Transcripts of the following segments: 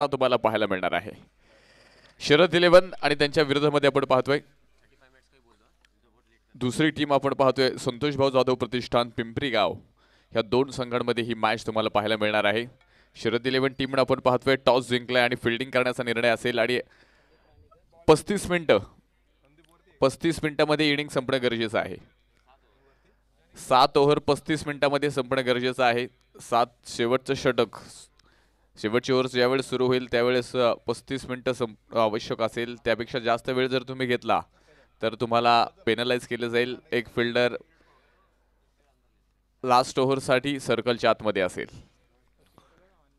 तुम्हाला पाहायला मिळणार आहे. शरद 11 आणि त्यांच्या विरोधामध्ये आपण पाहतोय दुसरी टीम आपण पाहतोय संतोष भाऊ जाधव प्रतिष्ठान पिंपरी गाव. या दोन संघांमध्ये ही मॅच तुम्हाला पाहायला मिळणार आहे. शरद 11 टीमने आपण पाहतोय टॉस जिंकलाय आणि फिल्डिंग करण्याचा निर्णय असेल आणि 35 मिनिटांमध्ये इनिंग संपणं गरजेचं आहे. 7 ओव्हर 35 मिनिटांमध्ये संपणं गरजेचं आहे. 7 शेवटचं षटक शेवटची ओव्हर ज्यावेळेस सुरू होईल त्यावेळेस 35 मिनिटं आवश्यक असेल. त्यापेक्षा जास्त वेळ जर तुम्ही घेतला तर तुम्हाला पेनलाइज केलं जाईल. एक फिल्डर लास्ट ओव्हरसाठी सर्कलच्या आतमध्ये असेल.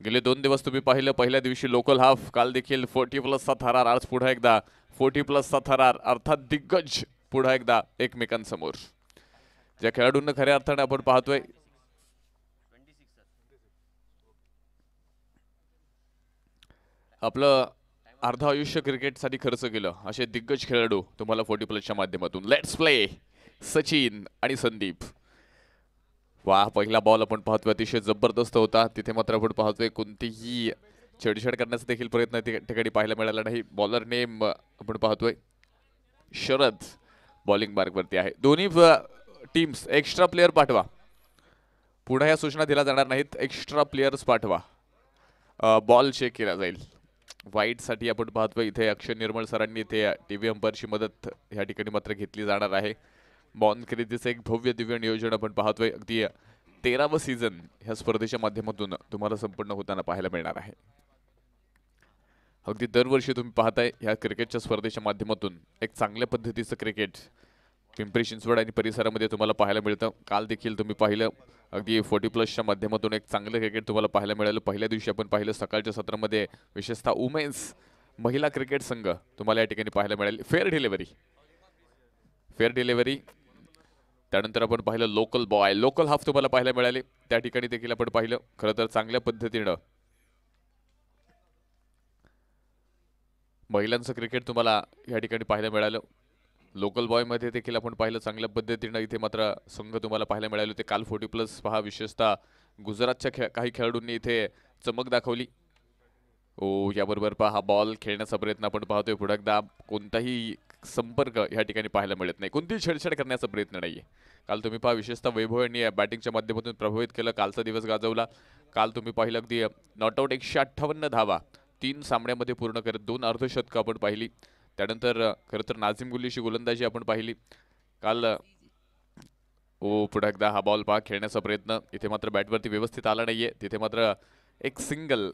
गेले 2 दिवस तुम्ही पाहिलं, पहिल्या दिवशी लोकल हाफ, काल देखील 40+ थरार, आज पुन्हा एकदा 40+ थरार, अर्थात दिग्गज पुन्हा एकदा एकमेकांसमोर. ज्या खेळाडूंना खऱ्या अर्थाने आपण पाहतोय आपलं अर्ध आयुष्य क्रिकेटसाठी खर्च केलं असे दिग्गज खेळाडू तुम्हाला 40+च्या माध्यमातून. Let's play. सचिन आणि संदीप. वा, पहिला बॉल आपण पाहतोय अतिशय जबरदस्त होता. तिथे मात्र आपण पाहतोय कोणतीही छेडछाड करण्याचा देखील प्रयत्न त्या ठिकाणी पाहायला मिळाला नाही. बॉलर नेम आपण पाहतोय शरद बॉलिंग मार्कवरती आहे. दोन्ही टीम्स एक्स्ट्रा प्लेयर पाठवा. पुन्हा या सूचना दिल्या जाणार नाहीत. एक्स्ट्रा प्लेयर्स पाठवा. बॉल चेक केला जाईल. वाईट साठी आपण पाहतोय इथे अक्षय निर्मळ सरांनी इथे टीव्ही अंपायरची मदत या ठिकाणी मात्र घेतली जाणार आहे. बॉल खरेदीचं एक भव्य दिव्य नियोजन आपण पाहतोय. अगदी 13वा सीझन ह्या स्पर्धेच्या माध्यमातून तुम्हाला संपूर्ण होताना पाहायला मिळणार आहे. अगदी दरवर्षी तुम्ही पाहताय ह्या क्रिकेटच्या स्पर्धेच्या माध्यमातून एक चांगल्या पद्धतीचं क्रिकेट पिंपरी चिंचवड आणि परिसरामध्ये तुम्हाला पाहायला मिळतं. काल देखील तुम्ही पाहिलं अगदी 40+च्या माध्यमातून एक चांगलं क्रिकेट तुम्हाला पाहायला मिळालं. पहिल्या दिवशी आपण पाहिलं सकाळच्या सत्रामध्ये विशेषतः वुमेन्स महिला क्रिकेट संघ तुम्हाला या ठिकाणी पाहायला मिळाले. Fair delivery. त्यानंतर आपण पाहिलं लोकल बॉय, लोकल हाफ तुम्हाला पाहायला मिळाले. त्या ठिकाणी देखील आपण पाहिलं खरं तर चांगल्या पद्धतीनं महिलांचं क्रिकेट तुम्हाला या ठिकाणी पाहायला मिळालं. लोकल बॉय मध्ये देखील आपण पाहिलं चांगल्या पद्धतीनं इथे मात्र संघ तुम्हाला पाहायला मिळाले होते. काल 40+ पहा, विशेषतः गुजरातच्या काही खेळाडूंनी इथे चमक दाखवली. याबरोबर पहा हा बॉल खेळण्याचा प्रयत्न आपण पाहतोय. पुढे एकदा कोणताही संपर्क या ठिकाणी पाहायला मिळत नाही. कोणतीही छेडछाड करण्याचा प्रयत्न नाहीये. काल तुम्ही पहा विशेषतः वैभव यांनी बॅटिंगच्या माध्यमातून प्रभावित केलं. कालचा दिवस गाजवला. काल तुम्ही पाहिलं अगदी नॉट आउट 158 धावा 3 सामन्यामध्ये पूर्ण करत 2 अर्धशतकं आपण पाहिली. त्यानंतर खरं तर नाझिम गुल्लीची गोलंदाजी आपण पाहिली काल. पुढे एकदा हा बॉल पहा खेळण्याचा प्रयत्न इथे मात्र बॅटवरती व्यवस्थित आला नाहीये. तिथे मात्र एक सिंगल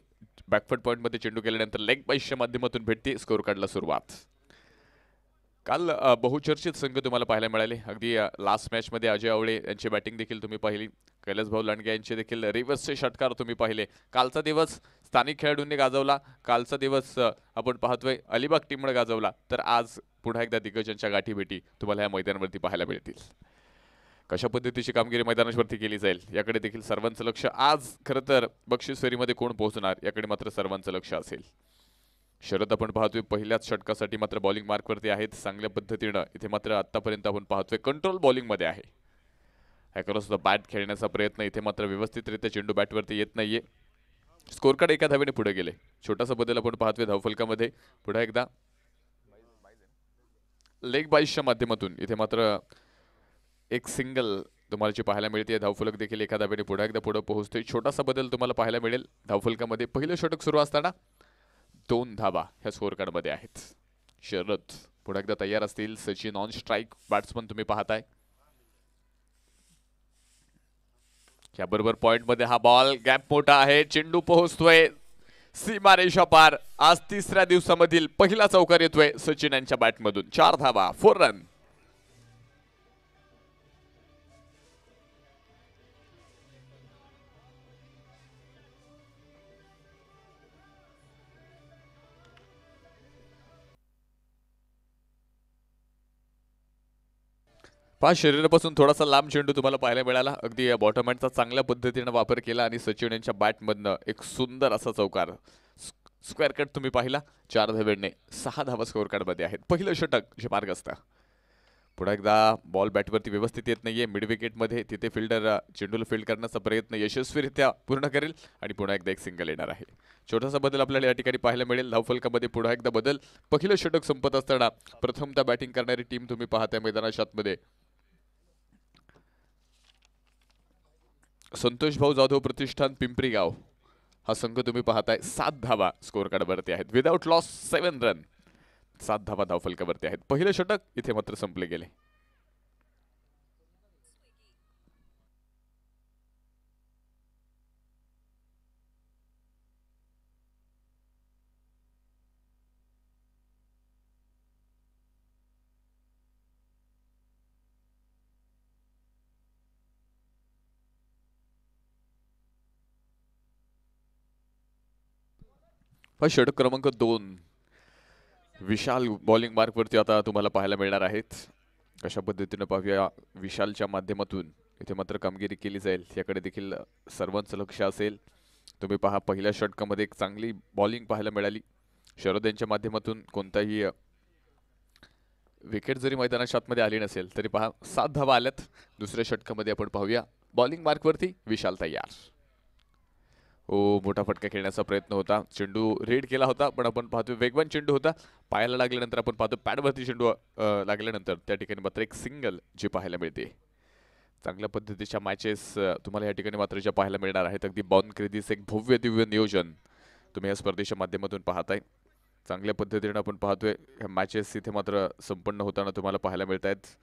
बॅकफुट पॉईंटमध्ये चेंडू केल्यानंतर लेग बाईसच्या माध्यमातून भेटते स्कोर कार्डला सुरुवात. काल बहुचर्चित संघ तुम्हाला पाहायला मिळाले. अगदी लास्ट मॅचमध्ये अजय आवळे यांची बॅटिंग देखील तुम्ही पाहिली. कैलास भाऊ लांडगे यांचे देखील रिव्हर्सचे षटकार तुम्ही पाहिले. कालचा दिवस स्थानिक खेळाडूंनी गाजवला. कालचा दिवस आपण पाहतोय अलिबाग टीमने गाजवला. तर आज पुन्हा एकदा दिग्गजांच्या गाठीभेटी तुम्हाला या मैदानावरती पाहायला मिळतील. कशा पद्धतीची कामगिरी मैदानावरती केली जाईल याकडे देखील सर्वांचं लक्ष. आज खरं तर बक्षीस फेरीमध्ये कोण पोहोचणार याकडे मात्र सर्वांचं लक्ष असेल. शरद आपण पाहतोय पहिल्याच षटकासाठी मात्र बॉलिंग मार्कवरती आहेत. चांगल्या पद्धतीनं इथे मात्र आतापर्यंत आपण पाहतोय कंट्रोल बॉलिंग मध्ये आहे. अक्रॉस द बॅट खेळण्याचा प्रयत्न इथे मात्र व्यवस्थितरित्या चेंडू बॅटवरती येत नाहीये. स्कोर कार्ड एका धावेने पुढे गेले. छोटासा बदल आपण पाहतोय धावफलकामध्ये. पुढे एकदा लेग बाईसच्या माध्यमातून इथे मात्र एक सिंगल तुम्हाला जी पाहायला मिळते. धावफलक देखील एका धावेने पुढे एकदा पुढे पोहोचतोय. छोटासा बदल तुम्हाला पाहायला मिळेल धावफलकामध्ये. पहिलं षटक सुरू असताना 2 धावा ह्या स्कोर कार्डमध्ये आहेत. शरद पुढे एकदा तयार असतील. सचिन ऑन स्ट्राईक बॅट्समन तुम्ही पाहताय. याबरोबर पॉइंटमध्ये हा बॉल गॅप मोठा आहे. चेंडू पोहोचतोय सीमारेषा पार. आज 3ऱ्या दिवसामधील पहिला चौकार येतोय सचिन यांच्या बॅटमधून. 4 धावा 4 रन. शरीरापासून थोडासा लांब चेंडू तुम्हाला पाहायला मिळाला. अगदी बॉटम हँडचा चांगल्या पद्धतीने वापर केला आणि सचिन यांच्या बॅटमधनं एक सुंदर असा चौकार स्क्वेअर कट तुम्ही पाहिला. 4 धावेने 6 धावा स्कोर कार्डमध्ये आहेत. पहिलं षटक जे मार्ग असतं. पुन्हा एकदा बॉल बॅटवरती व्यवस्थित येत नाहीये मिड विकेटमध्ये, तिथे फिल्डर चेंडूला फील्ड करण्याचा प्रयत्न यशस्वीरित्या पूर्ण करेल आणि पुन्हा एकदा एक सिंगल येणार आहे. छोटासा बदल आपल्याला या ठिकाणी पाहायला मिळेल. धावफलकामध्ये पुन्हा एकदा बदल. पहिलं षटक संपत असताना प्रथमतः बॅटिंग करणारी टीम तुम्ही पाहताय मैदानाच्या आतमध्ये संतोष भाऊ जाधव प्रतिष्ठान पिंपरी गाव हा संघ तुम्ही पाहताय. 7 धावा स्कोर कार्डवरती आहेत. विदाउट लॉस 7 रन, 7 धावा धावफलकावरती आहेत. पहिलं षटक इथे मात्र संपले गेले. षटक क्रमांक 2 विशाल बॉलिंग मार्कवरती आता तुम्हाला पाहायला मिळणार आहेत. कशा पद्धतीने पाहूया विशालच्या माध्यमातून इथे मात्र कामगिरी केली जाईल याकडे देखील सर्वांचं लक्ष असेल. तुम्ही पहा पहिल्या षटकामध्ये एक चांगली बॉलिंग पाहायला मिळाली. शरद यांच्या माध्यमातून कोणताही विकेट जरी मैदानाच्या आतमध्ये आली नसेल तरी पहा 7 धावा आल्यात. दुसऱ्या षटकामध्ये आपण पाहूया बॉलिंग मार्कवरती विशाल तयार. मोठा फटका खेळण्याचा प्रयत्न होता. चेंडू रेड केला होता पण आपण पाहतो वेगवान चेंडू होता. पायाला लागल्यानंतर आपण पाहतो पॅडवरती चेंडू लागल्यानंतर त्या ठिकाणी मात्र एक सिंगल जी पाहायला मिळते. चांगल्या पद्धतीच्या मॅचेस तुम्हाला या ठिकाणी मात्र ज्या पाहायला मिळणार आहेत. अगदी बॉन क्रेझीचं एक भव्य दिव्य नियोजन तुम्ही या स्पर्धेच्या माध्यमातून पाहताय. चांगल्या पद्धतीने आपण पाहतोय ह्या मॅचेस इथे मात्र संपन्न होताना तुम्हाला पाहायला मिळत आहेत.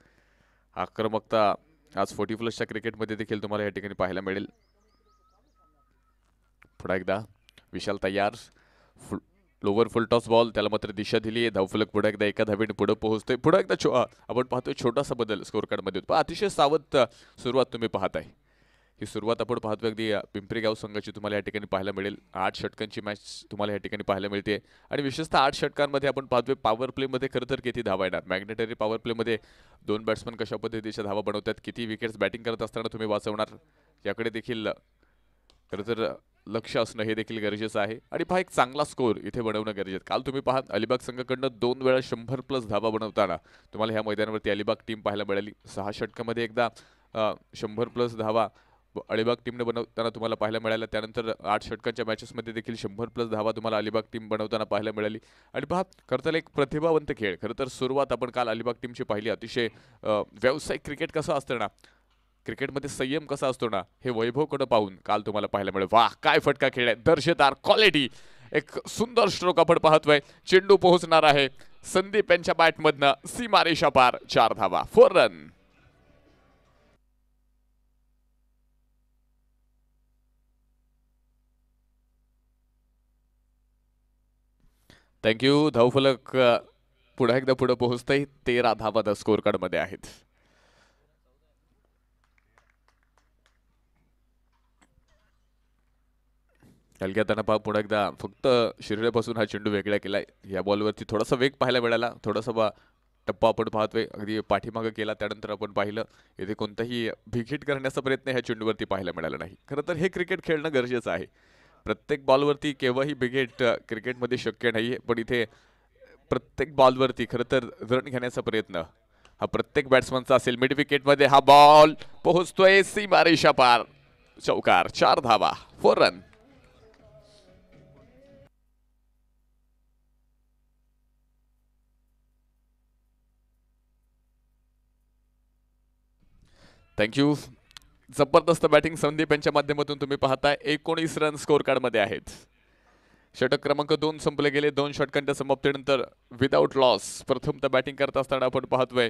आक्रमकता आज 40+ क्रिकेटमध्ये देखील तुम्हाला या ठिकाणी पाहायला मिळेल. पुन्हा एकदा विशाल तयार. लोवर फुल टॉस बॉल त्याला मात्र दिशा दिली आहे. धावफलक पुन्हा एकदा एका धावेने पुढे पोहोचतोय. पुन्हा एकदा आपण पाहतोय छोटासा बदल स्कोर कार्डमध्ये. अतिशय सावध सुरुवात तुम्ही पाहताय. ही सुरुवात आपण पाहतोय अगदी पिंपरी गाव संघाची तुम्हाला या ठिकाणी पाहायला मिळेल. 8 षटकांची मॅच तुम्हाला या ठिकाणी पाहायला मिळते आणि विशेषतः 8 षटकांमध्ये आपण पाहतोय पॉवर प्लेमध्ये खरं तर किती धावा येणार. मॅग्नेटरी पॉवर प्लेमध्ये 2 बॅट्समन कशा पद्धतीच्या धावा बनवतात, किती विकेट्स बॅटिंग करत असताना तुम्ही वाचवणार याकडे देखील खरं तर लक्ष असणं हे देखील गरजेचं आहे. आणि पहा एक चांगला स्कोर इथे बनवणं गरजेचं. काल तुम्ही पहा अलिबाग संघाकडनं 2 वेळा 100+ धावा बनवताना तुम्हाला ह्या मैदानावरती अलिबाग टीम पाहायला मिळाली. 6 षटकामध्ये एकदा 100+ धावा अलिबाग टीमने बनवताना तुम्हाला पाहायला मिळाल्या. त्यानंतर 8 षटकांच्या मॅचेसमध्ये देखील 100+ धावा तुम्हाला अलिबाग टीम बनवताना पाहायला मिळाली. आणि पहा खरं तर एक प्रतिभावंत खेळ. खरं तर सुरुवात आपण काल अलिबाग टीमची पाहिली. अतिशय व्यावसायिक क्रिकेट कसं असतं ना, क्रिकेटमध्ये संयम कसा असतो ना, हे वैभवकडे पाहून काल तुम्हाला पाहायला मिळेल. वाह काय फटका खेळलाय, दर्जेदार क्वालिटी. एक सुंदर स्ट्रोक आपण पाहतोय. चेंडू पोहोचणार आहे संदीप यांच्या बॅटमधनं सीमारेषा पार. 4 धावा, 4 रन. थँक्यू. धावफलक पुन्हा एकदा पुढे पोहोचतंय. 13 धावा स्कोर कार्ड मध्ये आहेत. हलक्या त्यांना पहा पुन्हा एकदा फक्त शरीरापासून हा चेंडू वेगळा केलाय. या बॉलवरती थोडासा वेग पाहायला मिळाला. थोडासा टप्पा आपण पाहतोय अगदी पाठीमागे केला. त्यानंतर आपण पाहिलं इथे कोणताही भिकेट करण्याचा प्रयत्न ह्या चेंडूवरती पाहायला मिळाला नाही. खरं तर हे क्रिकेट खेळणं गरजेचं आहे. प्रत्येक बॉलवरती केव्हाही बिगेट क्रिकेटमध्ये शक्य नाही. पण इथे प्रत्येक बॉलवरती खरं तर रन घेण्याचा प्रयत्न हा प्रत्येक बॅट्समनचा असेल. मिड विकेटमध्ये हा बॉल पोहोचतोय सीमारेषा पार. चौकार. 4 धावा, 4 रन. थँक्यू. जबरदस्त बॅटिंग संदीप यांच्या माध्यमातून तुम्ही पाहताय. 19 रन स्कोर कार्ड मध्ये आहेत. षटक क्रमांक 2 संपले गेले. 2 षटकांच्या समाप्तीनंतर विदाउट लॉस प्रथमतः बॅटिंग करत असताना आपण पाहतोय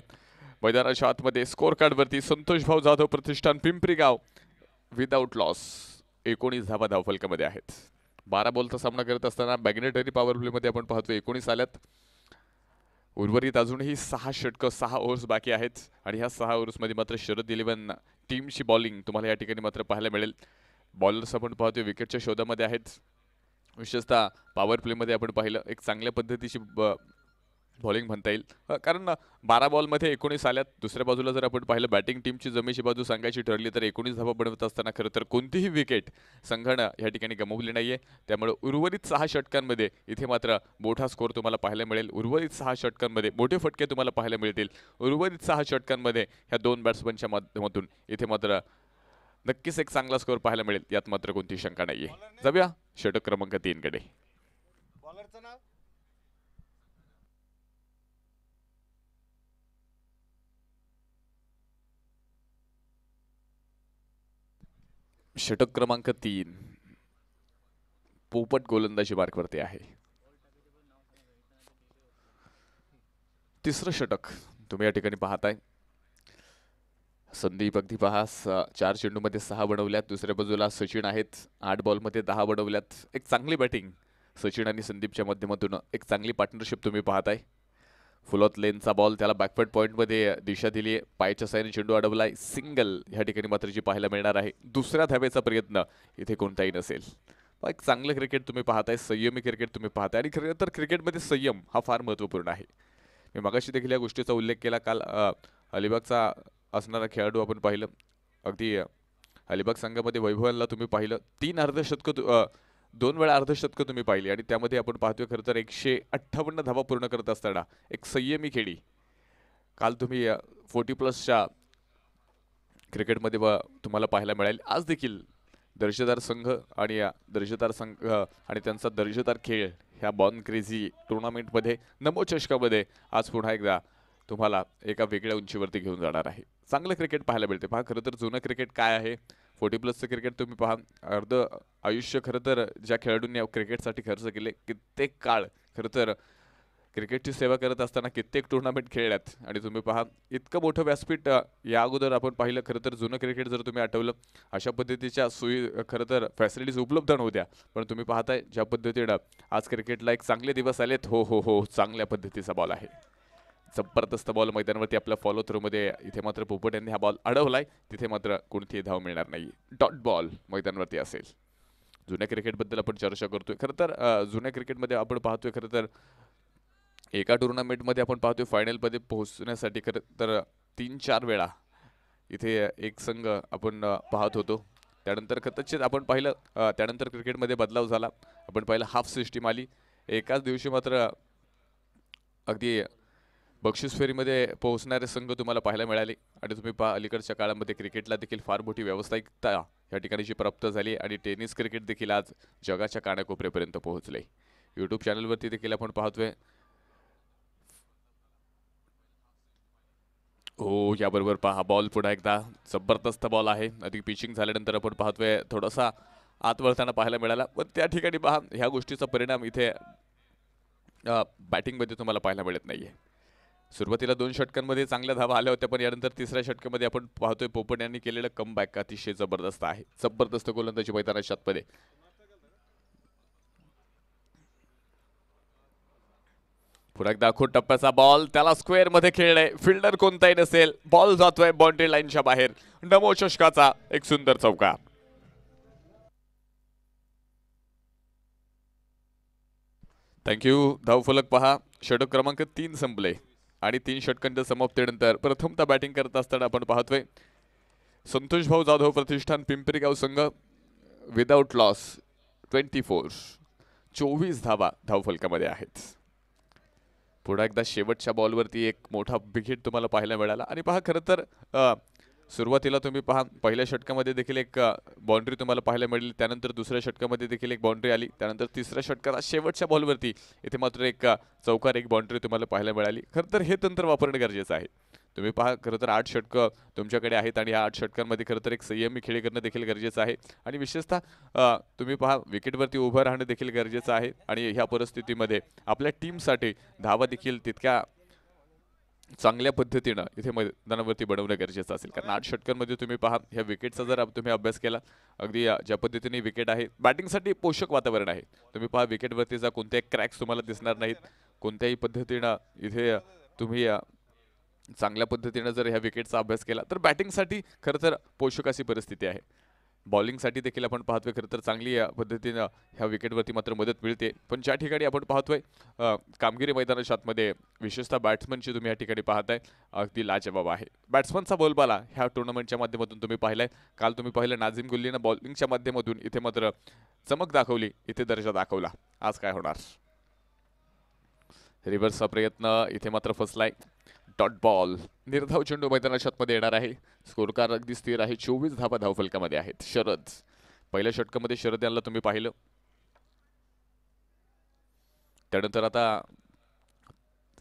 मैदानाच्या आतमध्ये स्कोर कार्ड वरती संतोष भाऊ जाधव प्रतिष्ठान पिंपरी गाव विदाउट लॉस 19 धावा धावफलकामध्ये आहेत. 12 बॉलचा सामना करत असताना मॅग्नेटरी पॉवर प्ले मध्ये आपण पाहतोय 19 आल्यात. उर्वरित अजूनही 6 षटक 6 ओव्हर्स बाकी आहेत आणि ह्या 6 ओव्हर्समध्ये मात्र शरद इलेव्हन टीमची बॉलिंग तुम्हाला या ठिकाणी मात्र पाहायला मिळेल. बॉलर्स आपण पाहतोय विकेटच्या शोधामध्ये आहेत. विशेषतः पॉवर प्लेमध्ये आपण पाहिलं एक चांगल्या पद्धतीची बॉलिंग म्हणता येईल, कारण 12 बॉलमध्ये 19 आल्यात. दुसऱ्या बाजूला जर आपण पाहिलं बॅटिंग टीमची जमेची बाजू सांगायची ठरली तर 19 धावा बनवत असताना खरं तर कोणतीही विकेट संघानं या ठिकाणी गमावली नाहीये. त्यामुळे उर्वरित 6 षटकांमध्ये इथे मात्र मोठा स्कोर तुम्हाला पाहायला मिळेल. उर्वरित 6 षटकांमध्ये मोठे फटके तुम्हाला पाहायला मिळतील. उर्वरित 6 षटकांमध्ये ह्या 2 बॅट्समनच्या माध्यमातून इथे मात्र नक्कीच एक चांगला स्कोर पाहायला मिळेल, यात मात्र कोणतीही शंका नाहीये. जाऊया षटक क्रमांक 3 कडे. षटक क्रमांक 3 पोपट गोलंदाजी मार्कवरती आहे. तिसरं षटक तुम्ही या ठिकाणी पाहताय. संदीप अगदी पहा 4 चेंडूमध्ये 6 बनवल्यात. दुसऱ्या बाजूला सचिन आहेत 8 बॉलमध्ये 10 बनवल्यात. एक चांगली बॅटिंग सचिन आणि संदीपच्या माध्यमातून एक चांगली पार्टनरशिप तुम्ही पाहताय. फुलॉत लेनचा बॉल त्याला बॅकफुट पॉईंटमध्ये दिशा दिली आहे. पायाच्या साईने चेंडू अडवलाय. सिंगल ह्या ठिकाणी मात्र जी पाहायला मिळणार आहे. दुसऱ्या धावेचा प्रयत्न इथे कोणताही नसेल. एक चांगलं क्रिकेट तुम्ही पाहताय, संयमी क्रिकेट तुम्ही पाहताय आणि खरं तर क्रिकेटमध्ये संयम हा फार महत्त्वपूर्ण आहे. मी मगाशी देखील या गोष्टीचा उल्लेख केला. काल अलिबागचा असणारा खेळाडू आपण पाहिलं. अगदी अलिबाग संघामध्ये वैभवला तुम्ही पाहिलं 3 अर्धशतकं 2 वेळा अर्धशतकं तुम्ही पाहिली आणि त्यामध्ये आपण पाहतोय खरं तर 158 धावा पूर्ण करत असताना एक संयमी खेळी काल तुम्ही 40+ क्रिकेटमध्ये तुम्हाला पाहायला मिळेल. आज देखील दर्जेदार संघ आणि दर्जेदार संघ आणि त्यांचा दर्जेदार खेळ ह्या बॉर्न क्रेझी टुर्नामेंटमध्ये नमो चषकामध्ये आज पुन्हा एकदा तुम्हाला एका वेगळ्या उंचीवरती घेऊन जाणार आहे. चांगलं क्रिकेट पाहायला मिळते. पहा खरं तर जुनं क्रिकेट काय आहे, 40+ क्रिकेट तुम्ही पहा. अर्ध आयुष्य खरं तर ज्या खेळाडूंनी क्रिकेटसाठी खर्च केले, कित्येक काळ खरं तर क्रिकेटची सेवा करत असताना कित्येक टुर्नामेंट खेळल्यात आणि तुम्ही पहा इतकं मोठं व्यासपीठ या अगोदर आपण पाहिलं. खरं तर जुनं क्रिकेट जर तुम्ही आठवलं अशा पद्धतीच्या सोयी खरं तर फॅसिलिटीज उपलब्ध नव्हत्या. पण तुम्ही पाहताय ज्या पद्धतीनं आज क्रिकेटला एक चांगले दिवस आलेत. हो चांगल्या पद्धतीचा बॉल आहे. जबरदस्त बॉल मैदानावरती आपल्या फॉलो थ्रूमध्ये इथे मात्र पोपट यांनी हा बॉल अडवलाय. तिथे मात्र कोणतीही धाव मिळणार नाही. डॉट बॉल मैदानावरती असेल. जुन्या क्रिकेटबद्दल आपण चर्चा करतोय. खरं तर जुन्या क्रिकेटमध्ये आपण पाहतोय खरं तर एका टुर्नामेंटमध्ये आपण पाहतोय फायनलमध्ये पोहोचण्यासाठी खरं तर 3-4 वेळा इथे एक संघ आपण पाहत होतो. त्यानंतर कदाचित आपण पाहिलं त्यानंतर क्रिकेटमध्ये बदलाव झाला. आपण पाहिलं हाफ सिस्टीम आली. एकाच दिवशी मात्र अगदी बक्षीस फेरीमध्ये पोहोचणारे संघ तुम्हाला पाहायला मिळाले आणि तुम्ही पहा अलीकडच्या काळामध्ये क्रिकेटला देखील फार मोठी व्यावसायिकता या ठिकाणी जी प्राप्त झाली आणि टेनिस क्रिकेट देखील आज जगाच्या कानाकोपऱ्यापर्यंत पोहोचले. यूट्यूब चॅनलवरती देखील आपण पाहतोय. हो याबरोबर पहा बॉल पुन्हा एकदा जबरदस्त बॉल आहे. अधिक पिचिंग झाल्यानंतर आपण पाहतोय थोडासा आत वळताना पाहायला मिळाला. पण त्या ठिकाणी पहा ह्या गोष्टीचा परिणाम इथे बॅटिंगमध्ये तुम्हाला पाहायला मिळत नाहीये. सुरुवातीला 2 षटकांमध्ये चांगल्या धावा आल्या होत्या पण यानंतर तिसऱ्या षटकामध्ये आपण पाहतोय पोपट यांनी केलेलं कमबॅक अतिशय जबरदस्त आहे. जबरदस्त गोलंदाजी मैदानाच्या आतमध्ये. पुन्हा एकदा आखूड टप्प्याचा बॉल त्याला स्क्वेअर मध्ये खेळलाय. फिल्डर कोणताही नसेल. बॉल जातोय बाउंड्री लाईनच्या बाहेर. नमो चषकाचा एक सुंदर चौकार. थँक्यू. धावफलक पहा षटक क्रमांक 3 संपले आणि 3 षटकांच्या समाप्तीनंतर प्रथमतः बॅटिंग करत असताना आपण पाहतोय संतोष भाऊ जाधव प्रतिष्ठान पिंपरीगाव संघ विदाउट लॉस 24 धावा धावफलकामध्ये आहेत. पुन्हा एकदा शेवटच्या बॉलवरती एक मोठा विकेट तुम्हाला पाहायला मिळाला आणि पहा खरं तर सुरुवातीला तुम्ही पहा पहिल्या षटकामध्ये देखील एक बाउंड्री तुम्हाला पाहायला मिळाली. त्यानंतर दुसऱ्या षटकामध्ये देखील एक बाउंड्री आली. त्यानंतर तिसऱ्या षटकात शेवटच्या बॉलवरती इथे मात्र एक चौकार एक बाउंड्री तुम्हाला पाहायला मिळाली. खरं तर हे तंत्र वापरणं गरजेचं आहे. तुम्ही पहा खरं तर 8 षटकं तुमच्याकडे आहेत आणि या 8 षटकांमध्ये खरं तर एक संयमी खेळी करणं देखील गरजेचं आहे आणि विशेषतः तुम्ही पहा विकेटवरती उभं राहणं देखील गरजेचं आहे आणि ह्या परिस्थितीमध्ये आपल्या टीमसाठी धावा देखील तितक्या चांगल्या पद्धतीनं इथे मैदानावरती बनवणं गरजेचं असेल. कारण 8 षटकांमध्ये तुम्ही पहा ह्या विकेटचा जर तुम्ही अभ्यास केला अगदी ज्या पद्धतीने विकेट आहे बॅटिंगसाठी पोषक वातावरण आहे. तुम्ही पहा विकेटवरतीचा कोणत्याही क्रॅक्स तुम्हाला दिसणार नाहीत. कोणत्याही पद्धतीनं इथे तुम्ही चांगल्या पद्धतीनं जर ह्या विकेटचा अभ्यास केला तर बॅटिंगसाठी खरं तर पोषक अशी परिस्थिती आहे. बॉलिंगसाठी देखील आपण पाहतोय खरं तर चांगली या पद्धतीनं ह्या विकेटवरती मात्र मदत मिळते. पण ज्या ठिकाणी आपण पाहतोय कामगिरी मैदानाच्या आतमध्ये विशेषतः बॅट्समनची तुम्ही या ठिकाणी पाहताय अगदी लाजवाब आहे. बॅट्समनचा बोलबाला ह्या टुर्नामेंटच्या माध्यमातून तुम्ही पाहिलाय. काल तुम्ही पाहिलं नाझिम गुल्लीनं बॉलिंगच्या माध्यमातून इथे मात्र चमक दाखवली, इथे दर्जा दाखवला. आज काय होणार? रिव्हर्सचा प्रयत्न इथे मात्र फसलाय. डॉट बॉल निर्धाव चेंडू मैदानाच्या आतमध्ये येणार आहे. स्कोर कार्ड अगदी स्थिर आहे. 24 धावा धावफलकामध्ये आहेत. शरद पहिल्या षटकामध्ये शरद यांना तुम्ही पाहिलं. त्यानंतर आता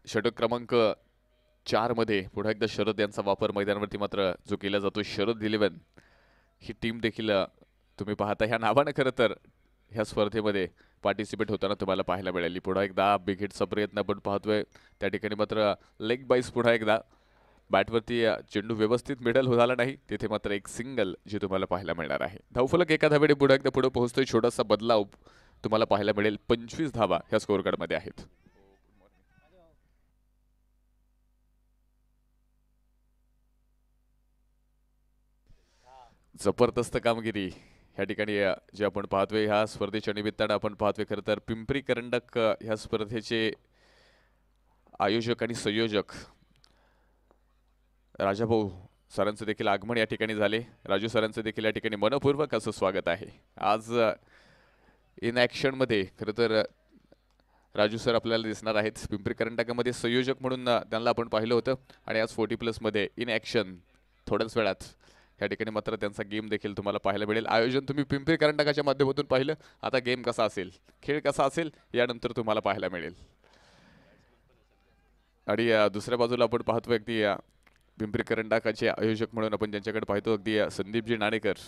षटक क्रमांक 4 मध्ये पुन्हा एकदा शरद यांचा वापर मैदानावरती मात्र जो केला जातो. शरद 11 ही टीम देखील तुम्ही पाहता ह्या नावानं खरं तर ह्या स्पर्धेमध्ये पार्टिसिपेट होताना तुम्हाला पाहायला मिळाली. पुन्हा एकदा बिग हिटचा प्रयत्न आपण पाहतोय. त्या ठिकाणी मात्र लेग बाईस पुन्हा एकदा बॅटवरती चेंडू व्यवस्थित मिडल झाला नाही. तिथे मात्र एक सिंगल जी तुम्हाला पाहायला मिळणार आहे. धावफलक एका धावेने पुन्हा एकदा पुढे पोहोचतोय. छोटासा बदलाव तुम्हाला पाहायला मिळेल. 25 धावा ह्या स्कोर कार्डमध्ये आहेत. जबरदस्त कामगिरी ह्या ठिकाणी जे आपण पाहतोय ह्या स्पर्धेच्या निमित्तानं आपण पाहतोय खरं तर पिंपरी करंडक ह्या स्पर्धेचे आयोजक आणि संयोजक राजाभाऊ सरांचं देखील आगमन या ठिकाणी झाले. राजू सरांचं देखील या ठिकाणी मनपूर्वक असं स्वागत आहे. आज इन ॲक्शन मध्ये खरं तर राजू सर आपल्याला दिसणार आहेत. पिंपरी करंडकामध्ये संयोजक म्हणून त्यांना आपण पाहिलं होतं आणि आज 40+ मध्ये इन ॲक्शन थोड्याच वेळात या ठिकाणी मात्र त्यांचा गेम देखील तुम्हाला पाहायला मिळेल. आयोजन तुम्ही पिंपरी करंडकाच्या माध्यमातून पाहिलं. आता गेम कसा असेल, खेळ कसा असेल यानंतर तुम्हाला पाहायला मिळेल. आणि दुसऱ्या बाजूला आपण पाहतोय अगदी पिंपरी करंडकाचे आयोजक म्हणून आपण ज्यांच्याकडे पाहतो अगदी संदीपजी नाणेकर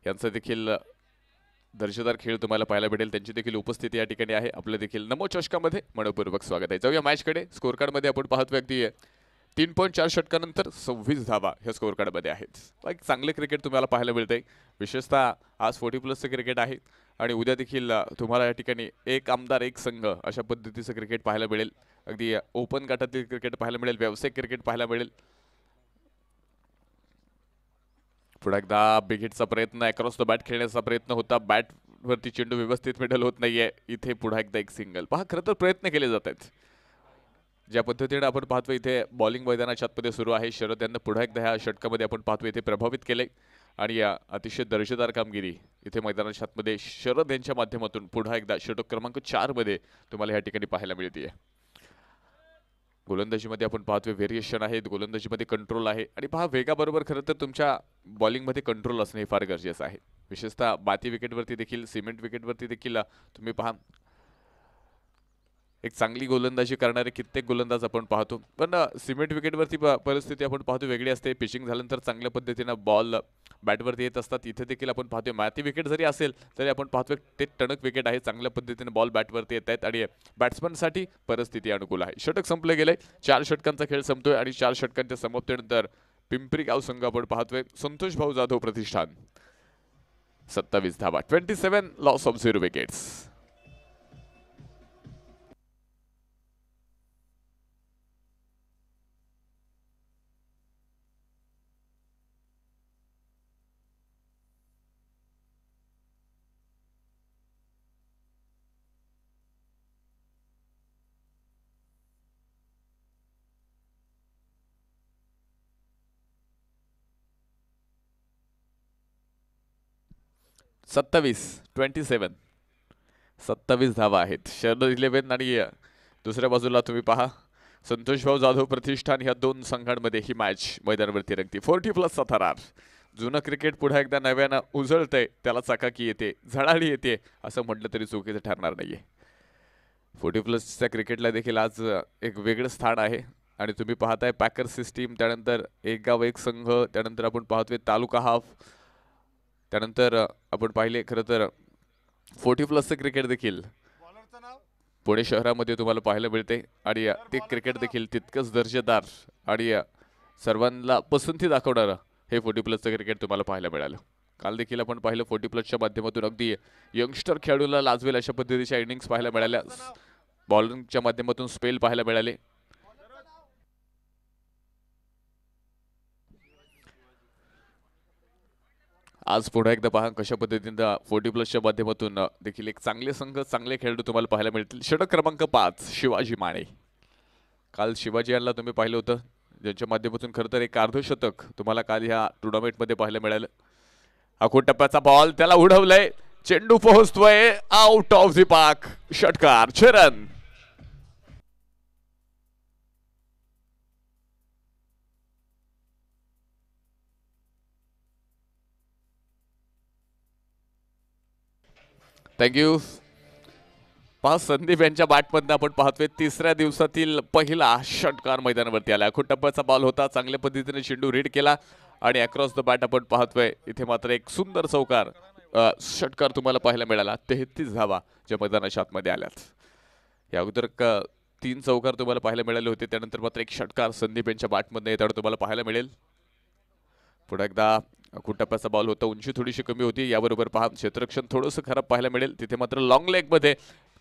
यांचा देखील दर्जेदार खेळ तुम्हाला पाहायला भेटेल. त्यांची देखील उपस्थिती या ठिकाणी आहे. आपलं देखील नमो चषकामध्ये मनपूर्वक स्वागत आहे. जाऊया मॅचकडे. स्कोर कार्डमध्ये आपण पाहतोय अगदी 3.4 षटकानंतर 26 धावा ह्या स्कोर कार्डमध्ये आहेत. एक चांगले क्रिकेट तुम्हाला पाहायला मिळतंय. विशेषतः आज 40+ क्रिकेट आहे आणि उद्या देखील तुम्हाला या ठिकाणी एक आमदार एक संघ अशा पद्धतीचं क्रिकेट पाहायला मिळेल. अगदी ओपन गटातील क्रिकेट पाहायला मिळेल. व्यावसायिक क्रिकेट पाहायला मिळेल. पुढे एकदा बिग हिटचा प्रयत्न अक्रॉस द बॅट खेळण्याचा प्रयत्न होता. बॅटवरती चेंडू व्यवस्थित मिडल होत नाहीये. इथे पुन्हा एकदा एक सिंगल. पहा खरं तर प्रयत्न केले जात आहेत. ज्या पद्धतीने आपण पाहतो इथे बॉलिंग मैदानाच्या आतमध्ये सुरू आहे. शरद यांना पुन्हा एकदा ह्या षटकामध्ये आपण पाहतो इथे प्रभावित केले आणि या अतिशय दर्जेदार कामगिरी इथे मैदानाच्या आतमध्ये शरद यांच्या माध्यमातून पुन्हा एकदा षटक क्रमांक 4 मध्ये तुम्हाला ह्या ठिकाणी पाहायला मिळते. गोलंदाजीमध्ये आपण पाहतोय व्हेरिएशन आहे. गोलंदाजीमध्ये कंट्रोल आहे आणि पहा वेगाबरोबर खरं तर तुमच्या बॉलिंगमध्ये कंट्रोल असणे हे फार गरजेचं आहे. विशेषतः बाती विकेटवरती देखील सिमेंट विकेटवरती देखील तुम्ही पहा एक चांगली गोलंदाजी करणारे कित्येक गोलंदाज आपण पाहतो. पण सिमेंट विकेटवरती परिस्थिती आपण पाहतो वेगळी असते. पिचिंग झाल्यानंतर चांगल्या पद्धतीनं बॉल बॅटवरती येत असतात. इथे देखील आपण पाहतोय माती विकेट जरी असेल तरी आपण पाहतोय ते टणक विकेट आहे. चांगल्या पद्धतीने बॉल बॅटवरती येत आहेत आणि बॅट्समनसाठी परिस्थिती अनुकूल आहे. षटक संपले गेले. 4 षटकांचा खेळ संपतोय आणि 4 षटकांच्या समाप्तीनंतर पिंपरी गाव संघ आपण पाहतोय संतोष भाऊ जाधव प्रतिष्ठान 27 धावा. 27 लॉस ऑफ 0 विकेट्स. सत्तावीस 27 धावा आहेत. शरद 11 आणि दुसऱ्या बाजूला तुम्ही पहा संतोष भाऊ जाधव प्रतिष्ठान ह्या दोन संघांमध्ये ही मॅच मैदानावरती रंगती. 40+ थरार. जुनं क्रिकेट पुन्हा एकदा नव्यानं उजळतंय. त्याला चकाकी येते, झळाळी येते असं म्हटलं तरी चुकीचं ठरणार नाहीये. 40+च्या क्रिकेटला देखील आज एक वेगळं स्थान आहे आणि तुम्ही पाहताय पॅकर सिस्टीम, त्यानंतर एक गाव एक संघ, त्यानंतर आपण पाहतोय तालुका हाफ, त्यानंतर आपण पाहिले खरं तर 40+चं क्रिकेट देखील पुणे शहरामध्ये तुम्हाला पाहायला मिळते आणि ते क्रिकेट देखील तितकंच दर्जेदार आणि सर्वांना पसंती दाखवणारं हे 40+चं क्रिकेट तुम्हाला पाहायला मिळालं. काल देखील आपण पाहिलं 40+च्या माध्यमातून अगदी यंगस्टर खेळाडूला लाजवेल अशा पद्धतीच्या इनिंग्स पाहायला मिळाल्या. बॉलिंगच्या माध्यमातून स्पेल पाहायला मिळाले. आज पुन्हा एकदा पहा कशा पद्धतीने 40 प्लसच्या माध्यमातून देखील एक चांगले संघ चांगले खेळाडू तुम्हाला पाहायला मिळतील. षटक क्रमांक 5 शिवाजी माने. काल शिवाजी यांना तुम्ही पाहिलं होतं, ज्यांच्या माध्यमातून खरं तर एक अर्धशतक तुम्हाला काल ह्या टुर्नामेंटमध्ये पाहायला मिळालं. आखूड टप्प्याचा बॉल त्याला उडवलंय, चेंडू पोहोचतोय आउट ऑफ द पार्क. षटकार 6 रन. थँक्यू. पहा संदीप यांच्या बॅटमधनं आपण पाहतोय तिसऱ्या दिवसातील पहिला षटकार मैदानावरती आला. आखूड टप्प्याचा बॉल होता, चांगल्या पद्धतीने चेंडू रीड केला आणि अक्रॉस द बॅट आपण पाहतोय इथे मात्र एक सुंदर चौकार षटकार तुम्हाला पाहायला मिळाला. 33 धावा ज्या मैदानाच्या आतमध्ये आल्यात. या अगोदर 3 चौकार तुम्हाला पाहायला मिळाले होते, त्यानंतर मात्र एक षटकार संदीप यांच्या बॅटमधनं येताना तुम्हाला पाहायला मिळेल. पुन्हा एकदा आखूड टप्प्याचा बॉल होता, उंची थोडीशी कमी होती. याबरोबर पहा क्षेत्ररक्षण थोडंसं खराब पाहायला मिळेल. तिथे मात्र लॉंग लेग मध्ये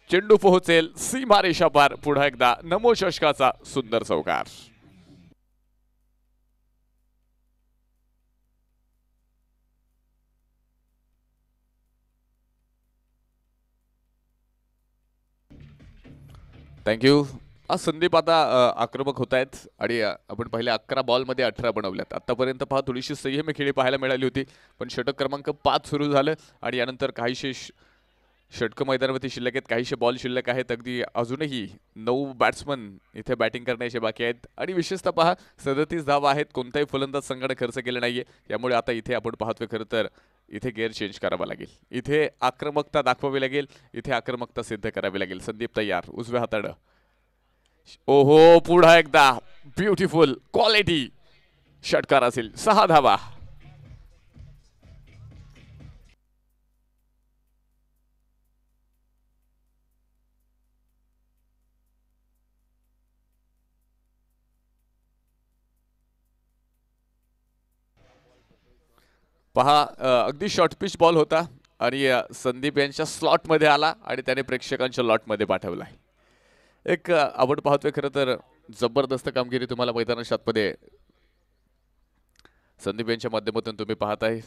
चेंडू पोहोचेल सीमारेषा पार. पुन्हा एकदा नमो षटकाचा सुंदर चौकार. थँक्यू. संदीप आता आक्रमक होत आहेत आणि आपण पहिल्या 11 बॉलमध्ये 18 बनवल्यात. आतापर्यंत पहा थोडीशी संयमी खेळी पाहायला मिळाली होती, पण षटक क्रमांक 5 सुरू झालं आणि यानंतर काहीशे षटकं मैदानावरती शिल्लक आहेत, काहीशे बॉल शिल्लक आहेत. अगदी अजूनही 9 बॅट्समन इथे बॅटिंग करण्याचे बाकी आहेत आणि विशेषतः पहा 37 धावा आहेत. कोणताही फलंदाज संघाने खर्च केला नाहीये. त्यामुळे आता इथे आपण पाहतोय खरं तर इथे गेअर चेंज करावा लागेल. इथे आक्रमकता दाखवावी लागेल, इथे आक्रमकता सिद्ध करावी लागेल. संदीप तयार उजव्या हातानं. ओहो, पुन्हा एकदा ब्युटिफुल क्वालिटी षटकार असेल. 6 धावा. पहा अगदी शॉर्ट पिच बॉल होता आणि संदीप यांच्या स्लॉटमध्ये आला आणि त्याने प्रेक्षकांच्या लॉटमध्ये पाठवलाय. एक आपण पाहतोय खरं तर जबरदस्त कामगिरी तुम्हाला मैदानाच्या आतमध्ये संदीप यांच्या माध्यमातून तुम्ही पाहताय.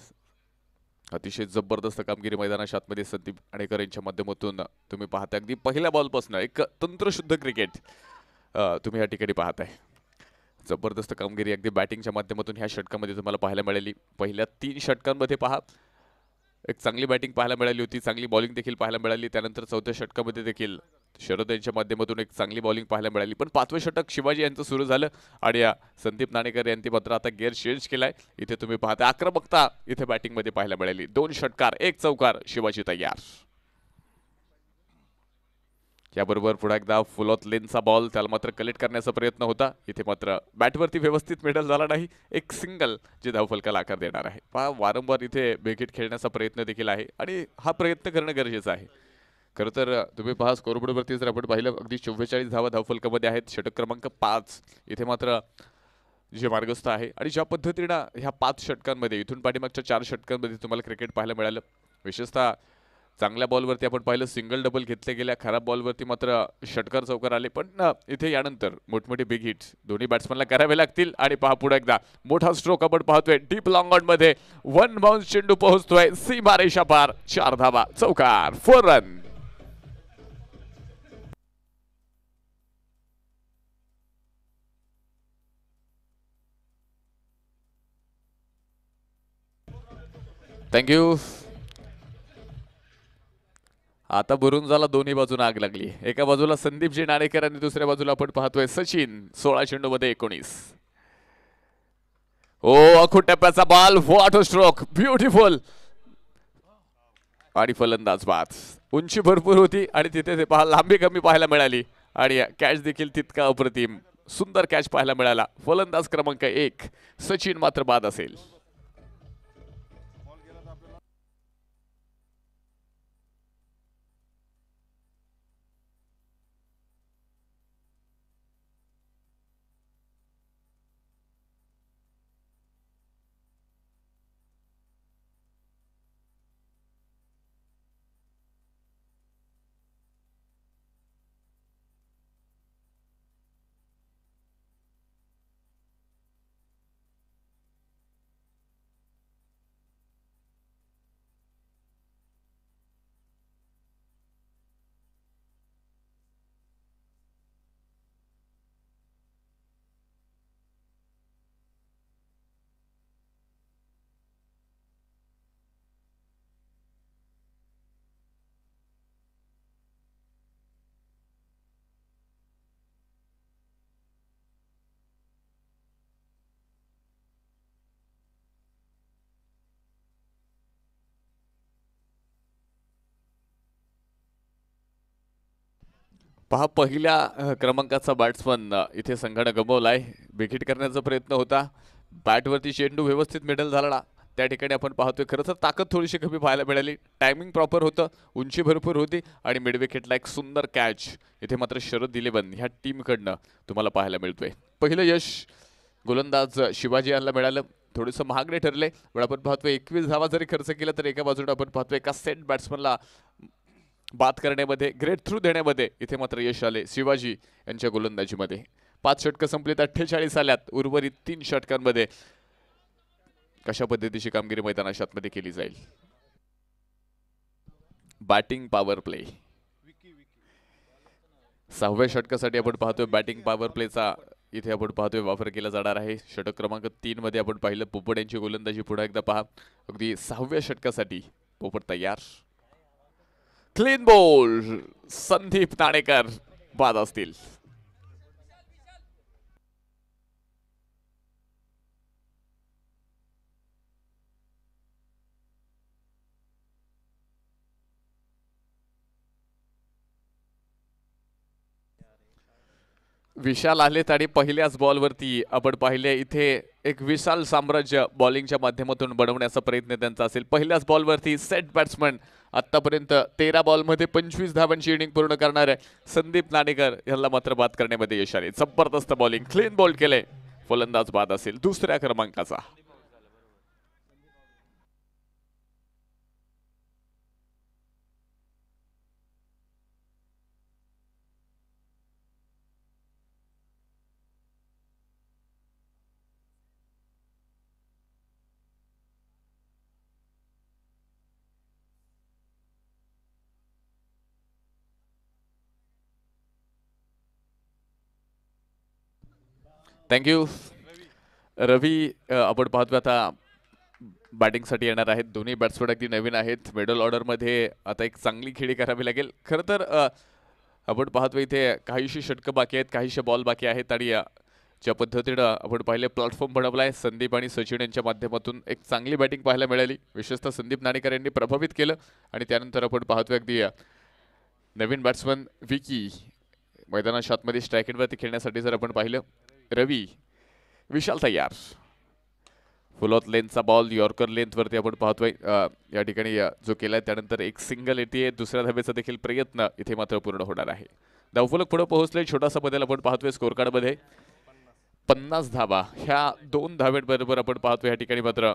अतिशय जबरदस्त कामगिरी मैदानाच्या आतमध्ये संदीप आणेकर यांच्या माध्यमातून तुम्ही पाहताय. अगदी पहिल्या बॉलपासून एक तंत्रशुद्ध क्रिकेट तुम्ही या ठिकाणी पाहताय. जबरदस्त कामगिरी अगदी बॅटिंगच्या माध्यमातून ह्या षटकामध्ये तुम्हाला पाहायला मिळाली. पहिल्या 3 षटकांमध्ये पहा एक चांगली बॅटिंग पाहायला मिळाली होती, चांगली बॉलिंग देखील पाहायला मिळाली. त्यानंतर 4थ्या षटकामध्ये देखील शरद यांच्या माध्यमातून एक चांगली बॉलिंग पाहायला मिळाली. पण 5वं षटक शिवाजी यांचं सुरू झालं आणि संदीप नाणेकर यांनी मात्र आता गिअर चेंज केलाय. इथे तुम्ही पाहता आक्रमकता इथे बॅटिंगमध्ये पाहायला मिळाली. 2 षटकार 1 चौकार. शिवाजी तयार. याबरोबर पुन्हा एकदा फुल ऑफ लेनचा बॉल त्याला मात्र कलेक्ट करण्याचा प्रयत्न होता. इथे मात्र बॅटवरती व्यवस्थित मिडल झाला नाही. एक सिंगल जे धावफलकाला आकार देणार आहे. पहा वारंवार इथे बेगीट खेळण्याचा प्रयत्न देखील आहे आणि हा प्रयत्न करणं गरजेचं आहे. खरं तर तुम्ही पहा स्कोरबोर्डवरती जर आपण पाहिलं अगदी 44 धावा धावफलकामध्ये आहेत. षटक क्रमांक 5 इथे मात्र जे मार्गस्थ आहे आणि ज्या पद्धतीनं ह्या 5 षटकांमध्ये इथून पाठीमागच्या 4 षटकांमध्ये तुम्हाला क्रिकेट पाहायला मिळालं. विशेषतः चांगल्या बॉलवरती आपण पाहिलं सिंगल डबल घेतले गेल्या, खराब बॉलवरती मात्र षटकार चौकार आले. पण इथे यानंतर मोठमोठे बिग हिट्स दोन्ही बॅट्समनला करावे लागतील आणि पहा पुढे एकदा मोठा स्ट्रोक आपण पाहतोय डीप लॉंग ऑन मध्ये. 1 बाउन्स चेंडू पोहोचतोय सीमारेषा पार. 4 धावा चौकार. 4 रन. थँक्यू. आता बुरुंजाला दोन्ही बाजूला आग लागली. एका बाजूला संदीपजी नाणेकर आणि दुसऱ्या बाजूला आपण पाहतोय सचिन. 16 चेंडूमध्ये 19. ओ आखूड टप्प्याचा ball. What a stroke. Beautiful आणि फलंदाज बाद. उंची भरपूर होती आणि तिथे ते पहा लांबी कमी पाहायला मिळाली आणि कॅच देखील तितका अप्रतिम सुंदर कॅच पाहायला मिळाला. फलंदाज क्रमांक 1 सचिन मात्र बाद असेल. पहा पहिल्या क्रमांकाचा बॅट्समन इथे संघाने गमावलाय. विकेट करण्याचा प्रयत्न होता, बॅटवरती चेंडू व्यवस्थित मिडल झाला. त्या ठिकाणी आपण पाहतोय खरं तर ताकद थोडीशी कमी पाहायला मिळाली. टायमिंग प्रॉपर होतं, उंची भरपूर होती आणि मिड विकेटला एक सुंदर कॅच इथे मात्र शरद इलेव्हन ह्या टीमकडनं तुम्हाला पाहायला मिळतोय. पहिलं यश गोलंदाज शिवाजी यांना मिळालं. थोडंसं महागडे ठरले, पण आपण पाहतोय 21 धावा जरी खर्च केला तर एका बाजूने आपण पाहतोय एका सेट बॅट्समनला बाद करण्यामध्ये, ग्रेट थ्रू देण्यामध्ये इथे मात्र यश आले शिवाजी यांच्या गोलंदाजीमध्ये. 5 षटकं संपलीत 48 आल्यात. उर्वरित 3 षटकांमध्ये कशा पद्धतीची कामगिरी मैदानामध्ये केली जाईल. बॅटिंग पॉवर प्ले 6व्या षटकासाठी आपण पाहतोय बॅटिंग पॉवर प्लेचा इथे आपण पाहतोय वापर केला जाणार आहे. षटक क्रमांक 3 मध्ये आपण पाहिलं पोपट यांची गोलंदाजी. पुन्हा एकदा पहा, अगदी 6व्या षटकासाठी पोपट तयार. क्लीन बॉल, संदीप नाणेकर बाद असतील. विशाल आलेत आणि पहिल्याच बॉलवरती आपण पाहिले इथे एक विशाल साम्राज्य बॉलिंगच्या माध्यमातून बनवण्याचा प्रयत्न त्यांचा असेल. पहिल्याच बॉलवरती सेट बॅट्समन आतापर्यंत 13 बॉलमध्ये 25 धावांची इनिंग पूर्ण करणारे संदीप नाणेकर यांना मात्र बाद करण्यामध्ये यश आले. जबरदस्त बॉलिंग, क्लीन बॉल केले, फलंदाज बाद असेल दुसऱ्या क्रमांकाचा. थँक्यू रवी. आपण पाहतो आता बॅटिंगसाठी येणार आहेत. दोन्ही बॅट्समन अगदी नवीन आहेत. मिडल ऑर्डरमध्ये आता एक चांगली खेळी करावी लागेल. खरं तर आपण पाहतो इथे काहीशी षटकं बाकी आहेत, काहीशे बॉल बाकी आहेत आणि ज्या पद्धतीनं आपण पाहिले प्लॅटफॉर्म बनवला आहे संदीप आणि सचिन यांच्या माध्यमातून एक चांगली बॅटिंग पाहायला मिळाली. विशेषतः संदीप नाणेकर यांनी प्रभावित केलं आणि त्यानंतर आपण पाहतोय अगदी नवीन बॅट्समन विकी मैदानाच्या आतमध्ये स्ट्राईक एंडवरती खेळण्यासाठी जर आपण पाहिलं. रवी, विशाल तयार. फुलॉत लेनचा बॉल यॉर्कर लेंथवरती आपण पाहतोय या ठिकाणी जो केलाय त्यानंतर एक सिंगल येते. दुसऱ्या धावेचा देखील प्रयत्न इथे मात्र पूर्ण होणार आहे. धावफलक पुढे पोहोचले. छोटासा बदल आपण पाहतोय स्कोर कार्डमध्ये. 50 धावा ह्या 2 धावेंबरोबर आपण पाहतोय या ठिकाणी मात्र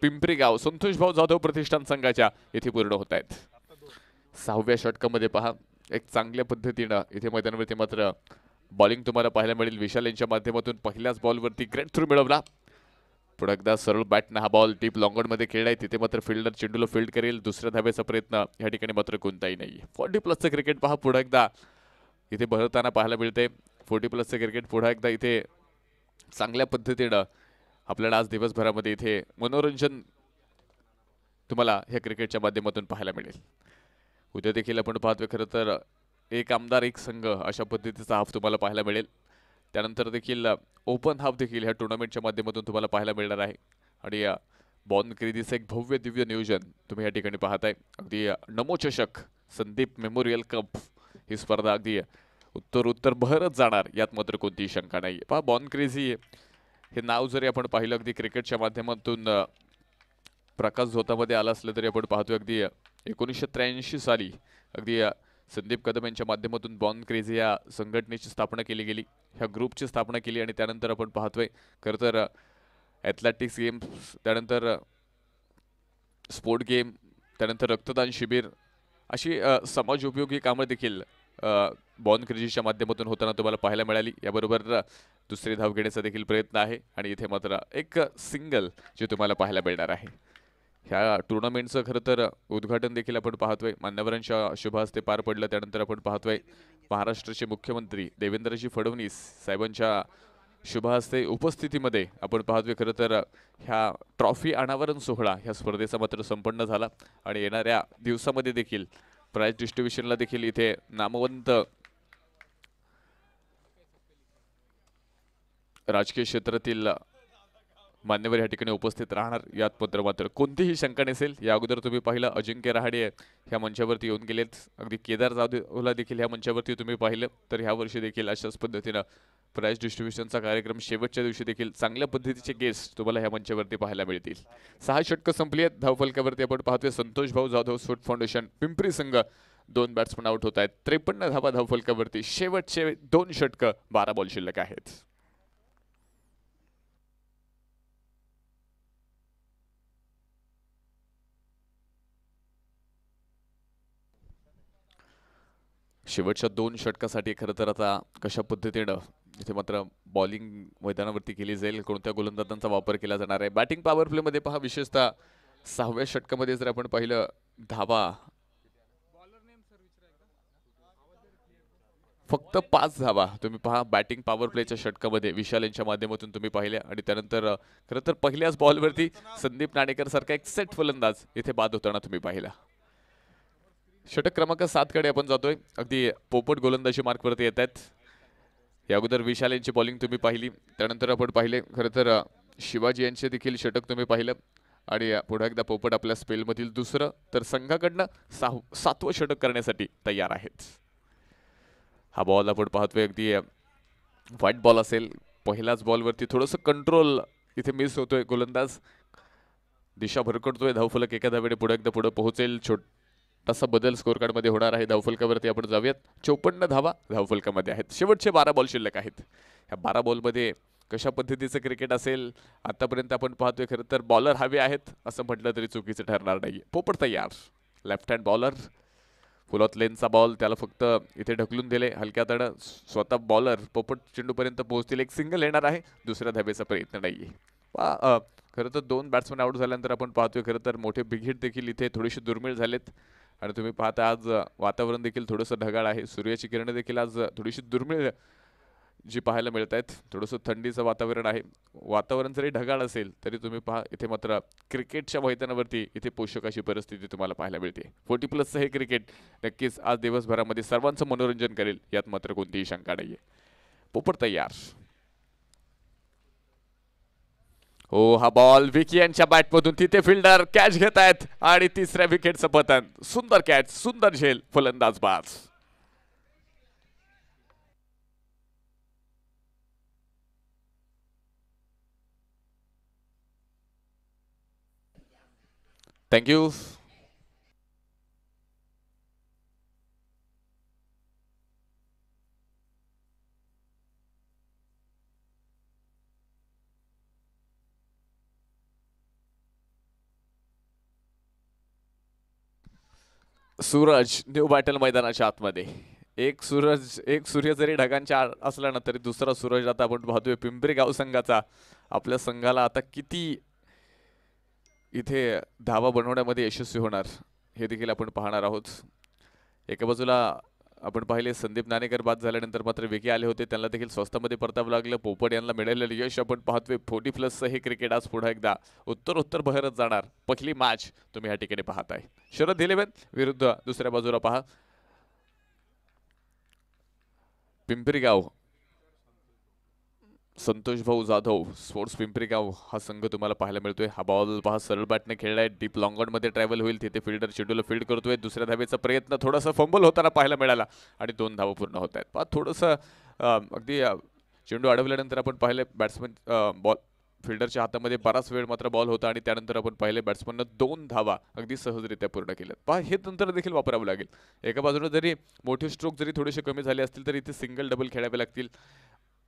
पिंपरी गाव संतोष भाऊ जाधव प्रतिष्ठान संघाच्या इथे पूर्ण होत आहेत. 6व्या षटकामध्ये पहा एक चांगल्या पद्धतीनं इथे मैदानावरती मात्र बॉलिंग तुम्हाला पाहायला मिळेल. विशाल यांच्या माध्यमातून पहिल्याच बॉलवरती ग्रेट थ्रू मिळवला. पुढे एकदा सरळ बॅटनं हा बॉल डीप लॉंगॉनमध्ये खेळलाय. तिथे मात्र फिल्डर चेंडूला फील्ड करेल. दुसऱ्या धावेचा प्रयत्न या ठिकाणी मात्र कोणताही नाही. 40+ क्रिकेट पहा पुढे एकदा इथे बहरताना पाहायला मिळते. 40+ क्रिकेट पुढे एकदा इथे चांगल्या पद्धतीनं आपल्याला आज दिवसभरामध्ये इथे मनोरंजन तुम्हाला ह्या क्रिकेटच्या माध्यमातून पाहायला मिळेल. उद्या देखील आपण पाहतोय खरं तर एक आमदार एक संघ अशा पद्धतीचा हाफ तुम्हाला पाहायला मिळेल. त्यानंतर देखील ओपन हाफ देखील ह्या टुर्नामेंटच्या माध्यमातून तुम्हाला पाहायला मिळणार आहे आणि बॉन खरेदीचं एक भव्य दिव्य नियोजन तुम्ही या ठिकाणी पाहताय. अगदी नमो चषक संदीप मेमोरियल कप ही स्पर्धा अगदी उत्तर बहरच जाणार यात मात्र कोणतीही शंका नाही. पहा बॉन क्रेझी हे नाव जरी आपण पाहिलं अगदी क्रिकेटच्या माध्यमातून प्रकाश झोतामध्ये आलं असलं तरी आपण पाहतोय अगदी 1983 साली अगदी संदीप कदम यांच्या माध्यमातून बॉन क्रेझी या संघटनेची स्थापना केली गेली. ह्या ग्रुपची स्थापना केली आणि त्यानंतर आपण पाहतोय खरं तर ॲथलेटिक्स गेम्स, त्यानंतर स्पोर्ट गेम, त्यानंतर रक्तदान शिबिर अशी समाज उपयोगी कामं देखील बॉन क्रेझीच्या माध्यमातून होताना तुम्हाला पाहायला मिळाली. याबरोबर दुसरी धाव घेण्याचा देखील प्रयत्न आहे आणि इथे मात्र एक सिंगल जे तुम्हाला पाहायला मिळणार आहे. ह्या टुर्नामेंटचं खरं तर उद्घाटन देखील आपण पाहतोय मान्यवरांच्या शुभ हस्ते पार पडलं. त्यानंतर आपण पाहतोय महाराष्ट्राचे मुख्यमंत्री देवेंद्रजी फडणवीस साहेबांच्या शुभ हस्ते उपस्थितीमध्ये आपण पाहतोय खरं तर ह्या ट्रॉफी अनावरण सोहळा ह्या स्पर्धेचा मात्र संपन्न झाला आणि येणाऱ्या दिवसामध्ये देखील प्राइज डिस्ट्रीब्युशनला देखील इथे नामवंत राजकीय क्षेत्रातील मान्यवर या ठिकाणी उपस्थित राहणार यात मात्र कोणतीही शंका नसेल। या अगोदर तुम्ही पाहिलं अजिंक्य रहाडे ह्या मंचावरती येऊन गेलेत, अगदी केदार जाधवला देखील ह्या मंचावरती तुम्ही पाहिलं, तर ह्या वर्षी देखील अशाच पद्धतीनं प्राइज डिस्ट्रीब्युशनचा कार्यक्रम शेवटच्या दिवशी देखील चांगल्या पद्धतीचे गेस्ट तुम्हाला ह्या मंचावरती पाहायला मिळतील। 6 षटकं संपली आहेत। धावफलकावरती आपण पाहतोय संतोष भाऊ जाधव स्पोर्ट फाउंडेशन पिंपरी संघ 2 बॅट्समन आउट होत आहेत। 53 धावा धावफलकावरती, शेवटचे 2 षटकं, 12 बॉल शिल्लक आहेत। शेवटच्या 2 षटकासाठी खरं तर आता कशा पद्धतीनं इथे मात्र बॉलिंग मैदानावरती केली जाईल, कोणत्या गोलंदाजांचा वापर केला जाणार आहे। बॅटिंग पॉवर प्ले मध्ये पहा, विशेषतः 6व्या षटकामध्ये जर आपण पाहिलं धावा फक्त 5 धावा तुम्ही पहा बॅटिंग पॉवर प्लेच्या षटकामध्ये विशाल यांच्या माध्यमातून तुम्ही पाहिल्या। आणि त्यानंतर खरं तर पहिल्याच बॉलवरती संदीप नाणेकर सारखा एक सेट फलंदाज इथे बाद होताना तुम्ही पाहिला। षटक क्रमांक 7 कडे आपण जातोय, अगदी पोपट गोलंदाजी मार्कवरती येत आहेत। या अगोदर विशाल यांची बॉलिंग तुम्ही पाहिली, त्यानंतर आपण पाहिले खरं तर शिवाजी यांचे देखील षटक तुम्ही पाहिलं, आणि पुढे एकदा पोपट आपल्या स्पेलमधील दुसरं तर संघाकडनं 7वं षटक करण्यासाठी तयार आहेत। हा बॉल आपण पाहतोय अगदी व्हाईट बॉल असेल, पहिल्याच बॉलवरती थोडंसं कंट्रोल इथे मिस होतोय, गोलंदाज दिशा भरकटतोय, धावफलक एका धावेने पुढे एकदा पुढे पोहोचेल, छोटासा बदल स्कोर कार्ड मध्ये होणार आहे। धावफलकावरती आपण जाऊयात, 54 धावा धावफलकामध्ये आहेत, शेवटचे 12 बॉल शिल्लक आहेत। ह्या 12 बॉलमध्ये कशा पद्धतीचं क्रिकेट असेल आतापर्यंत आपण पाहतोय, खरं तर बॉलर हवे आहेत असं म्हटलं तरी चुकीचं ठरणार नाही। पोपट तयार, लेफ्ट हँड बॉलर, फुलॉत लेनचा बॉल त्याला फक्त इथे ढकलून दिले हलक्या तडं, स्वतः बॉलर पोपट चेंडूपर्यंत पोहोचतील, एक सिंगल येणार आहे, दुसऱ्या धावेचा प्रयत्न नाहीये। खरं तर 2 बॅट्समन आउट झाल्यानंतर आपण पाहतोय खरं तर मोठे बिग हिट देखील इथे थोडीशी दुर्मिळ झालेत। आणि तुम्ही पाहता आज वातावरण देखील थोडंसं ढगाळ आहे, सूर्याची किरणं देखील आज थोडीशी दुर्मिळ जी पाहायला मिळत आहेत, थोडंसं थंडीचं वातावरण आहे। वातावरण जरी ढगाळ असेल तरी तुम्ही पहा इथे मात्र क्रिकेटच्या मैदानावरती इथे पोषक अशी परिस्थिती तुम्हाला पाहायला मिळते। 40+ हे क्रिकेट नक्कीच आज दिवसभरामध्ये सर्वांचं मनोरंजन करेल, यात मात्र कोणतीही शंका नाहीये। पोपट तयार, हो हा बॉल विकी यांच्या बॅटमधून तिथे फिल्डर कॅच घेत आहेत आणि तिसऱ्या विकेटचं पतन, सुंदर कॅच, सुंदर झेल, फलंदाज बाज। थँक्यू। सूरज न्यू बॅटल मैदानाच्या आतमध्ये, एक सूर्य जरी ढगांच्या असला ना तरी दुसरा सूरज आता आपण पाहतोय पिंपरी गाव संघाचा। आपल्या संघाला आता किती इथे धावा बनवण्यामध्ये यशस्वी होणार हे देखील आपण पाहणार आहोत। एका बाजूला आपण पाहिले संदीप नाणेकर बाद झाल्यानंतर मात्र विकी आले होते, त्यांना देखील स्वस्तामध्ये परतावं लागलं। पोपट यांना मिळालेलं यश आपण पाहतोय, 40+ हे क्रिकेट आज पुन्हा एकदा उत्तर बहरत जाणार। पहिली मॅच तुम्ही या ठिकाणी पाहताय, शरद 11 विरुद्ध दुसऱ्या बाजूला पहा पिंपरी गाव संतोष भाऊ जाधव स्पोर्ट्स पिंपरी गाव हा संघ तुम्हाला पाहायला मिळतोय। हा बॉल पहा सरळ बॅटने खेळलाय, डीप लॉंग ऑन मध्ये ट्रॅव्हल होईल, तिथे फिल्डर चेंडूला फील्ड करतोय, दुसऱ्या धावेचा प्रयत्न, थोडासा फंबल होताना पाहायला मिळाला आणि 2 धावा पूर्ण होत आहेत। पहा थोडंसं अगदी चेंडू अडवल्यानंतर आपण पाहिले बॅट्समन बॉल फिल्डरच्या हातामध्ये बराच वेळ मात्र बॉल होता आणि त्यानंतर आपण पाहिले बॅट्समननं 2 धावा अगदी सहजरित्या पूर्ण केल्यात। पहा हे तंत्र देखील वापरावं लागेल, एका बाजूने जरी मोठे स्ट्रोक जरी थोडेसे कमी झाले असतील तरी इथे सिंगल डबल खेळावे लागतील।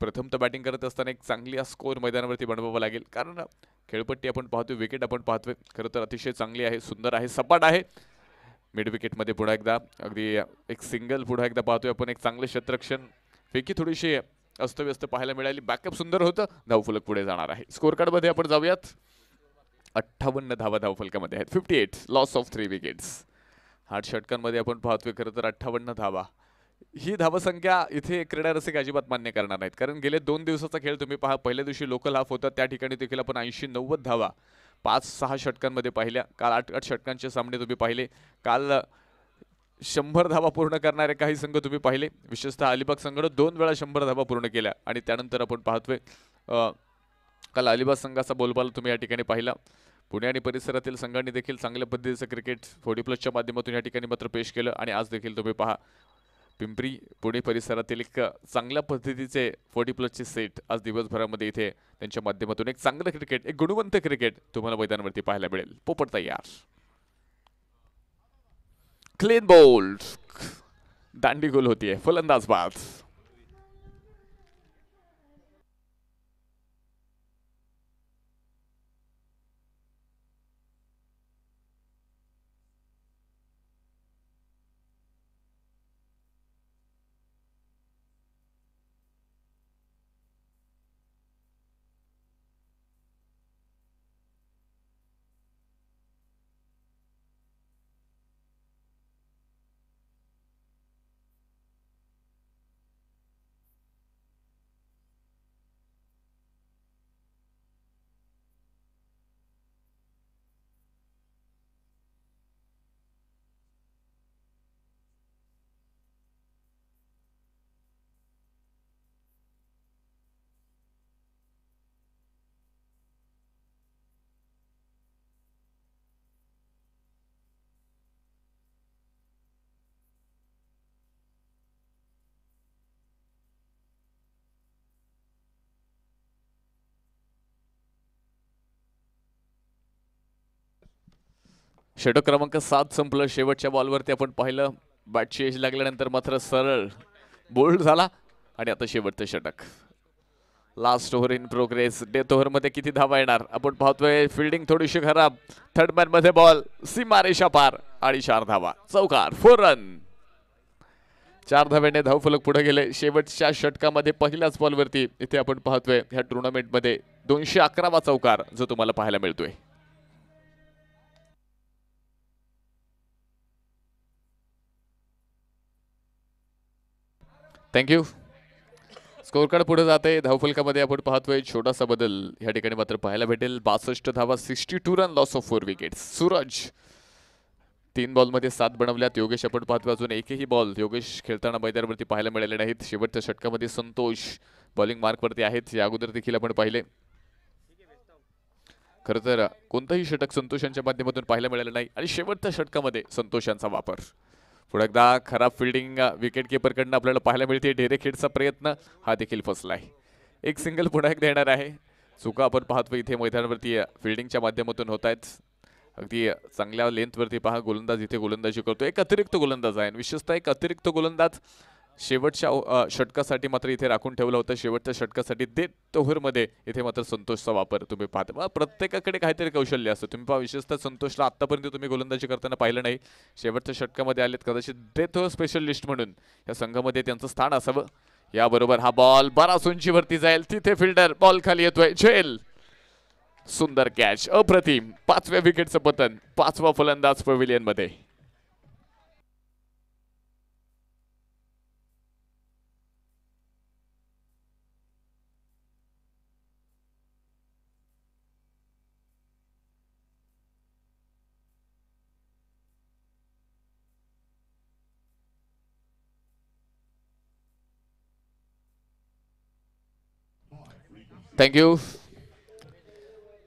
प्रथम तर बॅटिंग करत असताना एक चांगली स्कोर मैदानावरती बनवावा लागेल, कारण खेळपट्टी आपण पाहतोय, विकेट आपण पाहतोय, खरं तर अतिशय चांगली आहे, सुंदर आहे, सपाट आहे। मिड विकेटमध्ये पुन्हा एकदा अगदी एक सिंगल पुन्हा एकदा पाहतोय आपण, एक चांगले क्षेत्ररक्षण, फेकी थोडीशी अस्तव्यस्त पाहायला मिळाली, बॅकअप सुंदर होतं, धावफलक पुढे जाणार आहे। स्कोर कार्ड मध्ये आपण जाऊयात, 58 धावा धावफलकामध्ये आहेत, 58 लॉस ऑफ 3 विकेट्स। 8 षटकांमध्ये आपण पाहतोय खरं तर 58 धावा, ही धावसंख्या इथे क्रीडा रसिक अजिबात मान्य करणार नाहीत, कारण गेले 2 दिवसाचा खेळ तुम्ही पहा, पहिल्या दिवशी लोकल हाफ होता, त्या ठिकाणी देखील आपण 80-90 धावा 5-6 षटकांमध्ये पाहिल्या। काल 8 षटकांचे सामने तुम्ही पाहिले, काल 100 धावा पूर्ण करणारे काही संघ तुम्ही पाहिले, विशेषतः अलिबाग संघाने 2 वेळा 100 धावा पूर्ण केल्या। आणि त्यानंतर आपण पाहतोय काल अलिबाग संघाचा बोलबाला तुम्ही या ठिकाणी पाहिला. पुणे आणि परिसरातील संघांनी देखील चांगल्या पद्धतीचं क्रिकेट 40+ माध्यमातून या ठिकाणी मात्र पेश केलं आणि आज देखील तुम्ही पहा पिंपरी पुणे परिसरातील एक चांगल्या पद्धतीचे 40+ सेट आज दिवसभरामध्ये इथे त्यांच्या माध्यमातून एक चांगलं क्रिकेट, एक गुणवंत क्रिकेट तुम्हाला मैदानावरती पाहायला मिळेल. पोपट तयार, क्लीन बोल्ड, दांडी गोल होतीये, फलंदाज बाद. षटक क्रमांक 7 संपलं. शेवटच्या बॉलवरती आपण पाहिलं बॅटची एज लागल्यानंतर मात्र सरळ बोल्ड झाला आणि आता शेवटचं षटक. Last over in progress. Death over मध्ये किती धावा येणार आपण पाहतोय. फिल्डिंग थोडीशी खराब. थर्ड मॅन मध्ये बॉल सीमारेषा पार आणि 4 धावा, चौकार, 4 रन. 4 धाव्याने धावफलक पुढे गेले. शेवटच्या षटकामध्ये पहिल्याच बॉलवरती इथे आपण पाहतोय ह्या टुर्नामेंटमध्ये 211वा चौकार जो तुम्हाला पाहायला मिळतोय. थँक्यू. स्कोर कार्ड पुढे जाते. धावफलकामध्ये आपण पाहतोय छोटासा बदल या ठिकाणी मात्र पाहायला भेटेल. 62 धावा, 62 run, loss of 4 wickets. Suraj 3 बॉलमध्ये 7 बनवल्यात. योगेश आपण पाहतोय अजून एकही बॉल योगेश खेळताना मैदानावरती पाहायला मिळाले नाहीत. शेवटच्या षटकामध्ये संतोष बॉलिंग मार्कवरती आहेत. या अगोदर देखील आपण पाहिले. खरं तर कोणतंही षटक संतोषांच्या माध्यमातून पाहायला मिळालं नाही आणि शेवटच्या षटकामध्ये संतोषांचा वापर. पुढे एकदा खराब फिल्डिंग विकेट कीपरकडनं आपल्याला पाहायला मिळते. डेरेखेडचा प्रयत्न हा देखील फसलाय. एक सिंगल पुन्हा एकदा येणार आहे. चुका आपण पाहतो इथे मैदानावरती फिल्डिंगच्या माध्यमातून होत आहेत. अगदी चांगल्या लेंथवरती पहा गोलंदाज इथे गोलंदाजी करतो. एक अतिरिक्त गोलंदाज आहे, विशेषतः एक अतिरिक्त गोलंदाज शेवटच्या षटकासाठी मात्र इथे राखून ठेवला होता. शेवटच्या षटकासाठी डेथ ओव्हरमध्ये इथे मात्र संतोषचा वापर तुम्ही पाहता. प्रत्येकाकडे काहीतरी कौशल्य असतं. तुम्ही पहा विशेषतः संतोषला आतापर्यंत तुम्ही गोलंदाजी करताना पाहिलं नाही. शेवटच्या षटकामध्ये आलेत. कदाचित डेथ ओव्हर स्पेशलिस्ट म्हणून या संघामध्ये त्यांचं स्थान असावं. याबरोबर हा बॉल बराच उंचीवरती जाईल. तिथे फिल्डर बॉल खाली येतोय. झेल, सुंदर कॅच, अप्रतिम. 5व्या विकेटचं पतन. 5वा फलंदाज पवेलियन मध्ये. थँक्यू.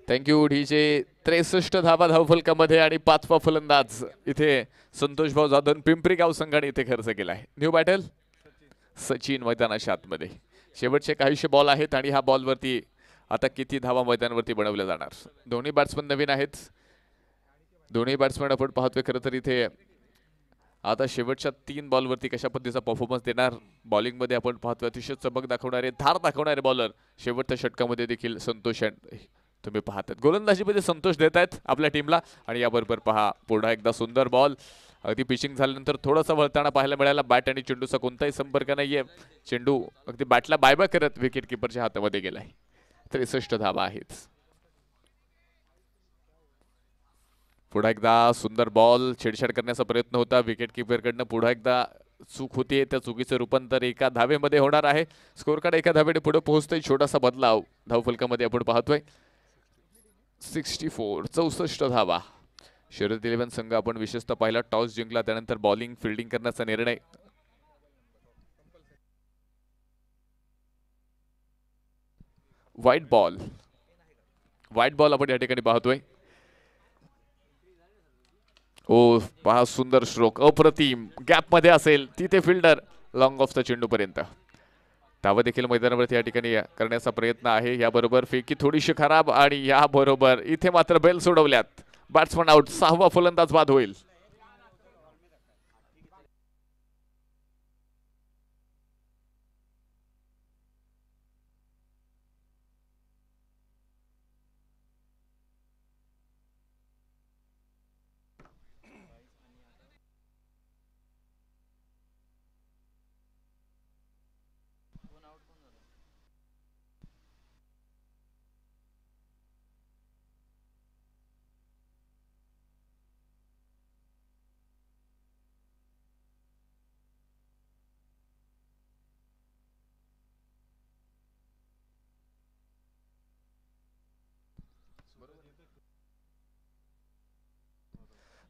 थँक्यू. डीजे 63 धावा धावफलकामध्ये आणि 5वा फलंदाज इथे संतोष भाऊ जाधव पिंपरी गाव संघाने इथे खर्च केलाय. न्यू बॅटल सचिन मैदानाच्या आतमध्ये. शेवटचे काहीशे बॉल आहेत आणि ह्या बॉलवरती आता किती धावा मैदानावरती बनवल्या जाणार. दोन्ही बॅट्समन नवीन आहेत. दोन्ही बॅट्समन आपण पाहतोय खरं तर इथे आता शेवटच्या 3 बॉलवरती कशा पद्धतीचा परफॉर्मन्स देणार. बॉलिंगमध्ये आपण पाहतोय अतिशय चमक दाखवणारे, धार दाखवणारे बॉलर शेवटच्या षटकामध्ये देखील संतोष तुम्ही पाहतात. गोलंदाजीमध्ये संतोष देत आहेत आपल्या टीमला आणि याबरोबर पहा पुन्हा एकदा सुंदर बॉल. अगदी पिचिंग झाल्यानंतर थोडासा वळताना पाहायला मिळाला. बॅट आणि चेंडूचा कोणताही संपर्क नाहीये. चेंडू अगदी बॅटला बाय बाय करत विकेट किपरच्या हातामध्ये गेलाय. 63 धावा आहेत. पुन्हा एकदा सुंदर बॉल. छेडछाड करण्याचा प्रयत्न होता विकेट किपरकडनं. पुन्हा एकदा चूक होतीये. त्या चुकीचं रूपांतर एका धावेमध्ये होणार आहे. स्कोर कार्ड एका धावेने पुढे पोहोचतोय. छोटासा बदलाव धावफलकामध्ये आपण पाहतोय. 64 धावा. शरद 11 संघ आपण विशेषतः पहिला टॉस जिंकला, त्यानंतर बॉलिंग फिल्डिंग करण्याचा निर्णय. White ball. व्हाईट बॉल आपण या ठिकाणी पाहतोय. ओ पहा सुंदर स्ट्रोक, अप्रतिम गॅप मध्ये असेल तिथे फिल्डर लॉंग ऑफ द चेंडू पर्यंत. धावा देखील मैदानावरती या ठिकाणी करण्याचा प्रयत्न आहे. याबरोबर फेकी थोडीशी खराब आणि याबरोबर इथे मात्र बेल सोडवल्यात. बॅट्समन आउट, 6वा फलंदाज बाद होईल.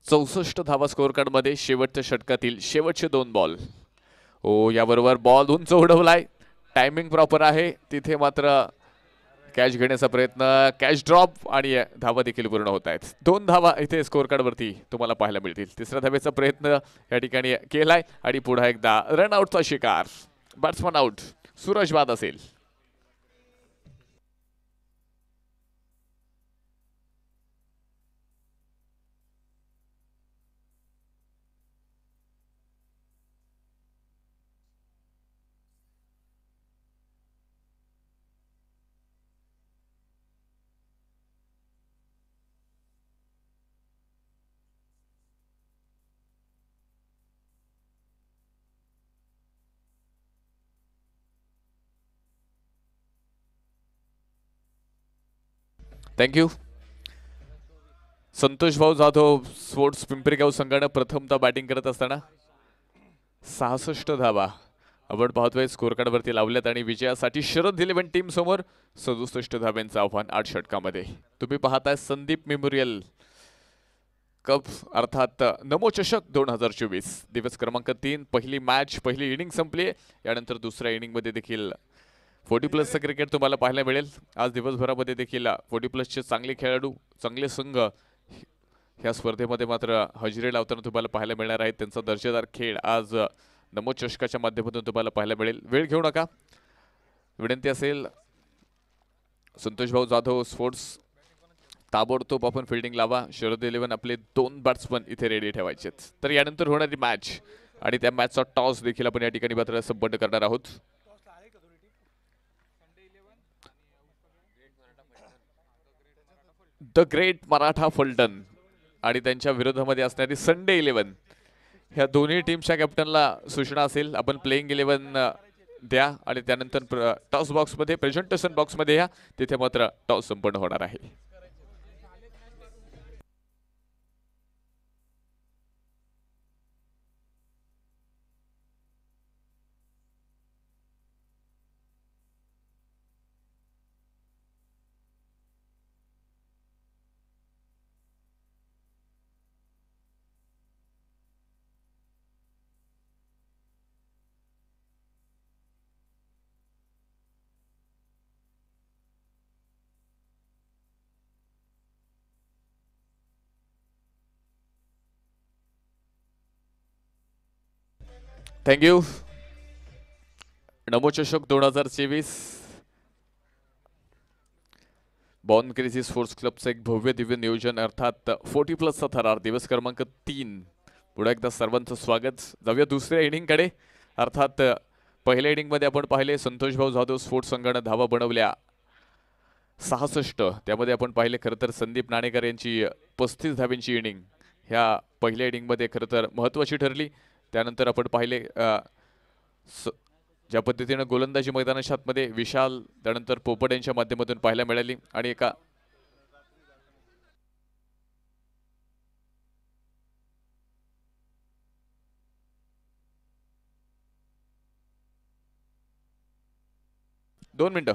चौसष्ट धावा स्कोअर कार्ड मध्ये शेवटच्या षटकातील शेवटचे 2 बॉल. ओ याबरोबर बॉल उंच उडवलाय, टायमिंग प्रॉपर आहे. तिथे मात्र कॅच घेण्याचा प्रयत्न, कॅच ड्रॉप आणि धावा देखील पूर्ण होत आहेत. 2 धावा इथे स्कोअर कार्ड वरती तुम्हाला पाहायला मिळतील. तिसऱ्या धावेचा प्रयत्न या ठिकाणी केलाय आणि पुन्हा एकदा रनआउटचा शिकार. बॅट्समन आउट, सूरज बाद असेल. थँक्यू. संतोष भाऊ जाधव स्पोर्ट्स पिंपरीगाव संघानं प्रथमतः बॅटिंग करत असताना 66 धावा आपण पाहतोय स्कोअर कार्ड वरती लावल्यात आणि विजयासाठी शरद 11 टीम समोर 67 धाब्यांचं आव्हान 8 षटकामध्ये. तुम्ही पाहताय संदीप मेमोरियल कप अर्थात नमो चषक 2024 दिवस क्रमांक 3. पहिली मॅच, पहिली इनिंग संपली. यानंतर दुसऱ्या इनिंग मध्ये देखील 40+ क्रिकेट तुम्हाला पाहायला मिळेल. आज दिवसभरामध्ये देखील 40+चे चांगले खेळाडू, चांगले संघ ह्या स्पर्धेमध्ये मात्र हजेरी लावताना तुम्हाला पाहायला मिळणार आहेत. त्यांचा दर्जेदार खेळ आज नमो चषकाच्या माध्यमातून तुम्हाला पाहायला मिळेल. वेळ घेऊ नका. विनंती असेल संतोष भाऊ जाधव स्पोर्ट्स ताबडतोब आपण फिल्डिंग लावा. शरद 11 आपले 2 बॅट्समन इथे रेडी ठेवायचेत. तर यानंतर होणारी मॅच आणि त्या मॅचचा टॉस देखील आपण या ठिकाणी मात्र संपन्न करणार आहोत. द ग्रेट मराठा फलटण आणि त्यांच्या विरोधामध्ये असणारी संडे 11. ह्या दोन्ही टीमच्या कॅप्टनला सूचना असेल आपण प्लेइंग 11 द्या आणि त्यानंतर टॉस बॉक्समध्ये, प्रेझेंटेशन बॉक्समध्ये या. तिथे मात्र टॉस संपन्न होणार आहे. थँक्यू. नमो चषक 2024 बॉर्न क्रेझी स्पोर्ट्स क्लबचं एक भव्य दिव्य नियोजन अर्थात 40+चा थरार दिवस क्रमांक 3. पुन्हा एकदा सर्वांचं स्वागत. जाऊया दुसऱ्या इनिंगकडे. अर्थात पहिल्या इनिंगमध्ये आपण पाहिले संतोष भाऊ जाधव स्पोर्ट्स संघानं धावा बनवल्या 66. त्यामध्ये आपण पाहिले खरं तर संदीप नाणेकर यांची 35 धाब्यांची इनिंग ह्या पहिल्या इनिंगमध्ये खरं तर महत्त्वाची ठरली. त्यानंतर आपण पाहिले ज्या पद्धतीने गोलंदाजी मैदानाच्या आतमध्ये विशाल त्यानंतर पोपट यांच्या माध्यमातून पाहायला मिळाली आणि एका दोन मिनिटं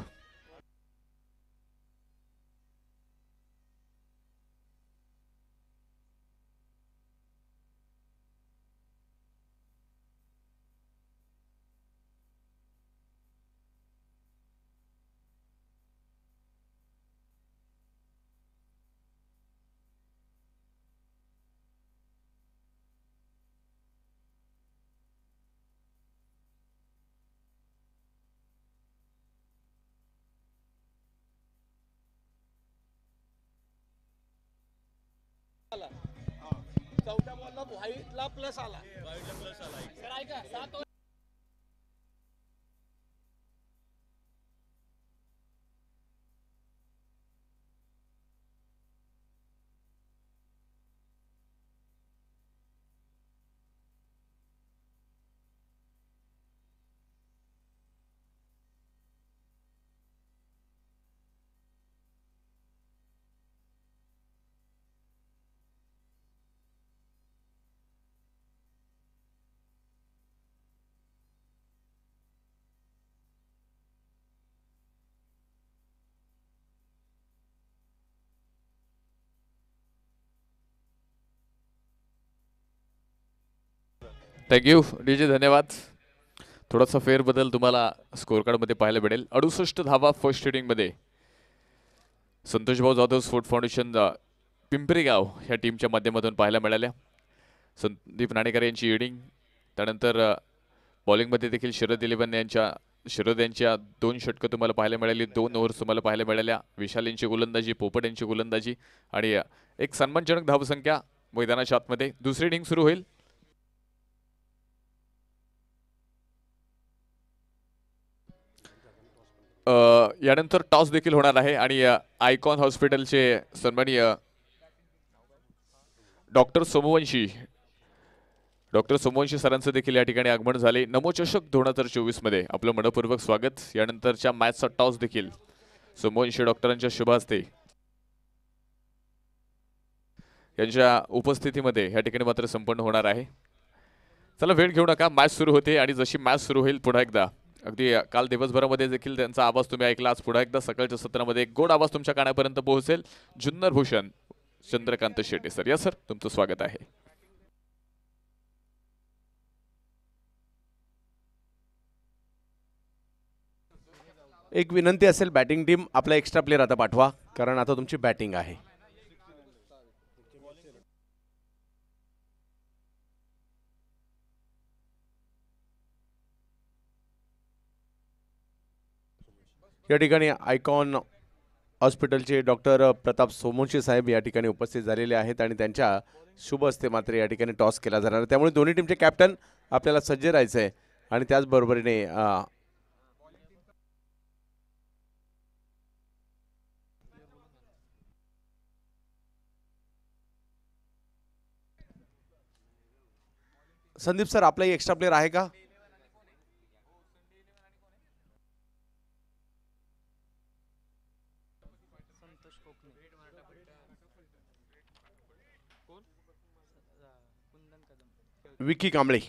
चौथ्या बॉलला व्हाईटला प्लस आला. सर ऐका 7 थँक्यू डीजे, धन्यवाद. थोडासा फेरबदल तुम्हाला स्कोर कार्डमध्ये पाहायला मिळेल. 68 धावा फर्स्ट इनिंगमध्ये संतोषभाऊ जाधव स्पोर्ट फाउंडेशन पिंपरीगाव ह्या टीमच्या माध्यमातून पाहायला मिळाल्या. संदीप नाणेकर यांची इनिंग, त्यानंतर बॉलिंगमध्ये देखील शरद यांच्या 2 षटकं तुम्हाला पाहायला मिळाली, 2 ओव्हर्स तुम्हाला पाहायला मिळाल्या. विशाल यांची गोलंदाजी, पोपट यांची गोलंदाजी आणि एक सन्मानजनक धावसंख्या मैदानाच्या आतमध्ये. दुसरी इनिंग सुरू होईल. यानंतर टॉस देखील होणार आहे आणि आयकॉन हॉस्पिटलचे सन्माननीय डॉक्टर सोमवंशी सरांचं देखील या ठिकाणी आगमन झाले. नमोचषक 2024 मध्ये आपलं मनपूर्वक स्वागत. यानंतरच्या मॅचचा टॉस देखील सोमवंशी डॉक्टरांच्या शुभ हस्ते यांच्या उपस्थितीमध्ये या ठिकाणी मात्र संपन्न होणार आहे. चला वेळ घेऊ नका, मॅच सुरू होते आणि जशी मॅच सुरू होईल पुन्हा एकदा अगदी काल दिवसभरामध्ये देखील त्यांचा आवाज तुम्ही ऐकला, आज पुन्हा एकदा सकाळच्या सत्रामध्ये एक गोड आवाज तुमच्या कानापर्यंत पोहोचेल. जुन्नर भूषण चंद्रकांत शेट्टी सर, या सर तुमचं स्वागत आहे. एक विनंती असेल, बॅटिंग टीम आपला एक्स्ट्रा प्लेयर आता पाठवा, कारण आता तुमची बॅटिंग आहे. या ठिकाणी आयकॉन हॉस्पिटलचे डॉक्टर प्रताप सोमवंशी साहेब या ठिकाणी उपस्थित झालेले आहेत आणि त्यांच्या शुभ हस्ते मात्र या ठिकाणी टॉस केला जाणार आहे. त्यामुळे दोन्ही टीमचे कॅप्टन आपल्याला सज्ज राहायचं आहे आणि त्याचबरोबरीने संदीप सर आपलाही एक्स्ट्रा प्लेयर आहे का? विकी कांबळे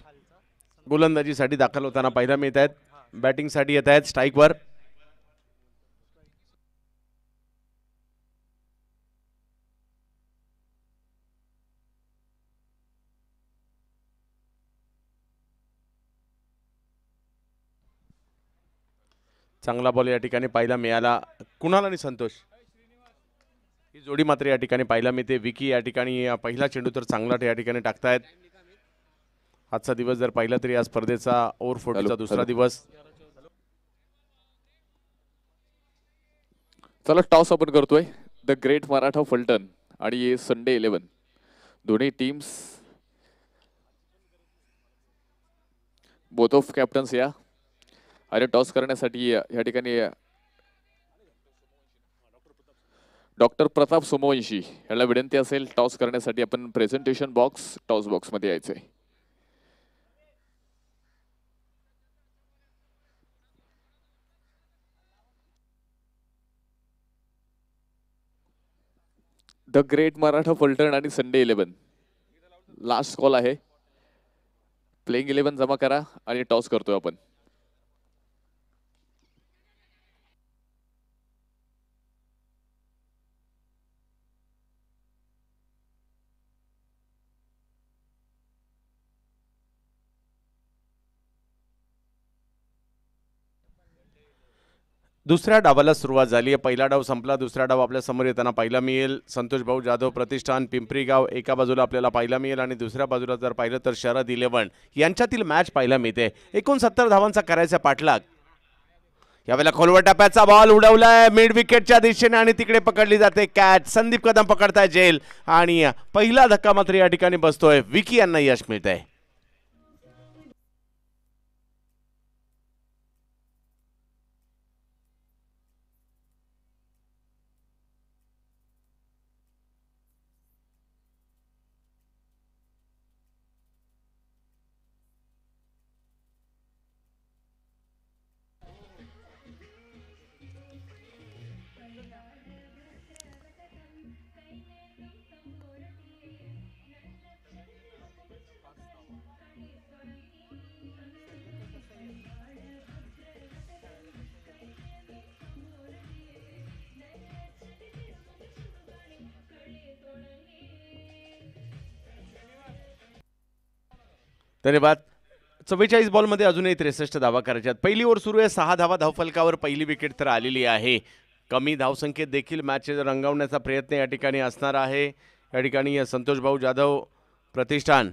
गोलंदाजीसाठी दाखल होताना पाहायला मिळत आहेत. बॅटिंगसाठी येत आहेत स्ट्राईकवर. चांगला बॉल या ठिकाणी पाहायला मिळाला. कुणाल आणि संतोष ही जोडी मात्र या ठिकाणी पाहायला मिळते. विकी या ठिकाणी पहिला चेंडू तर चांगला या ठिकाणी टाकतायत. आजचा दिवस जर पाहिला तरी या स्पर्धेचा ओव्हर 40चा दुसरा दिवस. चला टॉस आपण करतोय. द ग्रेट मराठा फलटण आणि संडे 11 दोन्ही टीम्स, बोथ ऑफ कॅप्टन्स या आणि टॉस करण्यासाठी या ठिकाणी डॉक्टर प्रताप सोमवंशी याला विनंती असेल टॉस करण्यासाठी आपण प्रेझेंटेशन बॉक्स टॉस बॉक्स मध्ये यायचंय. द ग्रेट मराठा फलटण आणि संडे 11 लास्ट कॉल आहे. प्लेइंग 11 जमा करा आणि टॉस करतोय आपण. दुसऱ्या डावाला सुरुवात झाली आहे. पहिला डाव संपला, दुसरा डाव आपल्या समोर येताना पाहायला मिळेल. संतोष भाऊ जाधव प्रतिष्ठान पिंपरीगाव एका बाजूला आपल्याला पाहायला मिळेल आणि दुसऱ्या बाजूला जर पाहिलं तर शरद 11 यांच्यातील मॅच पाहायला मिळते. 69 धावांचा करायचा पाठलाग यावेळेला खोलवर टप्प्याचा बॉल उडवलाय मिड विकेटच्या दिशेने आणि तिकडे पकडली जाते कॅच. संदीप कदम पकडताय जेल आणि पहिला धक्का मात्र या ठिकाणी बसतोय. विकी यांना यश मिळतंय. धन्यवाद. 44 बॉलमध्ये अजूनही 63 धावा करायच्यात. पहिली ओव्हर सुरू आहे. 6 धावा धावफलकावर पहिली विकेट तर आलेली आहे. कमी धावसंख्येत देखील मॅच रंगवण्याचा प्रयत्न या ठिकाणी असणार आहे. या ठिकाणी संतोष भाऊ जाधव प्रतिष्ठान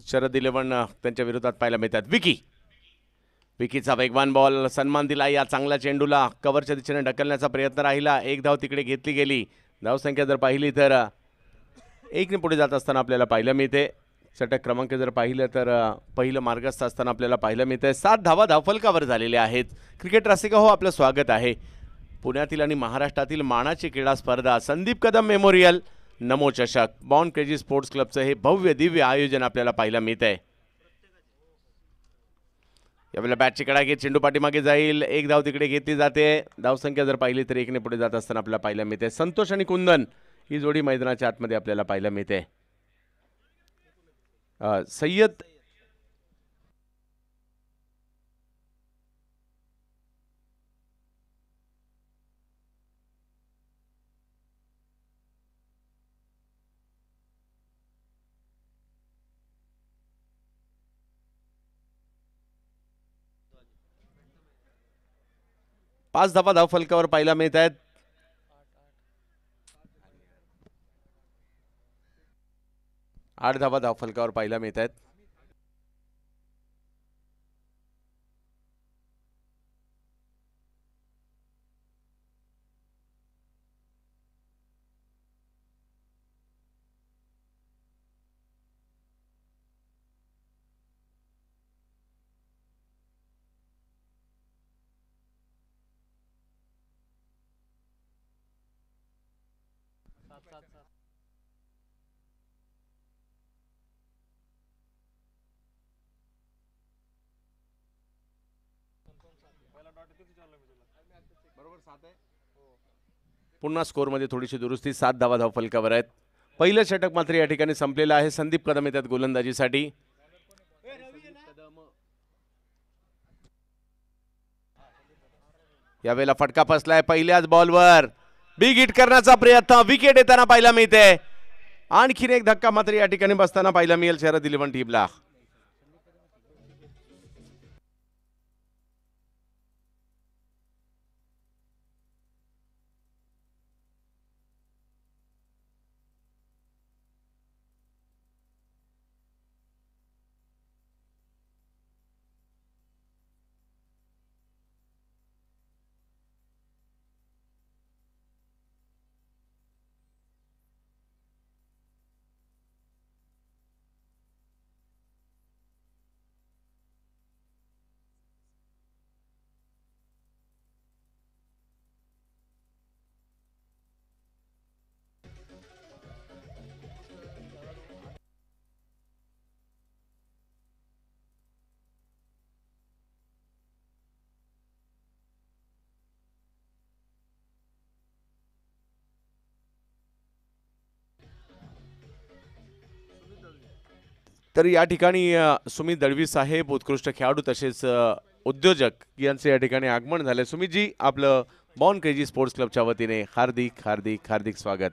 शरद 11 त्यांच्या विरोधात पाहायला मिळतात. विकीचा वेगवान बॉल सन्मान दिला या चांगल्या चेंडूला. कव्हरच्या दिशेने ढकलण्याचा प्रयत्न राहिला. एक धाव तिकडे घेतली गेली. धावसंख्या जर पाहिली तर 1 ने पुढे जात असताना आपल्याला पाहायला मिळते. षटक क्रमांक जर पाहिलं तर पहिलं मार्गस्थ असताना आपल्याला पाहायला मिळतंय. 7 धावा धावफलकावर झालेल्या आहेत. क्रिकेट रसिका हो, आपलं स्वागत आहे. पुण्यातील आणि महाराष्ट्रातील मानाची क्रीडा स्पर्धा संदीप कदम मेमोरियल नमो चषक बॉन्ड क्रेजी स्पोर्ट्स क्लबचं हे भव्य दिव्य आयोजन आपल्याला पाहायला मिळत आहे. यावेळेला बॅटची कडाके चेंडू पाठीमागे जाईल. एक धाव तिकडे घेतली जाते. धावसंख्या जर पाहिली तर 1 ने पुढे जात असताना आपल्याला पाहायला मिळते. संतोष आणि कुंदन ही जोडी मैदानाच्या आतमध्ये आपल्याला पाहायला मिळते. सय्यद पाच धावा धावफलकावर पाहायला मिळत आहेत. 8 धावा धावफलकावर पाहायला मिळत आहेत. पुन्हा स्कोरमध्ये थोडीशी दुरुस्ती. 7 धावा धावफलकावर आहेत. पहिलं षटक मात्र या ठिकाणी संपलेलं आहे. संदीप कदम येतात गोलंदाजीसाठी. यावेळेला फटका फसलाय पहिल्याच बॉलवर. बिग हिट करण्याचा प्रयत्न. विकेट येताना पाहायला मिळते. आणखीन एक धक्का मात्र या ठिकाणी बसताना पाहायला मिळेल शरद 11 टीमला. तर या ठिकाणी सुमित दळवी साहेब उत्कृष्ट खेळाडू तसेच उद्योजक यांचे या ठिकाणी आगमन झाले. सुमितजी, आपलं बॉर्न क्रेझी स्पोर्ट्स क्लबच्या वतीने हार्दिक हार्दिक हार्दिक स्वागत.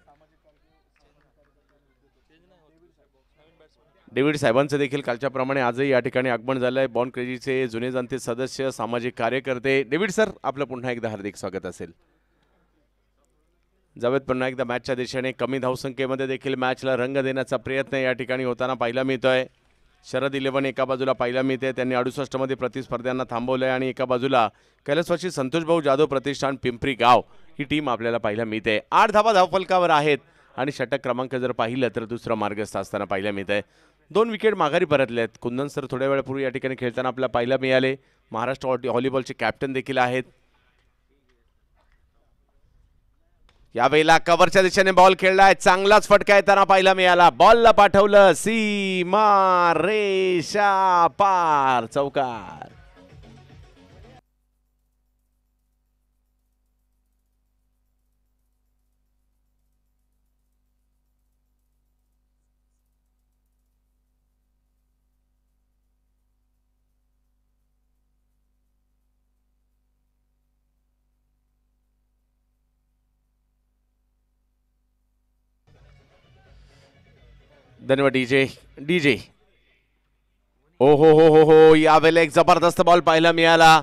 डेव्हिड साहेबांचं देखील कालच्याप्रमाणे आजही या ठिकाणी आगमन झालं आहे. बॉर्न क्रेझीचे जुने जाणते सदस्य, सामाजिक कार्यकर्ते. डेव्हिड सर, आपलं पुन्हा एकदा हार्दिक स्वागत असेल. जावेद पुन्हा एकदा मॅचच्या दिशेने कमी धावसंख्येमध्ये देखील मॅचला रंग देण्याचा प्रयत्न या ठिकाणी होताना पाहायला मिळतोय. शरद 11 एका बाजूला पाहायला मिळते, त्यांनी 68 मध्ये प्रतिस्पर्ध्यांना थांबवलंय आणि एका बाजूला कैलासवासी संतोष भाऊ जाधव प्रतिष्ठान पिंपरी गाव ही टीम आपल्याला पाहायला मिळते. 8 धावा धावफलकावर आहेत आणि षटक क्रमांक जर पाहिलं तर दुसरं मार्गस्थ असताना पाहायला मिळतंय. 2 विकेट माघारी परतले आहेत. कुंदन सर थोड्या वेळापूर्वी या ठिकाणी खेळताना आपल्याला पाहायला मिळाले. महाराष्ट्र व्हॉलीबॉलचे कॅप्टन देखील आहेत. यावेळेला कव्हरच्या दिशेने बॉल खेळलाय, चांगलाच फटका येताना पाहायला मिळाला. बॉलला पाठवलं, सीमा रेषा पार, चौकार. धन्यवाद डीजे. ओ हो, यावेळेला एक जबरदस्त बॉल पाहायला मिळाला.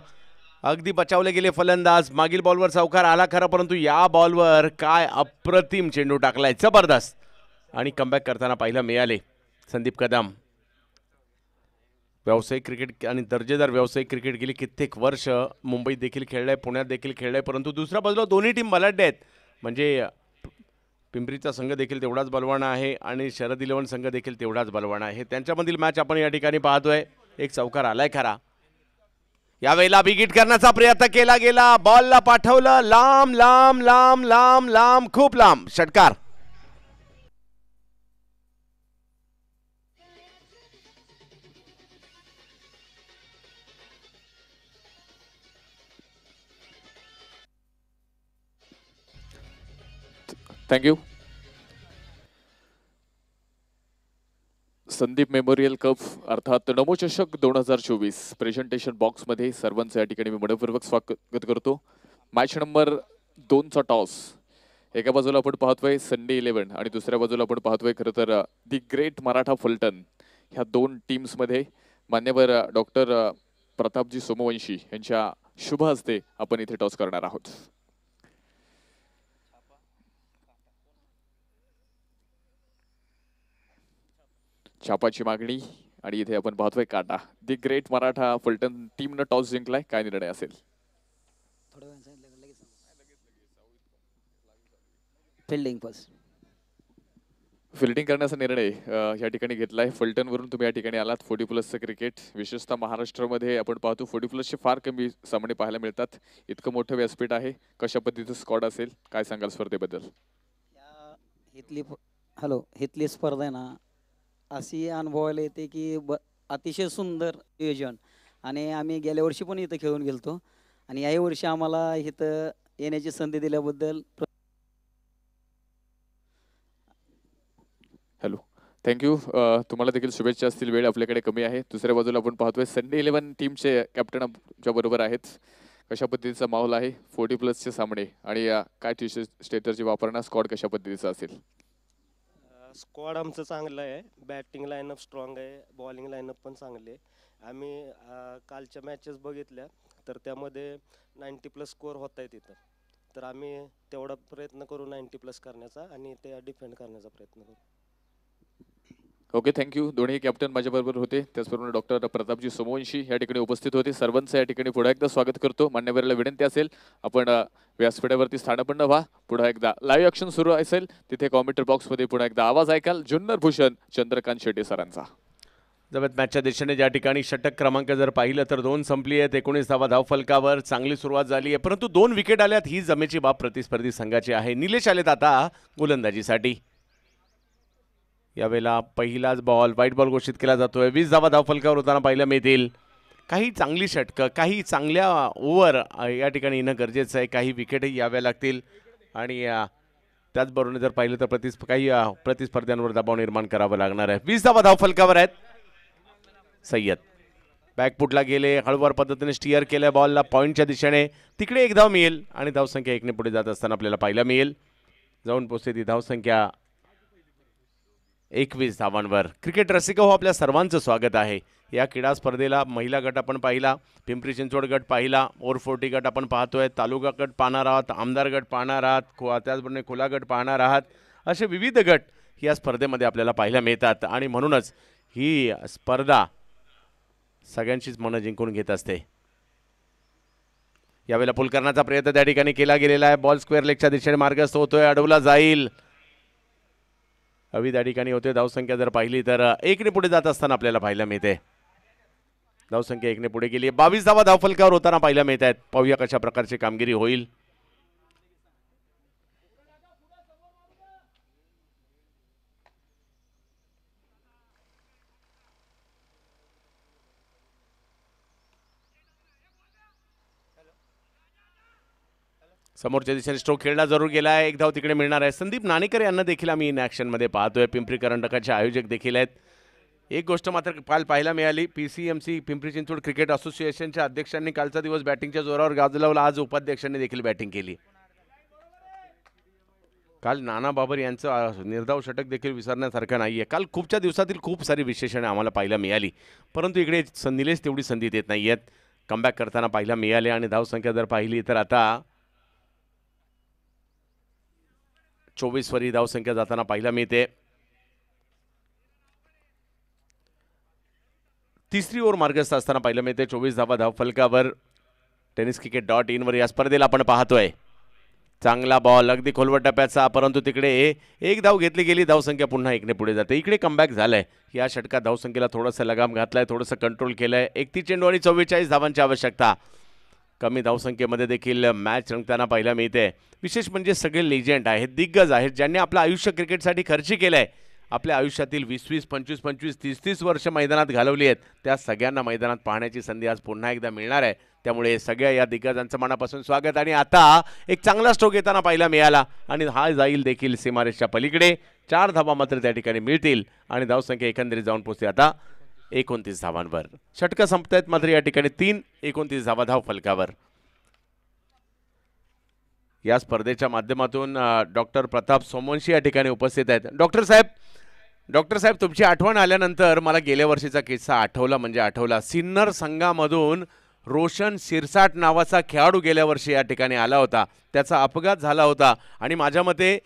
अगदी बचावले गेले फलंदाज. मागील बॉलवर चौकार आला खरा, परंतु या बॉलवर काय अप्रतिम चेंडू टाकलाय, जबरदस्त. आणि कमबॅक करताना पाहायला मिळाले संदीप कदम. व्यावसायिक क्रिकेट आणि दर्जेदार व्यावसायिक क्रिकेट गेली कित्येक वर्ष मुंबईत देखील खेळलाय, पुण्यात देखील खेळलाय, परंतु दुसऱ्या बाजूला दोन्ही टीम बलाढ्य आहेत. म्हणजे पिंपरीचा संघ देखील तेवढाच बलवान आहे आणि शरद 11 संघ देखील तेवढाच बलवान आहे. त्यांच्यामधील मॅच आपण या ठिकाणी पाहतोय. एक चौकार आलाय खरा. यावेळेला बिगिट करण्याचा प्रयत्न केला गेला, बॉलला पाठवलं लांब लांब लांब लांब लांब, खूप लांब, षटकार. थँक्यू. संदीप मेमोरियल कप अर्थात नमो चषक 2024 प्रेझेंटेशन बॉक्समध्ये सर्वांचं या ठिकाणी मी मनपूर्वक स्वागत करतो. मॅच नंबर 2चा टॉस. एका बाजूला आपण पाहतोय संडे 11 आणि दुसऱ्या बाजूला आपण पाहतोय खरं तर दी ग्रेट मराठा फलटण. ह्या 2 टीम्समध्ये मान्यवर डॉक्टर प्रतापजी सोमवंशी यांच्या शुभ हस्ते आपण इथे टॉस करणार आहोत. छापाची मागणी आणि इथे आपण पाहतोय काटा. दी ग्रेट मराठा फलटण टीमनं टॉस जिंकलाय, काय निर्णय असेल? फिल्डिंग करण्याचा निर्णय या ठिकाणी घेतलाय. फलटणवरून तुम्ही या ठिकाणी आलात. 40+ क्रिकेट विशेषतः महाराष्ट्रामध्ये आपण पाहतो 40+चे फार कमी सामने पाहायला मिळतात. इतकं मोठं व्यासपीठ आहे. कशा पद्धतीचं स्क्वॉड असेल, काय सांगाल स्पर्धेबद्दल? इथली स्पर्धा आहे ना, अशी अनुभवायला येते की अतिशय सुंदर नियोजन. आणि आम्ही गेल्या वर्षी पण इथं खेळून गेलतो आणि याही वर्षी आम्हाला इथं येण्याची संधी दिल्याबद्दल हॅलो, थँक्यू. तुम्हाला देखील शुभेच्छा असतील. वेळ आपल्याकडे कमी आहे. दुसऱ्या बाजूला आपण पाहतोय संडे 11 टीमचे कॅप्टन आमच्या बरोबर आहेत. कशा पद्धतीचा माहोल आहे 40+चे सामने आणि काय स्टेटरची वापरणार, स्क्वॉड कशा पद्धतीचा असेल? स्क्वॉड आमचं चांगलं आहे. बॅटिंग लाईनअप स्ट्रॉंग आहे, बॉलिंग लाईनअप पण चांगली आहे. आम्ही कालच्या मॅचेस बघितल्या तर त्यामध्ये 90+ स्कोअर होत आहे तिथं. तर आम्ही तेवढा प्रयत्न करू 90+ करण्याचा आणि ते डिफेंड करण्याचा प्रयत्न करू. Okay, thank you. दोन्ही कॅप्टन माझ्याबरोबर होते. त्याचबरोबर डॉक्टर प्रतापजी सोमवंशी या ठिकाणी उपस्थित होते. सर्वांचं या ठिकाणी पुन्हा एकदा स्वागत करतो. मान्यवराला विनंती असेल आपण व्यासपीठावरती स्थानापन्न व्हा. पुन्हा एकदा लाईव्ह ॲक्शन सुरू असेल तिथे कॉमेंटर बॉक्समध्ये पुन्हा एकदा आवाज ऐकाल जुन्नर भूषण चंद्रकांत शेट्टी सरांचा. जवळ मॅचच्या दिशेने ज्या ठिकाणी षटक क्रमांक जर पाहिलं तर 2 संपली आहेत. 19 धावा धावफलकावर चांगली सुरुवात झाली आहे, परंतु 2 विकेट आल्यात. ही जमेची बाब प्रतिस्पर्धी संघाची आहे. निलेश आलेत आता गोलंदाजीसाठी. यावेळेला पहिलाच बॉल व्हाईट बॉल घोषित केला जातोय. 20 धावा धावफलकावर होताना पाहायला मिळतील. काही चांगली षटकं, काही चांगल्या ओव्हर या ठिकाणी येणं गरजेचं आहे. काही विकेटही याव्या लागतील आणि त्याचबरोबर जर पाहिलं तर काही प्रतिस्पर्ध्यांवर दबाव निर्माण करावा लागणार आहे. 20 धावा धावफलकावर आहेत. सय्यद बॅकफुटला गेले, हळूवार पद्धतीने स्टिअर केलं बॉलला पॉईंटच्या दिशेने. तिकडे एक धाव मिळेल आणि धावसंख्या 1ने पुढे जात असताना आपल्याला पाहायला मिळेल. जाऊन पोचते ती धावसंख्या 21 धावांवर. क्रिकेट रसिक हो, आपल्या सर्वांचं स्वागत आहे. या क्रीडा स्पर्धेला महिला गट आपण पाहिला, पिंपरी चिंचवड गट पाहिला, ओर40 गट आपण पाहतोय, तालुका गट पाहणार आहात, आमदार गट पाहणार आहात, त्याचबरोबर खुला गट पाहणार आहात. असे विविध गट या स्पर्धेमध्ये आपल्याला पाहायला मिळतात आणि म्हणूनच ही स्पर्धा सगळ्यांचीच मनं जिंकून घेत असते. यावेळेला पुल करण्याचा प्रयत्न त्या ठिकाणी केला गेलेला आहे. बॉल स्क्वेअर लेगच्या दिशेने मार्गस्थ होतोय, अडवला जाईल. हवी त्या ठिकाणी होते. धावसंख्या जर पाहिली तर 1ने पुढे जात असताना आपल्याला पाहायला मिळते. धावसंख्या 1ने पुढे गेली. 22 धावा धावफलकावर होताना पाहायला मिळत आहेत. पाहूया कशा प्रकारची कामगिरी होईल. समोरच्या दिशेने स्ट्रोक खेळला जरूर गेला आहे. एक धाव तिकडे मिळणार आहे. संदीप नाणेकर यांना देखील आम्ही इन ॲक्शनमध्ये पाहतोय. पिंपरी करंडकाचे आयोजक देखील आहेत. एक गोष्ट मात्र काल पाहायला मिळाली, PCMC पिंपरी चिंचवड क्रिकेट असोसिएशनच्या अध्यक्षांनी कालचा दिवस बॅटिंगच्या जोरावर गाजवला. आज उपाध्यक्षांनी देखील बॅटिंग केली. काल नाना बाबर यांचं निर्धाव षटक देखील विसरण्यासारखं नाही आहे. काल खूपच्या दिवसातील खूप सारी विशेषणे आम्हाला पाहायला मिळाली, परंतु इकडे निलेश तेवढी संधी देत नाही आहेत. कमबॅक करताना पाहायला मिळाले आणि धावसंख्या जर पाहिली तर आता 24 वरी धावसंख्या जाताना पाहायला मिळते. तिसरी ओव्हर मार्गस्थ असताना पाहायला मिळते. 24 धावा धावफलकावर. tenniscricket.in वर या स्पर्धेला आपण पाहतोय. चांगला बॉल अगदी खोलवर टप्प्याचा, परंतु तिकडे एक धाव घेतली गेली. धावसंख्या पुन्हा 1ने पुढे जाते. इकडे कमबॅक झालंय. या षटकात धावसंख्येला थोडंसं लगाम घातलाय, थोडंसं कंट्रोल केलंय. 31 चेंडू आणि 44 धावांची आवश्यकता. कमी धावसंख्येमध्ये देखील मॅच रंगताना पाहायला मिळते. विशेष म्हणजे सगळे लेजंड आहेत, दिग्गज आहेत, ज्यांनी आपलं आयुष्य क्रिकेटसाठी खर्ची केलंय. आपल्या आयुष्यातील 20-20, 25-25, 30-30 वर्ष मैदानात घालवली आहेत. त्या सगळ्यांना मैदानात पाहण्याची संधी आज पुन्हा एकदा मिळणार आहे. त्यामुळे सगळ्या या दिग्गजांचं मनापासून स्वागत. आणि आता एक चांगला स्ट्रोक येताना पाहायला मिळाला आणि हा जाईल देखील सीमारेषच्या पलीकडे. 4 धावा मात्र त्या ठिकाणी मिळतील आणि धावसंख्या एकंदरीत जाऊन पोहोचते आता 29 धावांवर. षटकं संपत आहेत मात्र या ठिकाणी 29 धावा धाव फलकावर. या स्पर्धेच्या माध्यमातून डॉक्टर प्रताप सोमवंशी या ठिकाणी उपस्थित आहेत. डॉक्टर साहेब तुमची आठवण आल्यानंतर मला गेल्या वर्षीचा किस्सा आठवला. सिन्नर संघामधून रोशन सिरसाट नावाचा खेळाडू गेल्या वर्षी या ठिकाणी आला होता. त्याचा अपघात झाला होता आणि माझ्या मते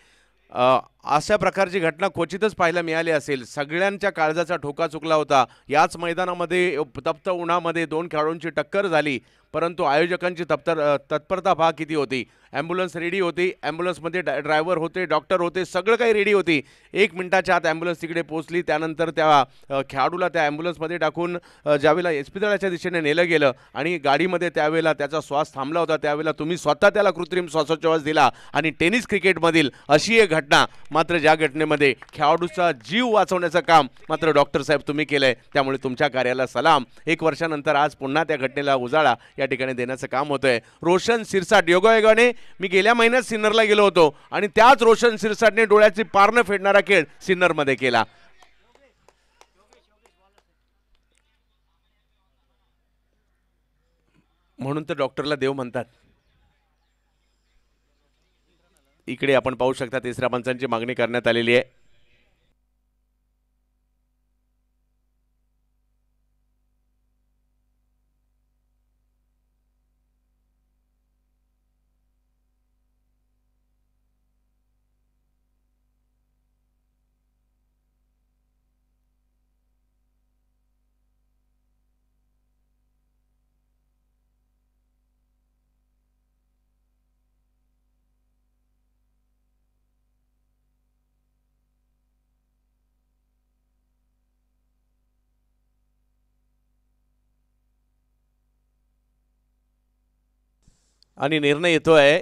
अशा प्रकारची घटना क्वचितच पाहायला मिळाली असेल. सगळ्यांच्या काळजाचा ठोका चुकला होता. याच मैदानामध्ये तप्त उन्हामध्ये 2 खेळाडूंची टक्कर झाली, परंतु आयोजकांची तत्परता पहा किती होती. ॲम्ब्युलन्स रेडी होती, ॲम्ब्युलन्समध्ये ड्रायव्हर होते, डॉक्टर होते, सगळं काही रेडी होती. 1 मिनिटाच्या आत ॲम्ब्युलन्स तिकडे पोहोचली. त्यानंतर त्या खेळाडूला त्या ॲम्ब्युलन्समध्ये टाकून ज्यावेळेला इस्पितळाच्या दिशेने नेलं गेलं आणि गाडीमध्ये त्यावेळेला त्याचा श्वास थांबला होता, त्यावेळेला तुम्ही स्वतः त्याला कृत्रिम श्वासोच्छवास दिला. आणि टेनिस क्रिकेटमधील अशी एक घटना, मात्र ज्या घटनेमध्ये खेळाडूचा जीव वाचवण्याचं काम मात्र डॉक्टर साहेब तुम्ही केलंय, त्यामुळे तुमच्या कार्याला सलाम. 1 वर्षानंतर आज पुन्हा त्या घटनेला उजाळा या ठिकाणी देण्याचं काम होतंय. रोशन सिरसाट, योगायोगाने मी गेल्या महिन्यात सिन्नरला गेलो होतो आणि त्याच रोशन सिरसाटने डोळ्याची पारणं फेडणारा खेळ सिन्नरमध्ये केला. म्हणून तर डॉक्टरला देव म्हणतात. इकडे आपण पाहू शकता तिसऱ्या पंचांची मागणी करण्यात आलेली आहे. आणि निर्णय येतोय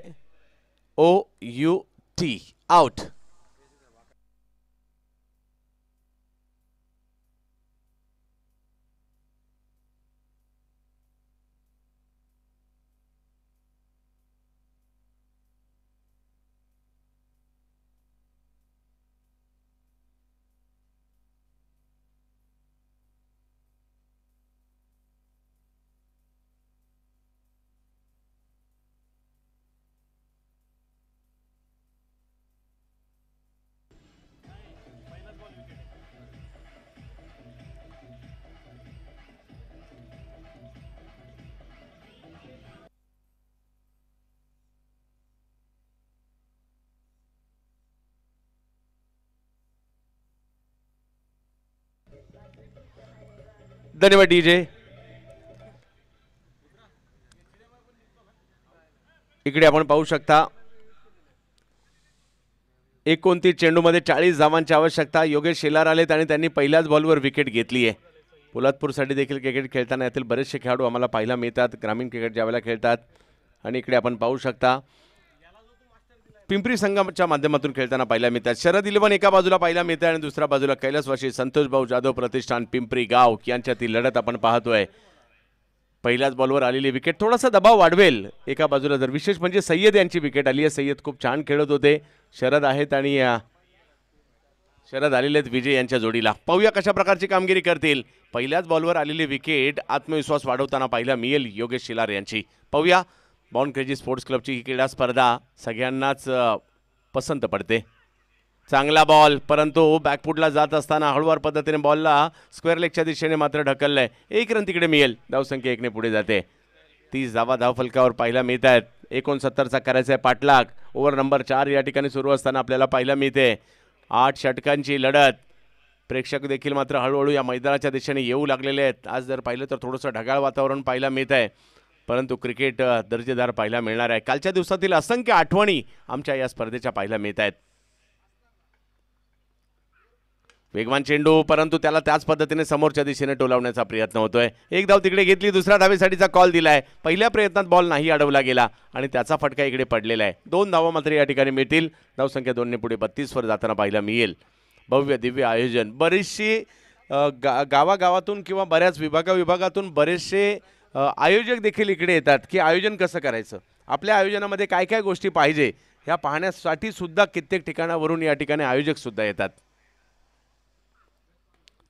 OUT, आउट. धन्यवाद डीजे. इकडे आपण पाहू शकता 29 चेंडूमध्ये 40 धावांची आवश्यकता. योगेश शेलार आलेत आणि त्यांनी पहिल्याच बॉलवर विकेट घेतली आहे. पोलादपूरसाठी देखील क्रिकेट खेळताना यातील बरेचसे खेळाडू आम्हाला पाहायला मिळतात, ग्रामीण क्रिकेट ज्यावेळेला खेळतात. आणि इकडे आपण पाहू शकता पिंपरी संघाच्या माध्यमातून खेळताना पाहायला मिळतात. शरद 11 एका बाजूला पाहायला मिळते आणि दुसऱ्या बाजूला कैलासवासी संतोष भाऊ जाधव प्रतिष्ठान पिंपरी गाव यांच्यातील लढत आपण पाहतोय. पहिल्याच बॉलवर आलेली विकेट थोडासा दबाव वाढवेल एका बाजूला जर, विशेष म्हणजे सय्यद यांची विकेट आली आहे. सय्यद खूप छान खेळत होते. शरद आहेत आणि शरद आलेले आहेत विजय यांच्या जोडीला. पाहूया कशा प्रकारची कामगिरी करतील. पहिल्याच बॉलवर आलेली विकेट आत्मविश्वास वाढवताना पाहायला मिळेल योगेश शिलार यांची. पाहूया बॉर्न क्रेझी स्पोर्ट्स क्लबची ही क्रीडा स्पर्धा सगळ्यांनाच पसंत पडते. चांगला बॉल, परंतु बॅकफुटला जात असताना हळूवार पद्धतीने बॉलला स्क्वेअर लेगच्या दिशेने मात्र ढकललंय. 1 रन तिकडे मिळेल. धावसंख्या 1 ने पुढे जाते. 30 धावा धावफलकावर पाहायला मिळत आहेत. 69चा करायचा आहे पाठलाग. ओव्हर नंबर 4 या ठिकाणी सुरू असताना आपल्याला पाहायला मिळते. 8 षटकांची लढत. प्रेक्षक देखील मात्र हळूहळू या मैदानाच्या दिशेने येऊ लागलेले आहेत. आज जर पाहिलं तर थोडंसं ढगाळ वातावरण पाहायला मिळत आहे, परंतु क्रिकेट दर्जेदार पाहायला मिळणार आहे. कालच्या दिवसातील असंख्य आठवणी आमच्या या स्पर्धेच्या पाहायला मिळत आहेत. वेगवान चेंडू, परंतु त्याला त्याच पद्धतीने समोरच्या दिशेने टोलावण्याचा प्रयत्न होतोय. 1 धाव तिकडे घेतली. दुसऱ्या धावेसाठीचा कॉल दिलाय. पहिल्या प्रयत्नात बॉल नाही अडवला गेला आणि त्याचा फटका इकडे पडलेला आहे. 2 धावा मात्र या ठिकाणी मिळतील. धावसंख्या 2 ने पुढे 32 वर जाताना पाहायला मिळेल. भव्य दिव्य आयोजन. बरीचशी गावागावातून किंवा बऱ्याच विभागातून बरेचसे आयोजक देखील इकडे येतात की आयोजन कसं करायचं, आपल्या आयोजनामध्ये काय काय गोष्टी पाहिजे ह्या पाहण्यासाठी सुद्धा कित्येक ठिकाणावरून या ठिकाणी आयोजक सुद्धा येतात.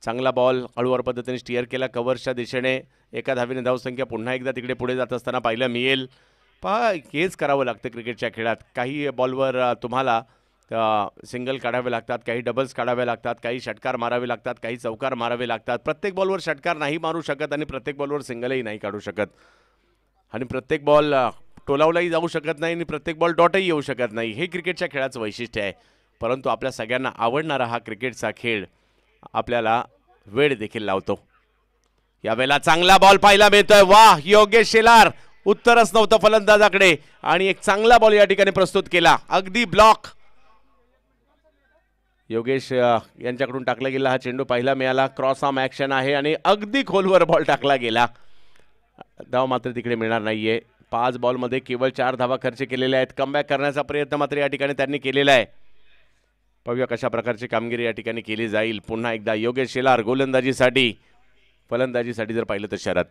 चांगला बॉल हळूवार पद्धतीने स्टिअर केला कव्हर्सच्या दिशेने. एका धावेने धावसंख्या पुन्हा एकदा तिकडे पुढे जात असताना पाहायला मिळेल. पहा, हेच करावं लागतं क्रिकेटच्या खेळात. काही बॉलवर तुम्हाला सिंगल काढावे लागतात, काही डबल्स काढावे लागतात, काही षटकार मारावे लागतात, काही चौकार मारावे लागतात. प्रत्येक बॉलवर षटकार नाही मारू शकत आणि प्रत्येक बॉलवर सिंगलही नाही काढू शकत आणि प्रत्येक बॉल टोलावलाही जाऊ शकत नाही आणि प्रत्येक बॉल डॉटही येऊ शकत नाही. हे क्रिकेटच्या खेळाचं वैशिष्ट्य आहे. परंतु आपल्या सगळ्यांना आवडणारा हा क्रिकेटचा खेळ आपल्याला वेळ देखील लावतो. यावेळेला चांगला बॉल पाहायला मिळतोय. वाह, योगेश शेलार. उत्तरच नव्हतं फलंदाजाकडे आणि एक चांगला बॉल या ठिकाणी प्रस्तुत केला. अगदी ब्लॉक योगेश यांच्याकडून टाकला गेला. हा चेंडू पाहायला मिळाला. क्रॉस आर्म ॲक्शन आहे आणि अगदी खोलवर बॉल टाकला गेला. धाव मात्र तिकडे मिळणार नाहीये. 5 बॉलमध्ये केवळ 4 धावा खर्च केलेल्या आहेत. कमबॅक करण्याचा प्रयत्न मात्र या ठिकाणी त्यांनी केलेला आहे. पाहूया कशा प्रकारची कामगिरी या ठिकाणी केली जाईल. पुन्हा एकदा योगेश शेलार गोलंदाजीसाठी. फलंदाजीसाठी जर पाहिलं तर शरद.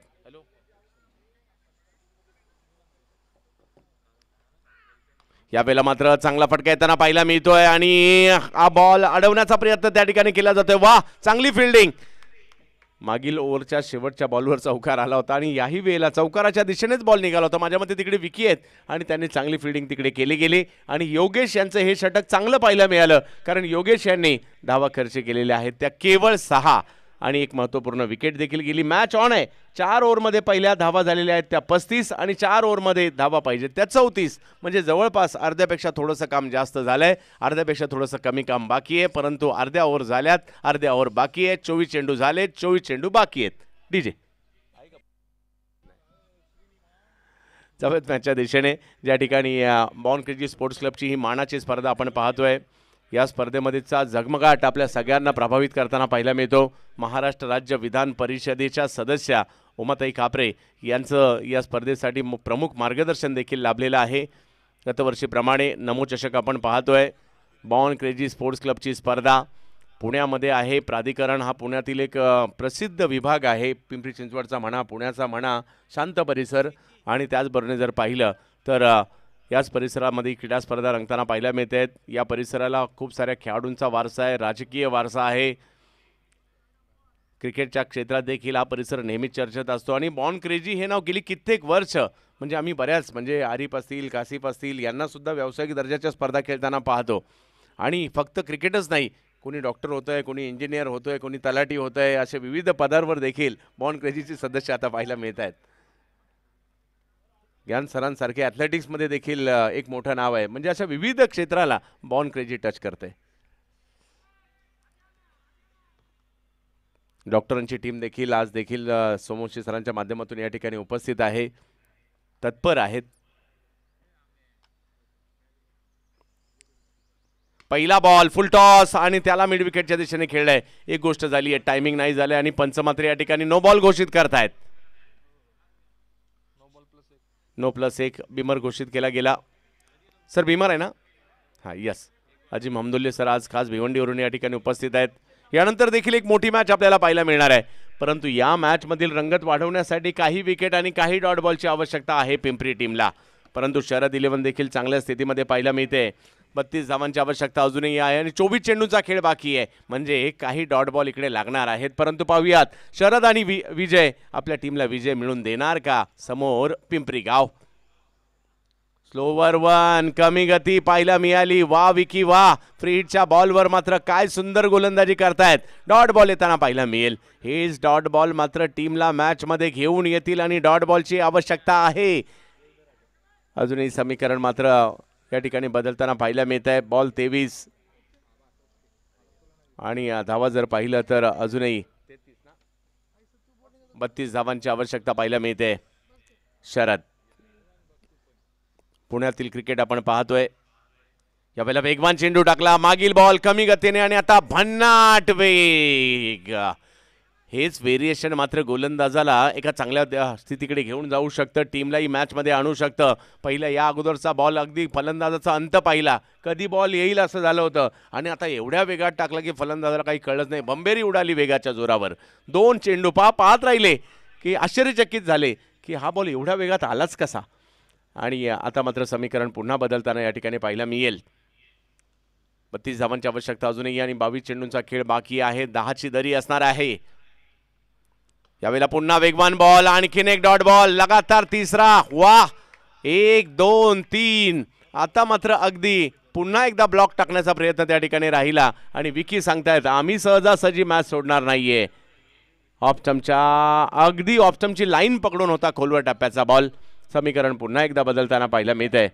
यावेळेला मात्र चांगला फटका येताना पाहायला मिळतोय आणि हा बॉल अडवण्याचा प्रयत्न त्या ठिकाणी केला जातोय. वाह, चांगली फिल्डिंग. मागील ओव्हरच्या शेवटच्या बॉलवर चौकार आला होता आणि याही वेळेला चौकाराच्या दिशेनेच बॉल निघाला होता. माझ्या मते तिकडे विकी आहेत आणि त्यांनी चांगली फिल्डिंग तिकडे केली गेली आणि योगेश यांचं हे षटक चांगलं पाहायला मिळालं, कारण योगेश यांनी धावा खर्च केलेल्या आहेत त्या केवळ 6 आणि एक महत्त्वपूर्ण विकेट देखील गेली. मॅच ऑन आहे. 4 ओव्हरमध्ये पहिल्या धावा झालेल्या आहेत त्या 35 आणि 4 ओव्हरमध्ये धावा पाहिजेत त्या 34. म्हणजे जवळपास अर्ध्यापेक्षा थोडंसं काम जास्त झालंय, अर्ध्यापेक्षा थोडंसं कमी काम बाकी आहे. परंतु अर्ध्या ओव्हर झाल्यात, अर्ध्या ओव्हर बाकी आहेत. 24 चेंडू झालेत, 24 चेंडू बाकी आहेत. डीजे जावेद मॅचच्या दिशेने ज्या ठिकाणी बॉर्न क्रेझी स्पोर्ट्स क्लबची ही मानाची स्पर्धा आपण पाहतोय. या स्पर्धेमध्येचा झगमगाट आपल्या सगळ्यांना प्रभावित करताना पाहायला मिळतो. महाराष्ट्र राज्य विधान परिषदेच्या सदस्या उमाताई कापरे यांचं या स्पर्धेसाठी प्रमुख मार्गदर्शन देखील लाभलेलं आहे. गतवर्षीप्रमाणे नमो चषक आपण पाहतोय. बॉर्न क्रेझी स्पोर्ट्स क्लबची स्पर्धा पुण्यामध्ये आहे. प्राधिकरण हा पुण्यातील एक प्रसिद्ध विभाग आहे. पिंपरी चिंचवडचा म्हणा, पुण्याचा म्हणा, शांत परिसर. आणि त्याचबरोबर जर पाहिलं तर याच परिसरामध्ये क्रीडा स्पर्धा रंगताना पाहायला मिळते आहेत. या परिसराला खूप साऱ्या खेळाडूंचा वारसा आहे, राजकीय वारसा आहे. क्रिकेटच्या क्षेत्रात देखील हा परिसर नेहमीच चर्चेत असतो आणि बॉर्न क्रेझी हे नाव गेली कित्येक वर्ष म्हणजे आम्ही बऱ्याच म्हणजे आरिफ असतील, कासिफ असतील यांना सुद्धा व्यावसायिक दर्जाच्या स्पर्धा खेळताना पाहतो. आणि फक्त क्रिकेटच नाही, कोणी डॉक्टर होतंय, कोणी इंजिनियर होतोय, कोणी तलाठी होतंय, असे विविध पदांवर देखील बॉर्न क्रेझीचे सदस्य आता पाहायला मिळत आहेत. ज्ञान सरांसारखे ॲथलेटिक्समध्ये देखील एक मोठं नाव आहे. म्हणजे अशा विविध क्षेत्राला बॉर्न क्रेझी टच करते. डॉक्टरांची टीम देखील आज देखील सोमवंशी सरांच्या माध्यमातून या ठिकाणी उपस्थित आहे, तत्पर आहेत. पहिला बॉल फुल टॉस आणि त्याला मिड विकेटच्या दिशेने खेळलाय. एक गोष्ट झाली आहे, टायमिंग नाही झाले आणि पंच मात्र या ठिकाणी नो बॉल घोषित करतायत. नो प्लस एक बिमर घोषित केला गेला. सर बिमर आहे ना? हां यस. अजिम हमदुल्ले सर आज खास भिवंडीवरून या ठिकाणी उपस्थित आहेत. यानंतर देखील एक मोठी मॅच आपल्याला पाहायला मिळणार आहे, परंतु या मॅच मधील रंगत वाढवण्यासाठी काही विकेट आणि काही डॉट बॉलची आवश्यकता आहे पिंपरी टीमला. परंतु शरद 11 देखील चांगल्या स्थितीमध्ये पाहायला मिळते. 32 धावांची आवश्यकता अजूनही आहे आणि 24 चेंडूचा खेळ बाकी आहे, म्हणजे काही डॉट बॉल इकडे लागणार आहेत. परंतु पाहूयात शरद आणि विजय आपल्या टीमला विजय मिळून देणार का. समोर पिंपरी गाव. स्लोवर वन, कमी गती पाहायला मिळाली. वा विकी वा. फ्रीडच्या बॉलवर मात्र काय सुंदर गोलंदाजी करतायत. डॉट बॉल येताना पाहायला मिळेल. हेच डॉट बॉल मात्र टीमला मॅच मध्ये घेऊन येतील आणि डॉट बॉलची आवश्यकता आहे. अजूनही समीकरण मात्र या ठिकाणी बदलताना पाहायला मिळत आहे. बॉल 23 आणि धावा जर पाहिलं तर अजूनही 32 धावांची आवश्यकता पाहायला मिळते. शरद पुण्यातील क्रिकेट आपण पाहतोय. यावेळेला वेगवान चेंडू टाकला. मागील बॉल कमी गतीने आणि आता भन्नाट वेग. हेच व्हेरिएशन मात्र गोलंदाजाला एका चांगल्या स्थितीकडे घेऊन जाऊ शकतं, टीमलाही मॅचमध्ये आणू शकतं. पहिला या अगोदरचा बॉल अगदी फलंदाजाचा अंत पाहिला, कधी बॉल येईल असं झालं होतं आणि आता एवढ्या वेगात टाकला की फलंदाजाला काही कळलंच नाही. बंबेरी उडाली वेगाच्या जोरावर. 2 चेंडू पाहत राहिले की आश्चर्यचकित झाले की हा बॉल एवढ्या वेगात आलाच कसा. आणि आता मात्र समीकरण पुन्हा बदलताना या ठिकाणी पाहायला मिळेल. 32 धावांची आवश्यकता अजूनही आणि 22 चेंडूंचा खेळ बाकी आहे. 10ची दरी असणार आहे. यावेळेला पुन्हा वेगवान बॉल, आणखीन एक डॉट बॉल, लगातार तिसरा. वा 1 2 3. आता मात्र अगदी पुन्हा एकदा ब्लॉक टाकण्याचा प्रयत्न त्या ठिकाणी राहिला आणि विकी सांगतायत आम्ही सहजासहजी मॅच सोडणार नाहीये. ऑफस्टम्पच्या अगदी ऑफस्टम्पची लाईन पकडून होता खोलवर टप्प्याचा बॉल. समीकरण पुन्हा एकदा बदलताना पाहायला मिळत आहे.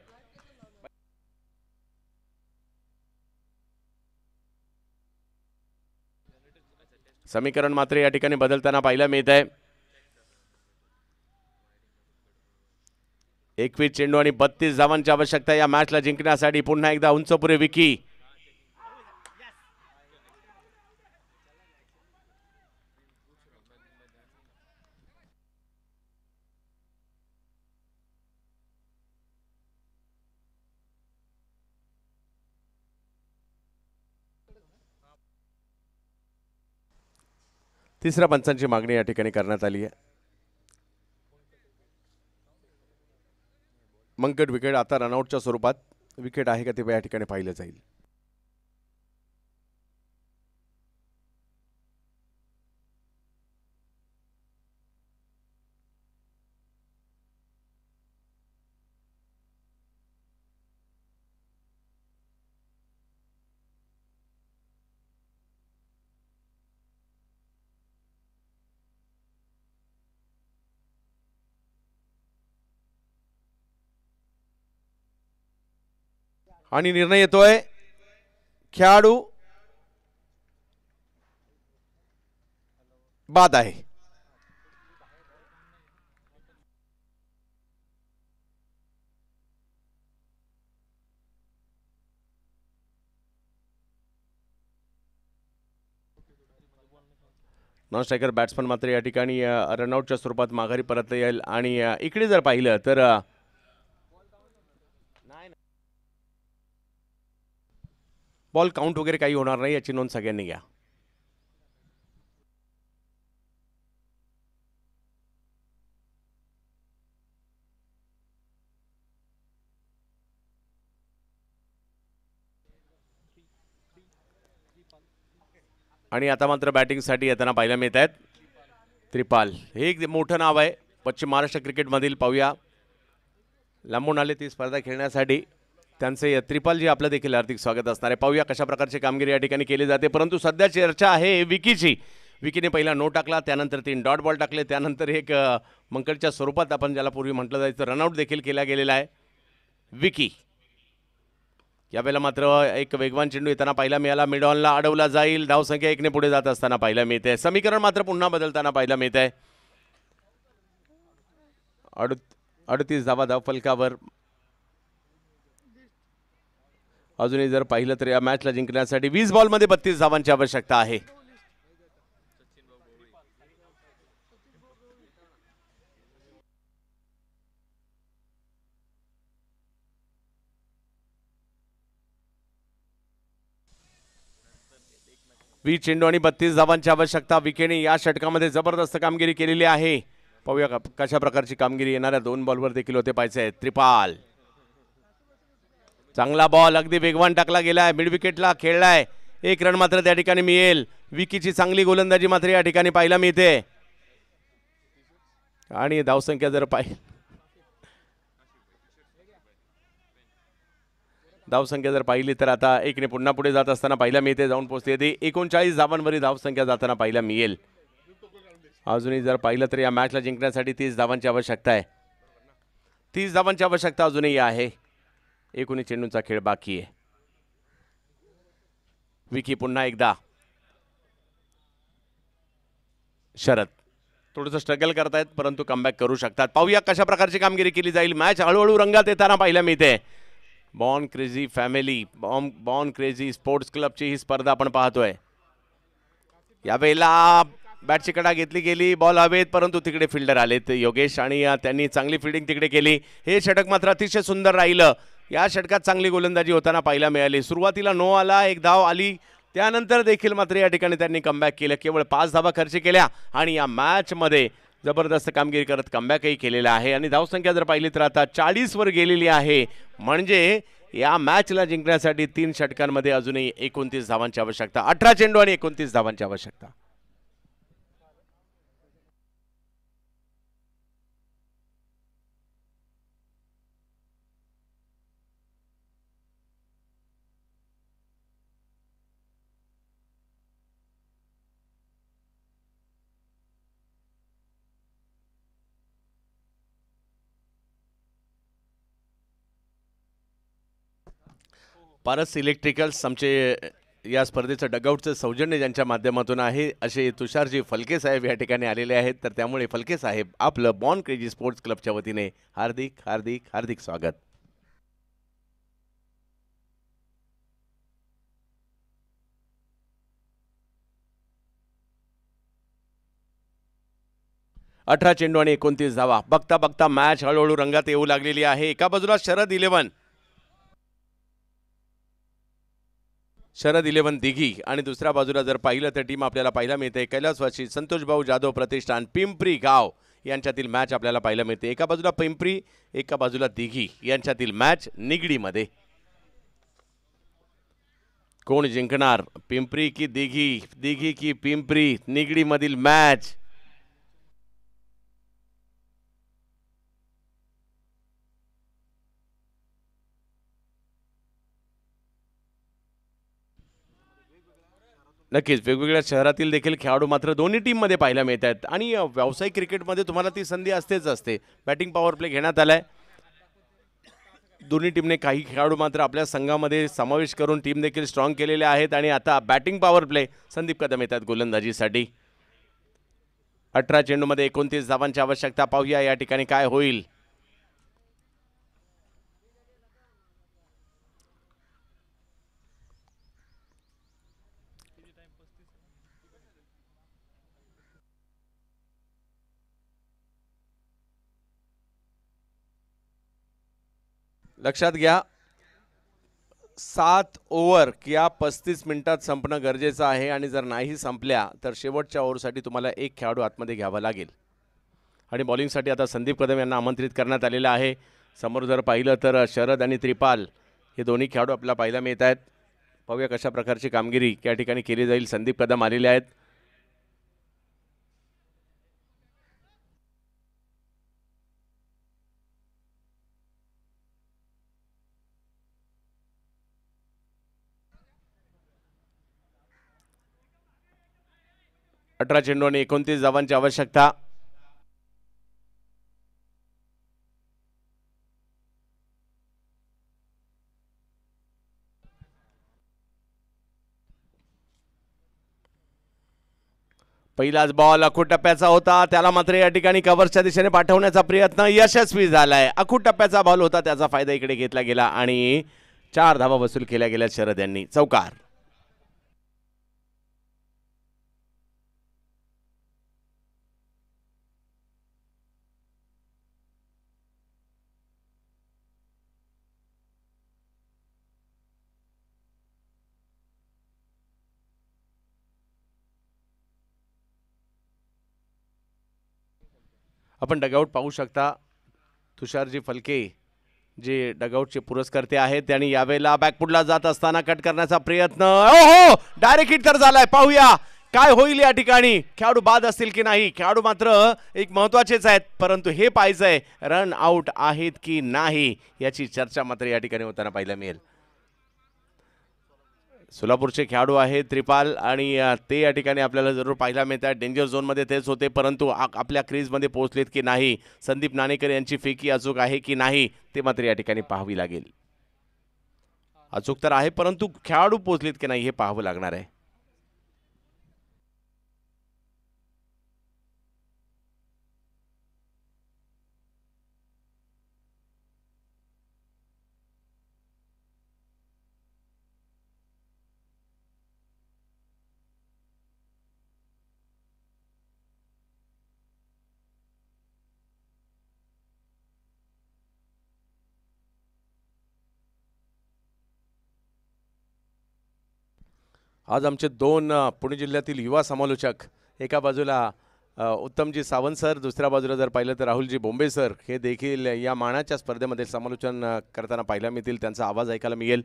समीकरण मात्र या ठिकाणी बदलताना पाहायला मिळत आहे. 21 चेंडू आणि 32 धावांची आवश्यकता या मॅचला जिंकण्यासाठी. पुन्हा एकदा उंचपुरे विकी. तिसऱ्या पंचांची मागणी या ठिकाणी करण्यात आली आहे. मंकट विकेट आता रनआउटच्या स्वरूपात विकेट आहे का ते या ठिकाणी पाहिलं जाईल. आणि निर्णय येतोय. खेळाडू बाद आहे. नॉन स्ट्रायकर बॅट्समन मात्र या ठिकाणी रनआउटच्या स्वरूपात माघारी परत येईल. आणि इकडे जर पाहिलं तर बॉल काउंट वगैरे काही होणार नाही, याची नोंद सगळ्यांनी घ्या. आणि आता मात्र बॅटिंगसाठी येताना पाहायला मिळत आहेत त्रिपाल. हे एक मोठं नाव आहे पश्चिम महाराष्ट्र क्रिकेटमधील. पाहूया लांबून आले ती स्पर्धा खेळण्यासाठी. त्यांचे त्रिपालजी आपलं देखील हार्दिक स्वागत असणार आहे. पाहूया कशा प्रकारची कामगिरी या ठिकाणी केली जाते. परंतु सध्या चर्चा आहे विकीची. विकीने पहिला नो टाकला, त्यानंतर 3 डॉट बॉल टाकले, त्यानंतर एक मंकटच्या स्वरूपात आपण ज्याला पूर्वी म्हटलं जायचं रनआउट देखील केला गेलेला आहे. विकी यावेळेला मात्र एक वेगवान चेंडू येताना पाहायला मिळाला, मिड ऑनला अडवला जाईल, धावसंख्या 1 ने पुढे जात असताना पाहायला मिळते. समीकरण मात्र पुन्हा बदलताना पाहायला मिळत आहे. 38 धावा धावफलकावर. अजूनही जर पाहिलं तर या मॅचला जिंकण्यासाठी 20 बॉलमध्ये 32 धावांची आवश्यकता आहे. वीस चेंडू आणि 32 धावांची आवश्यकता. विकेने या षटकामध्ये जबरदस्त कामगिरी केलेली आहे. पाहूया कशा प्रकारची कामगिरी येणाऱ्या 2 बॉलवर देखील होते पाहिजे. त्रिपाल, चांगला बॉल, अगदी वेगवान टाकला गेलाय, मिड विकेटला खेळलाय. 1 रन मात्र त्या ठिकाणी मिळेल. विकीची चांगली गोलंदाजी मात्र या ठिकाणी पाहायला मिळते. आणि धावसंख्या जर पाहिली तर आता 1 ने पुन्हा पुढे जात असताना पाहायला मिळते, जाऊन पोहोचते ती 39 धावांवरील धावसंख्या जाताना पाहायला मिळेल. अजूनही जर पाहिलं तर या मॅचला जिंकण्यासाठी 30 धावांची आवश्यकता आहे. 30 धावांची आवश्यकता अजूनही आहे. 19 चेंडूंचा खेळ बाकी आहे. विकी पुन्हा एकदा. शरद थोडंसं स्ट्रगल करतायत परंतु कमबॅक करू शकतात. पाहूया कशा प्रकारची कामगिरी केली जाईल. मॅच हळूहळू रंगात येताना पाहायला मिळते. Born crazy family, born crazy sports क्लबची ही स्पर्धा आपण पाहतोय. यावेळेला बॅटची कडा घेतली गेली, बॉल हवेत, परंतु तिकडे फिल्डर आलेत योगेश आणि त्यांनी चांगली फिल्डिंग तिकडे केली. हे षटक मात्र अतिशय सुंदर राहिलं. या षटकात चांगली गोलंदाजी होताना पाहायला मिळाली. सुरुवातीला नो आला, 1 धाव आली, त्यानंतर देखील मात्र या ठिकाणी त्यांनी कमबॅक केलं. केवळ 5 धावा खर्च केल्या आणि या मॅचमध्ये जबरदस्त कामगिरी करत कमबॅकही केलेला आहे. आणि धावसंख्या जर पाहिली तर आता 40 वर गेलेली आहे. म्हणजे या मॅचला जिंकण्यासाठी 3 षटकांमध्ये अजूनही 29 धावांची आवश्यकता. 18 चेंडू आणि 29 धावांची आवश्यकता. पारस इलेक्ट्रिकल्स आमचे या स्पर्धेचं डगआउटचं सौजन्य ज्यांच्या माध्यमातून आहे असे तुषारजी फलके साहेब या ठिकाणी आलेले आहेत. तर त्यामुळे फलके साहेब आपलं बॉर्न क्रेझी स्पोर्ट्स क्लबच्या वतीने हार्दिक हार्दिक हार्दिक स्वागत. अठरा चेंडू आणि 29 धावा. बघता बघता मॅच हळूहळू रंगात येऊ लागलेली आहे. एका बाजूला शरद 11 दिघी आणि दुसऱ्या बाजूला जर पाहिलं तर टीम आपल्याला पाहायला मिळते कैलासवासी संतोष भाऊ जाधव प्रतिष्ठान पिंपरी गाव यांच्यातील मॅच आपल्याला पाहायला मिळते. एका बाजूला पिंपरी, एका बाजूला दिघी यांच्यातील मॅच निगडीमध्ये. कोण जिंकणार, पिंपरी की दिघी, दिघी की पिंपरी, निगडीमधील मॅच. नक्कीच वेगवेगळ्या शहरातील देखील खेळाडू मात्र दोन्ही टीममध्ये पाहायला मिळत आहेत. आणि व्यावसायिक क्रिकेटमध्ये तुम्हाला ती संधी असते. बॅटिंग पॉवर प्ले घेण्यात आलाय. दोन्ही टीमने काही खेळाडू मात्र आपल्या संघामध्ये समावेश करून टीम देखील स्ट्रॉंग केलेले आहेत. आणि आता batting power play Sandeep Kadam येतात गोलंदाजीसाठी. 18 चेंडूमध्ये 29 धावांची आवश्यकता. पाहूया या ठिकाणी काय होईल. लक्षात घ्या 7 ओव्हर किंवा 35 मिनिटात संपणं गरजेचं आहे. आणि जर नाही संपल्या तर शेवटच्या ओव्हरसाठी तुम्हाला एक खेळाडू आतमध्ये घ्यावा लागेल. आणि बॉलिंगसाठी आता संदीप कदम यांना आमंत्रित करण्यात आलेलं आहे. समोर जर पाहिलं तर शरद आणि त्रिपाल हे दोन्ही खेळाडू आपल्याला पाहायला मिळत आहेत. पाहूया कशा प्रकारची कामगिरी या ठिकाणी केली जाईल. संदीप कदम आलेले आहेत. अठरा चेंडू आणि 29 धावांची आवश्यकता. पहिलाच बॉल अखूट टप्प्याचा होता, त्याला मात्र या ठिकाणी कव्हर्सच्या दिशेने पाठवण्याचा प्रयत्न यशस्वी झालाय. अखूट टप्प्याचा बॉल होता, त्याचा फायदा इकडे घेतला गेला आणि 4 धावा वसूल केल्या गेल्या शरद यांनी. चौकार. आपण डगआउट पाहू शकता. तुषारजी फलके जे डगआउटचे पुरस्कर्ते आहेत त्यांनी यावेळेला बॅकफुटला जात असताना कट करण्याचा प्रयत्न. ओहो, डायरेक्ट हिट तर झालाय. पाहूया काय होईल या ठिकाणी. खेळाडू बाद असतील की नाही. खेळाडू मात्र एक महत्वाचेच आहेत, परंतु हे पाहायचंय रन आउट आहेत की नाही याची चर्चा मात्र या ठिकाणी होताना पाहायला मिळेल. सोलापूरचे खेळाडू आहेत त्रिपाल आणि ते या ठिकाणी आपल्याला जरूर पाहायला मिळतात. डेंजर झोनमध्ये तेच होते, परंतु आपल्या क्रीजमध्ये पोहोचलेत की नाही. संदीप नाणेकर यांची फेकी अचूक आहे की नाही ते मात्र या ठिकाणी पाहावी लागेल. अचूक तर आहे, परंतु खेळाडू पोहोचलेत की नाही हे पाहावं लागणार आहे. आज आमचे दोन पुणे जिल्ह्यातील युवा समालोचक, एका बाजूला उत्तमजी सावंत सर, दुसऱ्या बाजूला जर पाहिलं तर राहुलजी बोंबे सर, हे देखील या मानाच्या स्पर्धेमध्ये समालोचन करताना पाहायला मिळतील. त्यांचा आवाज ऐकायला मिळेल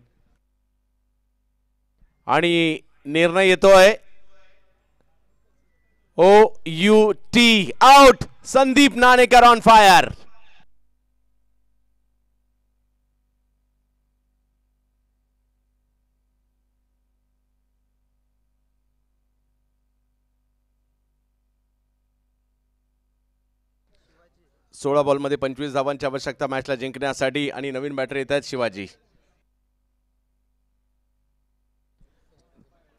आणि निर्णय येतोय OUT out. Sandeep Nanekar on fire. सोळा बॉलमध्ये 25 धावांची आवश्यकता मॅचला जिंकण्यासाठी आणि नवीन बॅटर येत आहेत शिवाजी.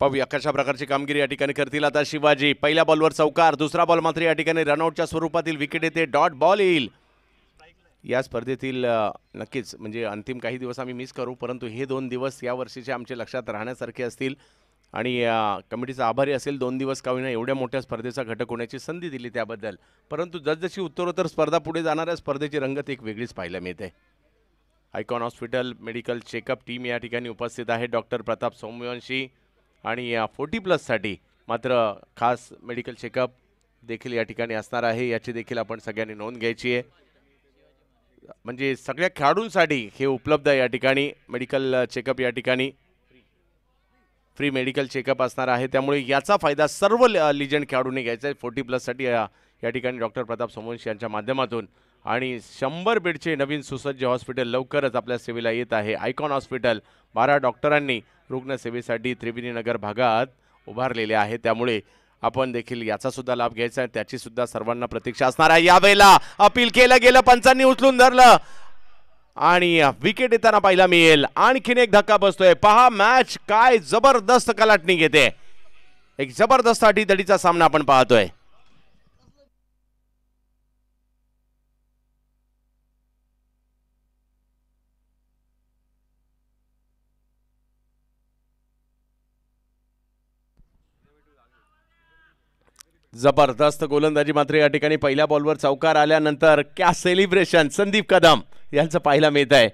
पाहूया कशा प्रकारची कामगिरी या ठिकाणी करतील आता शिवाजी. पहिल्या बॉलवर चौकार, दुसरा बॉल मात्र या ठिकाणी रनआउटच्या स्वरूपातील विकेट येते. डॉट बॉल येईल. या स्पर्धेतील नक्कीच म्हणजे अंतिम काही दिवस आम्ही मिस करू, परंतु हे 2 दिवस या वर्षीचे आमच्या लक्षात राहण्यासारखे असतील आणि कमिटीचा आभारी असेल. 2 दिवस का होईना एवढ्या मोठ्या स्पर्धेचा घटक होण्याची संधी दिली त्याबद्दल. परंतु जसजशी उत्तरोत्तर स्पर्धा पुढे जाणाऱ्या स्पर्धेची रंगत एक वेगळीच पाहायला मिळते. Icon hospital medical checkup team या ठिकाणी उपस्थित आहे. डॉक्टर प्रताप सोमवंशी आणि 40+ मात्र खास मेडिकल चेकअप देखील या ठिकाणी असणार आहे. याची देखील आपण सगळ्यांनी नोंद घ्यायची आहे. म्हणजे सगळ्या खेळाडूंसाठी हे उपलब्ध आहे या ठिकाणी. मेडिकल चेकअप या ठिकाणी फ्री मेडिकल चेकअप असणार आहे, त्यामुळे याचा फायदा सर्व लिजंड खेळाडूंनी घ्यायचा आहे. 40+ या ठिकाणी डॉक्टर प्रताप सोमवंशी यांच्या माध्यमातून आणि 100 बेडचे नवीन सुसज्ज हॉस्पिटल लवकरच आपल्या सेवेला येत आहे. आयकॉन हॉस्पिटल 12 डॉक्टरांनी रुग्णसेवेसाठी त्रिवेणी नगर भागात उभारलेले आहे, त्यामुळे आपण देखील याचा सुद्धा लाभ घ्यायचा आहे. त्याची सुद्धा सर्वांना प्रतीक्षा असणार आहे. यावेळेला अपील केलं गेलं, पंचांनी उचलून धरलं आणि विकेट येताना पाहायला मिळेल. आणखीन एक धक्का बसतोय. पहा मॅच काय जबरदस्त कलाटणी घेते. एक जबरदस्त अटीतडीचा सामना आपण पाहतोय. जबरदस्त गोलंदाजी मात्र या ठिकाणी पहिल्या बॉलवर चौकार आल्यानंतर क्या सेलिब्रेशन संदीप कदम यांचं पाहायला मिळत आहे.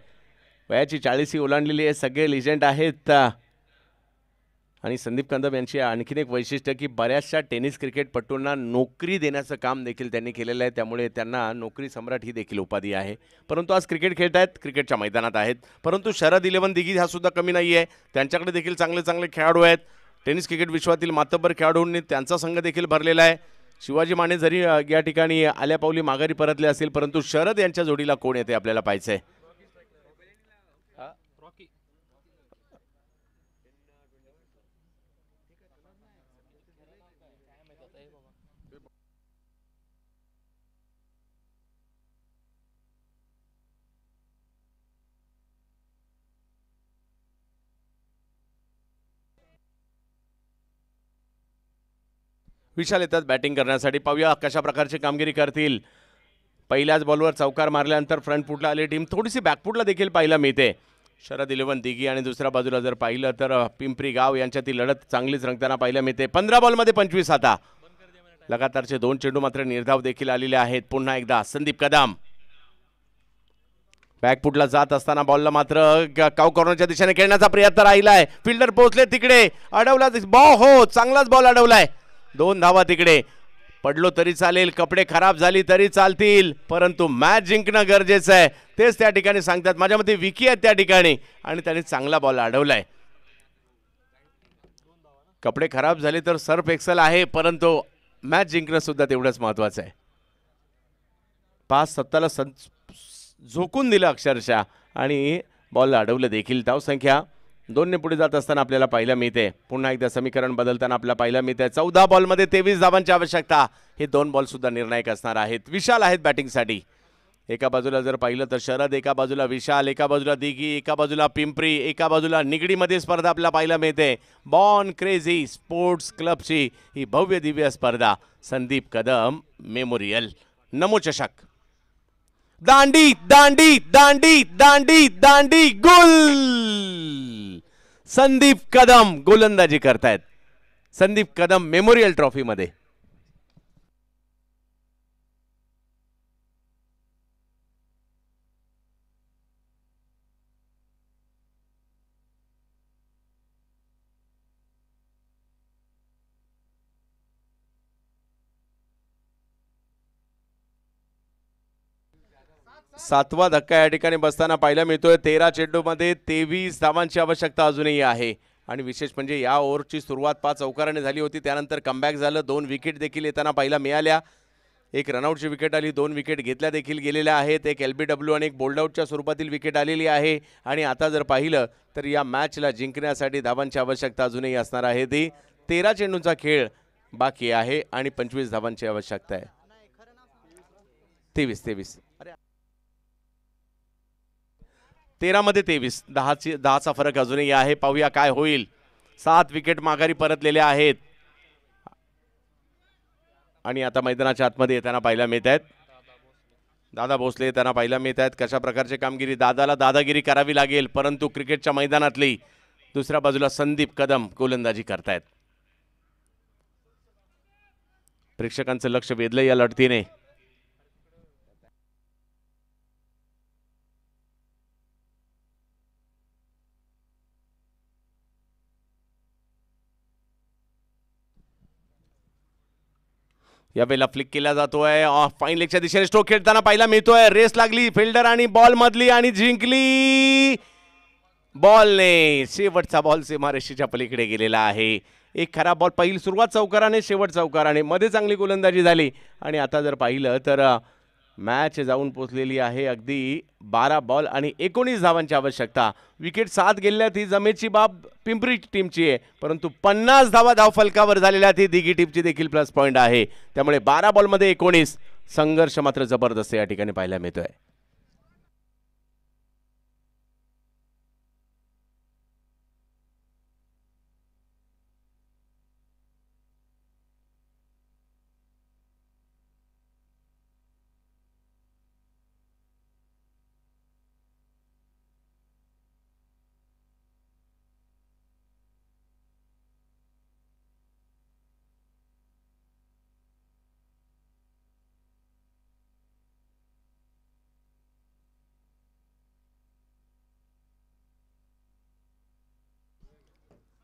वयाची 40 ओलांडलेली आहे, सगळे लिजेंड आहेत आणि संदीप कदम यांची आणखीन एक वैशिष्ट्य की बऱ्याचशा टेनिस क्रिकेटपटूंना नोकरी देण्याचं काम देखील त्यांनी केलेलं आहे, त्यामुळे त्यांना नोकरी सम्राट ही देखील उपाधी आहे. परंतु आज क्रिकेट खेळत आहेत, क्रिकेटच्या मैदानात आहेत. परंतु शरद 11 दिघी हा सुद्धा कमी नाही आहे. त्यांच्याकडे देखील चांगले चांगले खेळाडू आहेत. टेनिस क्रिकेट विश्वातील मातब्बर खेळाडूंनी त्यांचा संघ देखील भरलेला आहे. शिवाजी माने जरी या ठिकाणी आल्या पावली माघारी परतले असतील, परंतु शरद यांच्या जोडीला कोण येते आपल्याला पाहायचंय. विशाल येतात बॅटिंग करण्यासाठी. पाहूया कशा प्रकारची कामगिरी करतील. पहिल्याच बॉलवर चौकार मारल्यानंतर फ्रंट फुटला आली टीम, थोडीशी बॅकफुटला देखील पाहायला मिळते. शरद 11 दिघी आणि दुसऱ्या बाजूला जर पाहिलं तर पिंपरी गाव यांच्यातील लढत चांगलीच रंगताना पाहायला मिळते. 15 बॉलमध्ये 25 आता. लगातारचे 2 चेंडू मात्र निर्धाव देखील आलेले आहेत. पुन्हा एकदा संदीप कदम बॅकफुटला जात असताना बॉलला मात्र काव कॉर्नरच्या दिशेने खेळण्याचा प्रयत्न राहिलाय. फिल्डर पोहोचले तिकडे, अडवला बॉल. हो, चांगलाच बॉल अडवलाय. 2 धावा तिकडे. पडलो तरी चालेल, कपडे खराब झाली तरी चालतील, परंतु मॅच जिंकणं गरजेचं आहे. तेच त्या ठिकाणी सांगतात. माझ्या मते विकी आहेत त्या ठिकाणी आणि त्यांनी चांगला बॉल अडवलाय. कपडे खराब झाले तर सर्फ एक्सेल आहे, परंतु मॅच जिंकणं सुद्धा तेवढंच महत्वाचं आहे. 5-7 झोकून दिलं अक्षरशः आणि बॉल अडवलं देखील. धावसंख्या 2 ने पुढे जात असताना आपल्याला पाहायला मिळते. पुन्हा एकदा समीकरण बदलताना आपल्याला पाहायला मिळते. 14 बॉलमध्ये 23 धावांची आवश्यकता. हे 2 बॉल सुद्धा निर्णायक असणार आहेत. विशाल आहेत बॅटिंगसाठी. एका बाजूला जर पाहिलं तर शरद, एका बाजूला विशाल, एका बाजूला दिघी, एका बाजूला पिंपरी, एका बाजूला निगडीमध्ये स्पर्धा आपल्याला पाहायला मिळते. बॉर्न क्रेझी स्पोर्ट्स क्लबची ही भव्य दिव्य स्पर्धा. संदीप कदम मेमोरियल नमो चषक. दांडी दांडी दांडी दांडी दांडी गुल. संदीप कदम गोलंदाजी करतायत. संदीप कदम मेमोरियल ट्रॉफी मध्ये. सातवा धक्का या ठिकाणी बसताना पाहायला मिळतोय. 13 चेंडूमध्ये 23 धावांची आवश्यकता अजूनही आहे. आणि विशेष म्हणजे या ओव्हरची सुरुवात 5 चौकाराने झाली होती, त्यानंतर कमबॅक झालं. 2 विकेट देखील येताना पाहायला मिळाल्या. एक रनआउटची विकेट आली, 2 विकेट घेतल्या देखील गेलेल्या आहेत. एक LBW आणि एक बोल्ड आउटच्या स्वरूपातील विकेट आलेली आहे. आणि आता जर पाहिलं तर या मॅचला जिंकण्यासाठी धावांची आवश्यकता अजूनही असणार आहे. ती 13 चेंडूंचा खेळ बाकी आहे आणि 25 धावांची आवश्यकता आहे. 23 13 मध्ये 23, 10चा फरक अजूनही आहे. पाहूया काय होईल. 7 विकेट माघारी परतलेल्या आहेत आणि आता मैदानाच्या आतमध्ये येताना पाहायला मिळत आहेत. दादा भोसले येताना पाहायला मिळत आहेत. कशा प्रकारची कामगिरी. दादाला दादागिरी करावी लागेल, परंतु क्रिकेटच्या मैदानातली दुसऱ्या बाजूला संदीप कदम गोलंदाजी करतायत. प्रेक्षकांचं लक्ष वेधलं या लढतीने. यावेळेला फ्लिक केला जातोय. फाईन लेगच्या दिशेने स्ट्रोक खेळताना पाहायला मिळतोय. रेस लागली फिल्डर आणि बॉल मधली आणि जिंकली बॉलने. शेवटचा बॉल सीमारेषेच्या पलीकडे गेलेला आहे. एक खराब बॉल. पहिली सुरुवात चौकाराने, शेवट चौकाराने. मध्ये चांगली गोलंदाजी झाली आणि आता जर पाहिलं तर मॅच जाऊन पोचलेली आहे अगदी 12 बॉल आणि 19 धावांची आवश्यकता. विकेट 7 गेलेल्या ती जमेची बाब पिंपरी टीमची आहे, परंतु 50 धावा धावफलकावर झालेल्या ती दिघी टीमची देखील प्लस पॉईंट आहे. त्यामुळे 12 बॉलमध्ये 19. संघर्ष मात्र जबरदस्त या ठिकाणी पाहायला मिळतोय.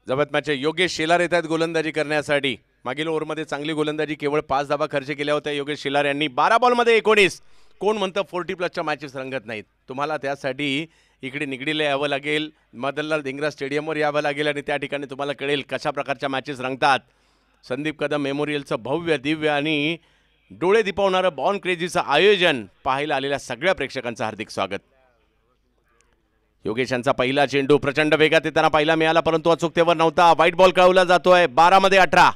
जबतमॅचचे योगेश शेलार येत आहेत गोलंदाजी करण्यासाठी. मागील ओव्हरमध्ये चांगली गोलंदाजी, केवळ 5 धावा खर्च केल्या होत्या योगेश शेलार यांनी. 12 बॉलमध्ये 19. कोण म्हणतं 40+ मॅचेस रंगत नाहीत. तुम्हाला त्यासाठी इकडे निगडीला यावं लागेल, मदनलाल धिंगरा स्टेडियमवर यावं लागेल आणि त्या ठिकाणी तुम्हाला कळेल कशा प्रकारच्या मॅचेस रंगतात. संदीप कदम मेमोरियलचं भव्य दिव्य आणि डोळे दिपवणारं बॉर्न क्रेझीचं आयोजन पाहायला आलेल्या सगळ्या प्रेक्षकांचं हार्दिक स्वागत. योगेश यांचा पहिला चेंडू प्रचंड वेगात येताना पाहायला मिळाला, परंतु अचूकतेवर नव्हता. व्हाईट बॉल कळवला जातोय. 12 मध्ये 18.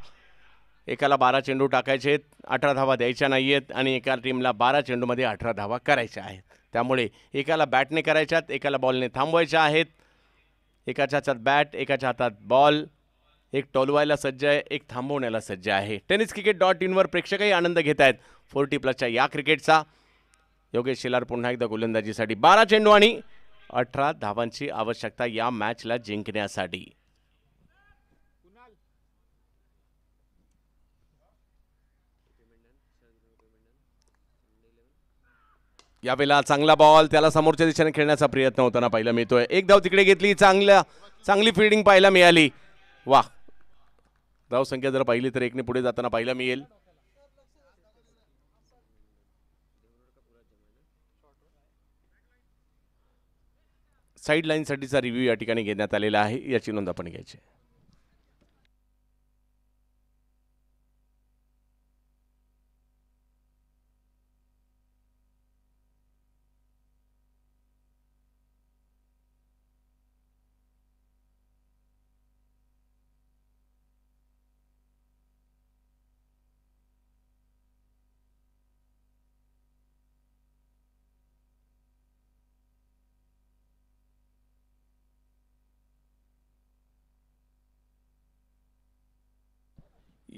एकाला 12 चेंडू टाकायचे, 18 धावा द्यायच्या नाहीयेत आणि एका टीमला 12 चेंडूमध्ये 18 धावा करायच्या आहेत. त्यामुळे एकाला बॅटने करायच्यात, एकाला बॉलने थांबवायच्या आहेत. एकाच्या हातात बॅट, एकाच्या हातात बॉल. एक टोलवायला सज्ज आहे, एक थांबवण्याला सज्ज आहे. tenniscricket.in वर प्रेक्षकही आनंद घेत आहेत 40+ या क्रिकेटचा. योगेश शेलार पुन्हा एकदा गोलंदाजीसाठी. 12 चेंडू आणि 18 धावांची आवश्यकता या मॅचला जिंकण्यासाठी. यावेळेला चांगला बॉल, त्याला समोरच्या दिशेने खेळण्याचा प्रयत्न होताना पाहायला मिळतोय. एक धाव तिकडे घेतली, चांगली फिल्डिंग पाहायला मिळाली. वाह, धाव संख्या जर पाहिली तर 1ने पुढे जाताना पाहायला मिळेल. साईड लाईन साठीचा रिव्ह्यू या ठिकाणी घेण्यात आलेला आहे, याची नोंद आपण घ्यायची.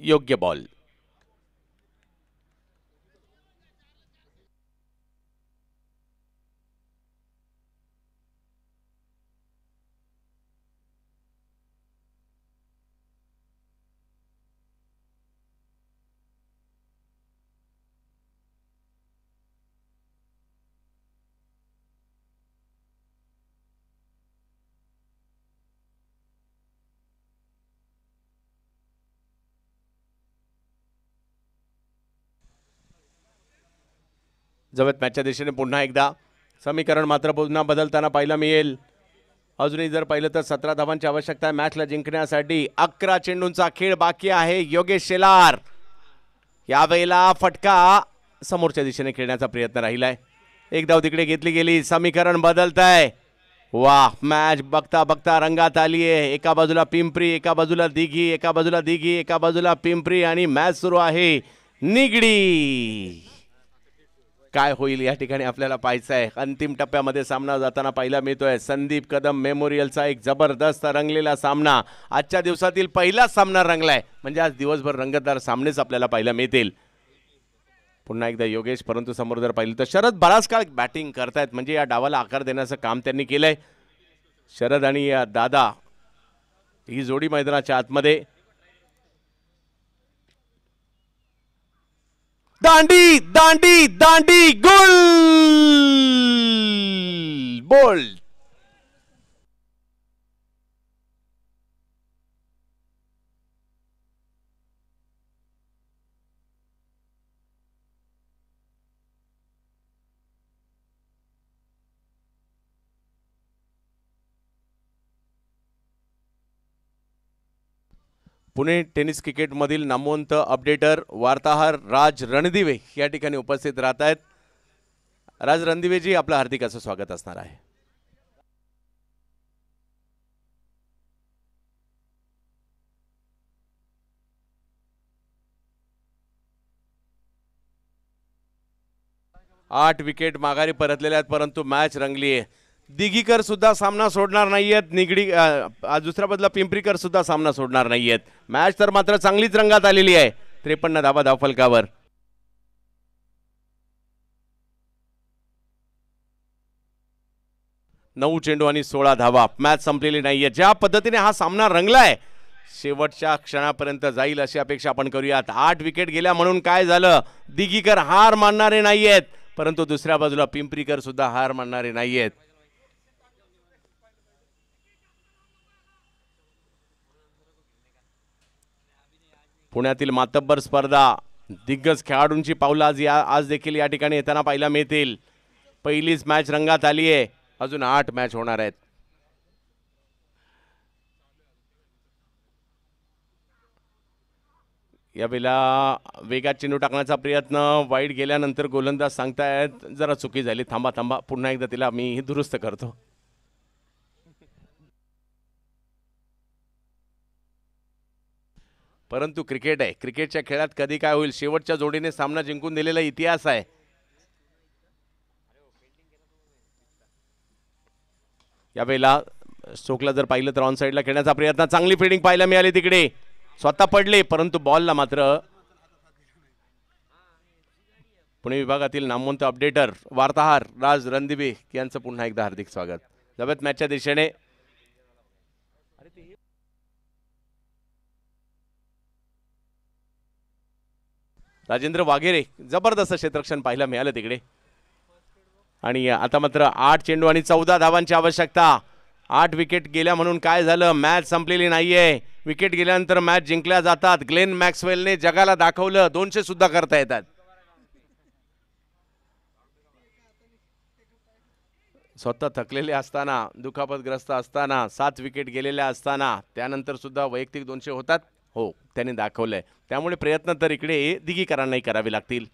योग्य बॉल. जवळ मॅचच्या दिशेने पुन्हा एकदा समीकरण मात्र पुन्हा बदलताना पाहायला मिळेल. अजूनही जर पाहिलं तर 17 धावांची आवश्यकता आहे मॅचला जिंकण्यासाठी. 11 चेंडूंचा खेळ बाकी आहे. योगेश शेलार यावेळेला फटका समोरच्या दिशेने खेळण्याचा प्रयत्न राहिलाय. एक धाव तिकडे घेतली गेली. समीकरण बदलत आहे. वाह, मॅच बघता बघता रंगात आली आहे. एका बाजूला पिंपरी, एका बाजूला दिघी, एका बाजूला दिघी, एका बाजूला पिंपरी आणि मॅच सुरू आहे निगडी. काय होईल या ठिकाणी आपल्याला पाहायचं आहे. अंतिम टप्प्यामध्ये सामना जाताना पाहायला मिळतोय. संदीप कदम मेमोरियलचा एक जबरदस्त रंगलेला सामना. आजच्या दिवसातील पहिला सामना रंगलाय, म्हणजे आज दिवसभर रंगतदार सामनेच आपल्याला पाहायला मिळतील. पुन्हा एकदा योगेश, परंतु समोर जर पाहिलं तर शरद बराच काळ बॅटिंग करतायत, म्हणजे या डावाला आकार देण्याचं काम त्यांनी केलंय. शरद आणि दादा ही जोडी मैदानाच्या आतमध्ये. दांडी दांडी दांडी गोल बोल्ड. पुणे टेनिस क्रिकेटमधील नामवंत अपडेटर वार्ताहर राज रणदिवे या ठिकाणी उपस्थित राहत आहेत. राज रणदिवेजी, आपलं हार्दिक असं स्वागत असणार आहे. आठ विकेट माघारी परतलेल्या आहेत, परंतु मॅच रंगली आहे. दिघीकर सुद्धा सामना सोडणार नाहीयेत. निगडी दुसऱ्या बाजूला पिंपरीकर सुद्धा सामना सोडणार नाहीयेत. मॅच तर मात्र चांगलीच रंगात आलेली आहे. 53 धावा धावफलकावर. नऊ चेंडू आणि 16 धावा. मॅच संपलेली नाहीये. ज्या पद्धतीने हा सामना रंगलाय, शेवटच्या क्षणापर्यंत जाईल अशी अपेक्षा आपण करूयात. 8 विकेट गेल्या म्हणून काय झालं, दिघीकर हार मानणारे नाहीयेत, परंतु दुसऱ्या बाजूला पिंपरीकर सुद्धा हार मानणारे नाहीयेत. पुण्यातील मातब्बर स्पर्धा, दिग्गज खेळाडूंची पावलं आज देखील या ठिकाणी येताना पाहायला मिळतील. पहिलीच मॅच रंगात आली आहे. अजून 8 मॅच होणार आहेत. यावेळेला वेगात चेंडू टाकण्याचा प्रयत्न, वाईड गेल्यानंतर गोलंदाज सांगतायत जरा चुकी झाली, थांबा थांबा, पुन्हा एकदा तिला मी दुरुस्त करतो. परंतु क्रिकेट आहे. क्रिकेटच्या खेळात कधी काय होईल, शेवटच्या जोडीने सामना जिंकून दिलेला इतिहास आहे. यावेळेला स्ट्रोकला जर पाहिलं तर ऑन साईडला खेळण्याचा प्रयत्न, चांगली फिल्डिंग पाहायला मिळाली तिकडे, स्वतः पडले परंतु बॉलला मात्र पुणे विभागातील नामवंत अपडेटर वार्ताहर राज रणदिवे यांचं पुन्हा एकदा हार्दिक स्वागत. जबत मॅचच्या दिशेने राजेंद्र वाघेरे, जबरदस्त क्षेत्ररक्षण पाहायला मिळालं तिकडे. आणि आता मात्र 8 चेंडू आणि 14 धावांची आवश्यकता. 8 विकेट गेल्या म्हणून काय झालं, मॅच संपलेली नाहीये. विकेट गेल्यानंतर मॅच जिंकल्या जातात. ग्लेन मॅक्सवेलने जगाला दाखवलं 200 सुद्धा करता येतात. स्वतः थकलेले असताना, दुखापतग्रस्त असताना, 7 विकेट गेलेल्या असताना त्यानंतर सुद्धा वैयक्तिक 200 होतात. हो, त्याने दाखवलंय. त्यामुळे प्रयत्न तर इकडे दिघीकरांनाही करावे लागतील.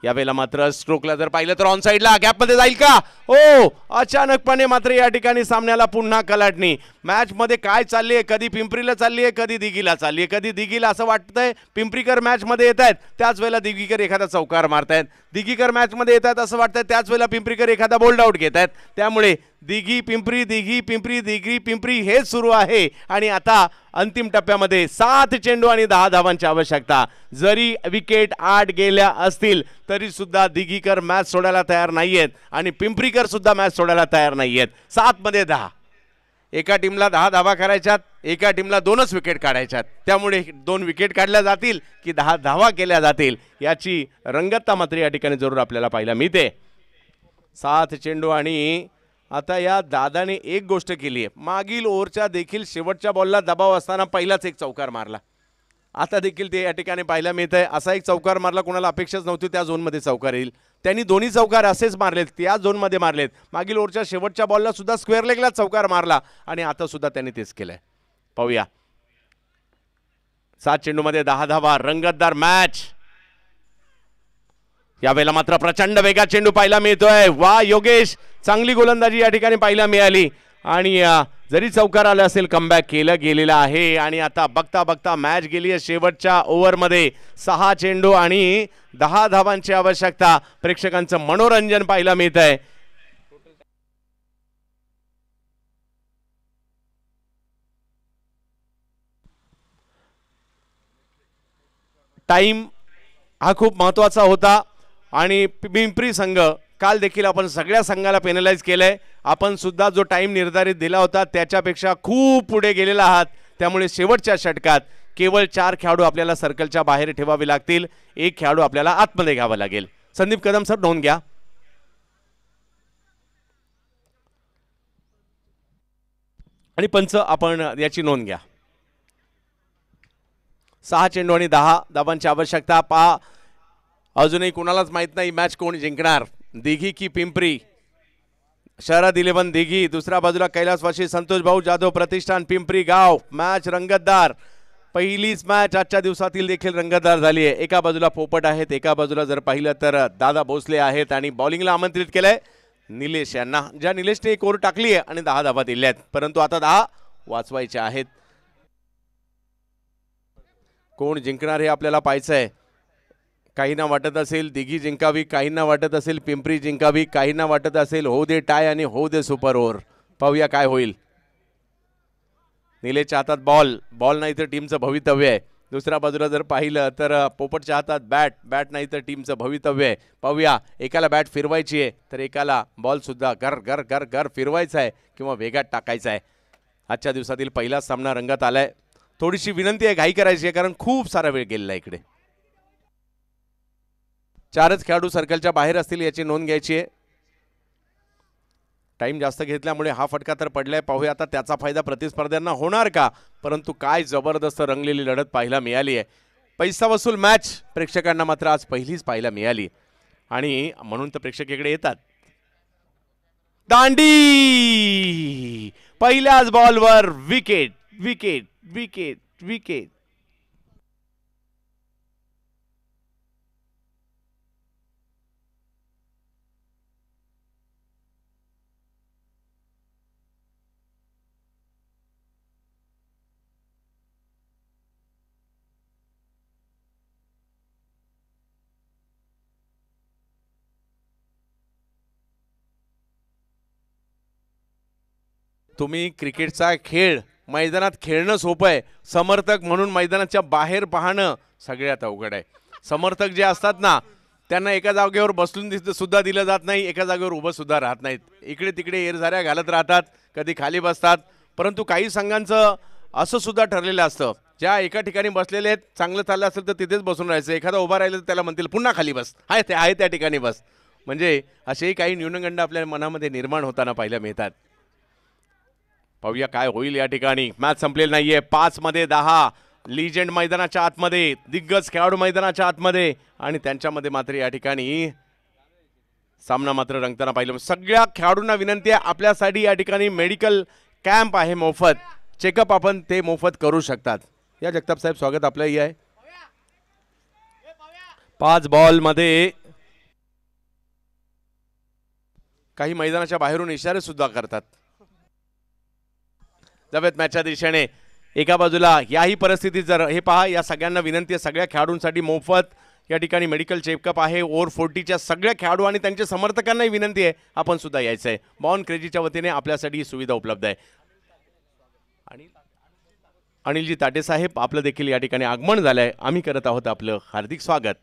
यावेळेला मात्र स्ट्रोकला जर पाहिलं तर ऑन साईडला गॅपमध्ये जाईल का? हो, अचानकपणे मात्र या ठिकाणी सामन्याला पुन्हा कलाटणी. मॅच मध्ये काय चालली आहे, कधी पिंपरीला चालली आहे, कधी दिघीला चालली आहे. कधी दिघीला असं वाटतंय पिंपरीकर मॅच मध्ये येत आहेत, त्याच वेळेला दिघीकर एखादा चौकार मारतायत. दिघीकर मॅच मध्ये येत आहेत असं वाटतंय, त्याच वेळेला पिंपरीकर एखादा बोल्ड आउट घेत आहेत. त्यामुळे दिघी पिंपरी, दिघी पिंपरी, दिघी पिंपरी हेच सुरू आहे. आणि आता अंतिम टप्प्यामध्ये 7 चेंडू आणि 10 धावांची आवश्यकता. जरी विकेट 8 गेल्या असतील तरी सुद्धा दिघीकर मॅच सोडायला तयार नाहीयेत आणि पिंपरीकर सुद्धा मॅच सोडायला तयार नाहीयेत. 7 मध्ये 10. एका टीमला 10 धावा करायच्यात, एका टीमला 2च विकेट काढायच्यात. त्यामुळे 2 विकेट काढल्या जातील की 10 धावा केल्या जातील याची रंगतता मात्र या ठिकाणी जरूर आपल्याला पाहायला मिळते. 7 चेंडू आणि आता या दादाने एक गोष्ट केली आहे, मागील ओव्हरच्या देखील शेवटच्या बॉलला दबाव असताना पहिलाच एक चौकार मारला. आता देखील ते या ठिकाणी पाहायला मिळत आहे. असा एक चौकार मारला, कोणाला अपेक्षाच नव्हती त्या झोनमध्ये चौकार येईल. त्यांनी दोन्ही चौकार असेच मारलेत, त्या झोनमध्ये मारलेत. मागील ओव्हरच्या शेवटच्या बॉलला सुद्धा स्क्वेअर लेगला चौकार मारला आणि आता सुद्धा त्यांनी तेच केलंय. पाहूया. 7 चेंडूमध्ये 10 धावा, रंगतदार मॅच. यावेळेला मात्र प्रचंड वेगात चेंडू पाहायला मिळतोय. वा योगेश, चांगली गोलंदाजी या ठिकाणी पाहायला मिळाली. आणि जरी चौकार आला असेल कमबॅक केलं गेलेलं आहे. आणि आता बघता बघता मॅच गेली आहे शेवटच्या ओव्हरमध्ये. 6 चेंडू आणि 10 धावांची आवश्यकता. प्रेक्षकांचं मनोरंजन पाहायला मिळत आहे. टाइम हा खूप महत्वाचा होता आणि पिंपरी संघ काल देखील आपण सगळ्या संघाला पेनलाइज केलंय. आपण सुद्धा जो टाइम निर्धारित दिला होता त्याच्यापेक्षा खूप पुढे गेलेला आहात. त्यामुळे शेवटच्या षटकात केवळ 4 खेळाडू आपल्याला सर्कलच्या बाहेर ठेवावे लागतील. 1 खेळाडू आपल्याला आतमध्ये घ्यावा लागेल. संदीप कदम सर, नोंद घ्या. आणि पंच आपण याची नोंद घ्या. 6 चेंडू आणि 10 धावांची आवश्यकता. पहा, अजूनही कुणालाच माहित नाही मॅच कोण जिंकणार, दिघी की पिंपरी. शहरात 11 दिघी, दुसऱ्या बाजूला कैलासवासी संतोष भाऊ जाधव प्रतिष्ठान पिंपरी गाव. मॅच रंगतदार, पहिलीच मॅच आजच्या दिवसातील देखील रंगतदार झाली आहे. एका बाजूला पोपट आहेत, एका बाजूला जर पाहिलं तर दादा भोसले आहेत. आणि बॉलिंगला आमंत्रित केलंय निलेश यांना, ज्या निलेशने एक ओव्हर टाकली आहे आणि 10 धावा दिल्या आहेत. परंतु आता 10 वाचवायच्या आहेत. कोण जिंकणार हे आपल्याला पाहायचं आहे. काहींना वाटत असेल दिघी जिंकावी, काहींना वाटत असेल पिंपरी जिंकावी, काहींना वाटत असेल होऊ दे टाय आणि होऊ दे सुपर ओव्हर. पाहूया काय होईल. निलेशच्या हातात बॉल नाही तर टीमचं भवितव्य आहे. दुसऱ्या बाजूला जर पाहिलं तर पोपटच्या हातात बॅट नाही तर टीमचं भवितव्य आहे. पाहूया, एकाला बॅट फिरवायची आहे तर एकाला बॉल सुद्धा घर घर घर घर फिरवायचा आहे किंवा वेगात टाकायचा आहे. आजच्या दिवसातील पहिला सामना रंगात आलाय. थोडीशी विनंती आहे, घाई करायची आहे कारण खूप सारा वेळ गेलेला आहे इकडे. 4च खेळाडू सर्कलच्या बाहेर असतील याची नोंद घ्यायची आहे. टाइम जास्त घेतल्यामुळे हा फटका तर पडलाय. पाहूया आता त्याचा फायदा प्रतिस्पर्ध्यांना होणार का. परंतु काय जबरदस्त रंगलेली लढत पाहायला मिळाली आहे. पैसा वसूल मॅच प्रेक्षकांना मात्र आज पहिलीच पाहायला मिळाली आणि म्हणून तर प्रेक्षक इकडे येतात. दांडी, पहिल्याच बॉलवर विकेट विकेट विकेट विकेट. तुम्ही क्रिकेटचा खेळ मैदानात खेळणं सोपं आहे, समर्थक म्हणून मैदानाच्या बाहेर पाहणं सगळ्यात अवघड आहे. समर्थक जे असतात ना त्यांना एका जागेवर बसून सुद्धा दिलं जात नाही, एका जागेवर उभं सुद्धा राहत नाहीत, इकडे तिकडे एरझाऱ्या घालत राहतात, कधी खाली बसतात. परंतु काही संघांचं असं सुद्धा ठरलेलं असतं, ज्या एका ठिकाणी बसलेले आहेत चांगलं चाललं असेल तर तिथेच बसून राहायचं, एखादा उभा राहिलं तर त्याला म्हणतील पुन्हा खाली बस, आहे त्या ठिकाणी बस. म्हणजे असेही काही न्यूनगंड आपल्या मनामध्ये निर्माण होताना पाहायला मिळतात. पाहूया काय होईल या ठिकाणी. मॅच संपलेली नाहीये. 5 मध्ये 10 लिजेंड मैदानाच्या आतमध्ये, दिग्गज खेळाडू मैदानाच्या आतमध्ये आणि त्यांच्यामध्ये मात्र या ठिकाणी सामना मात्र रंगताना पाहिलं. सगळ्या खेळाडूंना विनंती आहे, आपल्यासाठी या ठिकाणी मेडिकल कॅम्प आहे मोफत, चेकअप आपण ते मोफत करू शकतात. या जगताप साहेब स्वागत आपलंही आहे. 5 बॉल मध्ये काही मैदानाच्या बाहेरून इशारे सुद्धा करतात. जावेत मॅचच्या दिशेने एका बाजूला याही परिस्थितीत जर हे पहा, या सगळ्यांना विनंती आहे, सगळ्या खेळाडूंसाठी मोफत या ठिकाणी मेडिकल चेकअप आहे. ओव्हर 40च्या सगळ्या खेळाडू आणि त्यांच्या समर्थकांनाही विनंती आहे आपण सुद्धा यायचं आहे. बॉर्न क्रेझीच्या वतीने आपल्यासाठी ही सुविधा उपलब्ध आहे. आणि अनिलजी ताटे साहेब आपलं देखील या ठिकाणी आगमन झालंय, आम्ही करत आहोत आपलं हार्दिक स्वागत.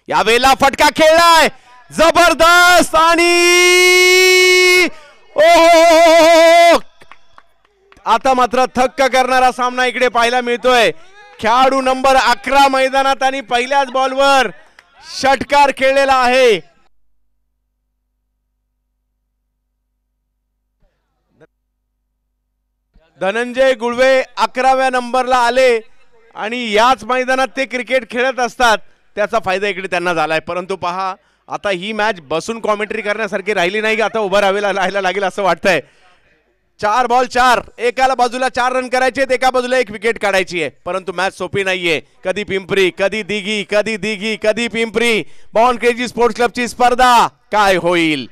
यावेळेला फटका खेळलाय जबरदस्त आणि ओ आता मात्र थक्क करणारा सामना इकडे पाहायला मिळतोय. खेळाडू नंबर 11 मैदानात आणि पहिल्याच बॉलवर षटकार खेळलेला आहे. धनंजय गुळवे 11व्या नंबरला आले आणि याच मैदानात ते क्रिकेट खेळत असतात, त्याचा फायदा इकडे त्यांना झालाय. परंतु पहा आता ही मॅच बसून कॉमेंट्री करण्यासारखी राहिली नाही, आता उभं राहायला लागेल असं वाटतंय. 4 बॉल 4, एकाला बाजूला 4 रन करायचे, एका बाजूला 1 विकेट काढायची आहे. परंतु मॅच सोपी नाहीये. कधी पिंपरी, कधी दिघी, कधी दिघी, कधी पिंपरी. बॉर्न क्रेझी स्पोर्ट्स क्लबची स्पर्धा काय होईल.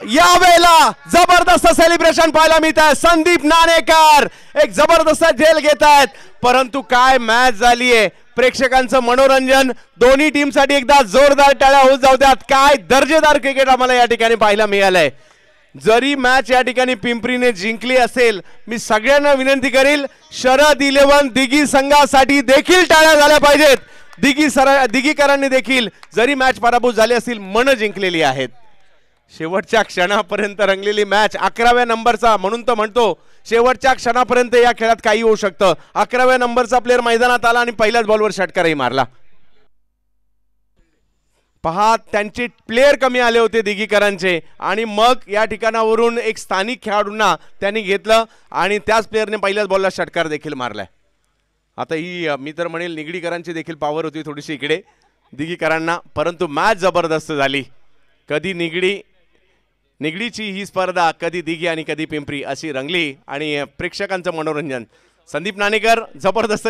यावेळेला जबरदस्त सेलिब्रेशन पाहायला मिळत आहे. संदीप नाणेकर एक जबरदस्त झेल घेत आहेत. परंतु काय मॅच झालीये, प्रेक्षकांचं मनोरंजन. दोन्ही टीमसाठी एकदा जोरदार टाळ्या होऊ जाऊ द्यात. काय दर्जेदार क्रिकेट आम्हाला या ठिकाणी पाहायला मिळालंय. जरी मॅच या ठिकाणी पिंपरीने जिंकली असेल, मी सगळ्यांना विनंती करेल शरद 11 दिघी संघासाठी देखील टाळ्या झाल्या पाहिजेत. दिघीकरांनी देखील जरी मॅच पराभूत झाली असतील मन जिंकलेली आहेत. शेवटच्या क्षणापर्यंत रंगलेली मॅच 11व्या नंबरचा, म्हणून तर म्हणतो शेवटच्या क्षणापर्यंत या खेळात काही होऊ शकतं. 11व्या नंबरचा प्लेअर मैदानात आला आणि पहिल्याच बॉलवर षटकारही मारला. पहा त्यांचे प्लेयर कमी आले होते दिघीकरांचे आणि मग या ठिकाणावरून एक स्थानिक खेळाडूंना त्यांनी घेतलं आणि त्याच प्लेअरने पहिल्याच बॉलला षटकार देखील मारलाय. आता ही मी तर म्हणेल निगडीकरांची देखील पॉवर होती थोडीशी इकडे दिघीकरांना. परंतु मॅच जबरदस्त झाली. कधी निगडीची ही स्पर्धा कधी दिघी आणि कधी पिंपरी अशी रंगली आणि प्रेक्षकांचं मनोरंजन. संदीप नाणेकर जबरदस्त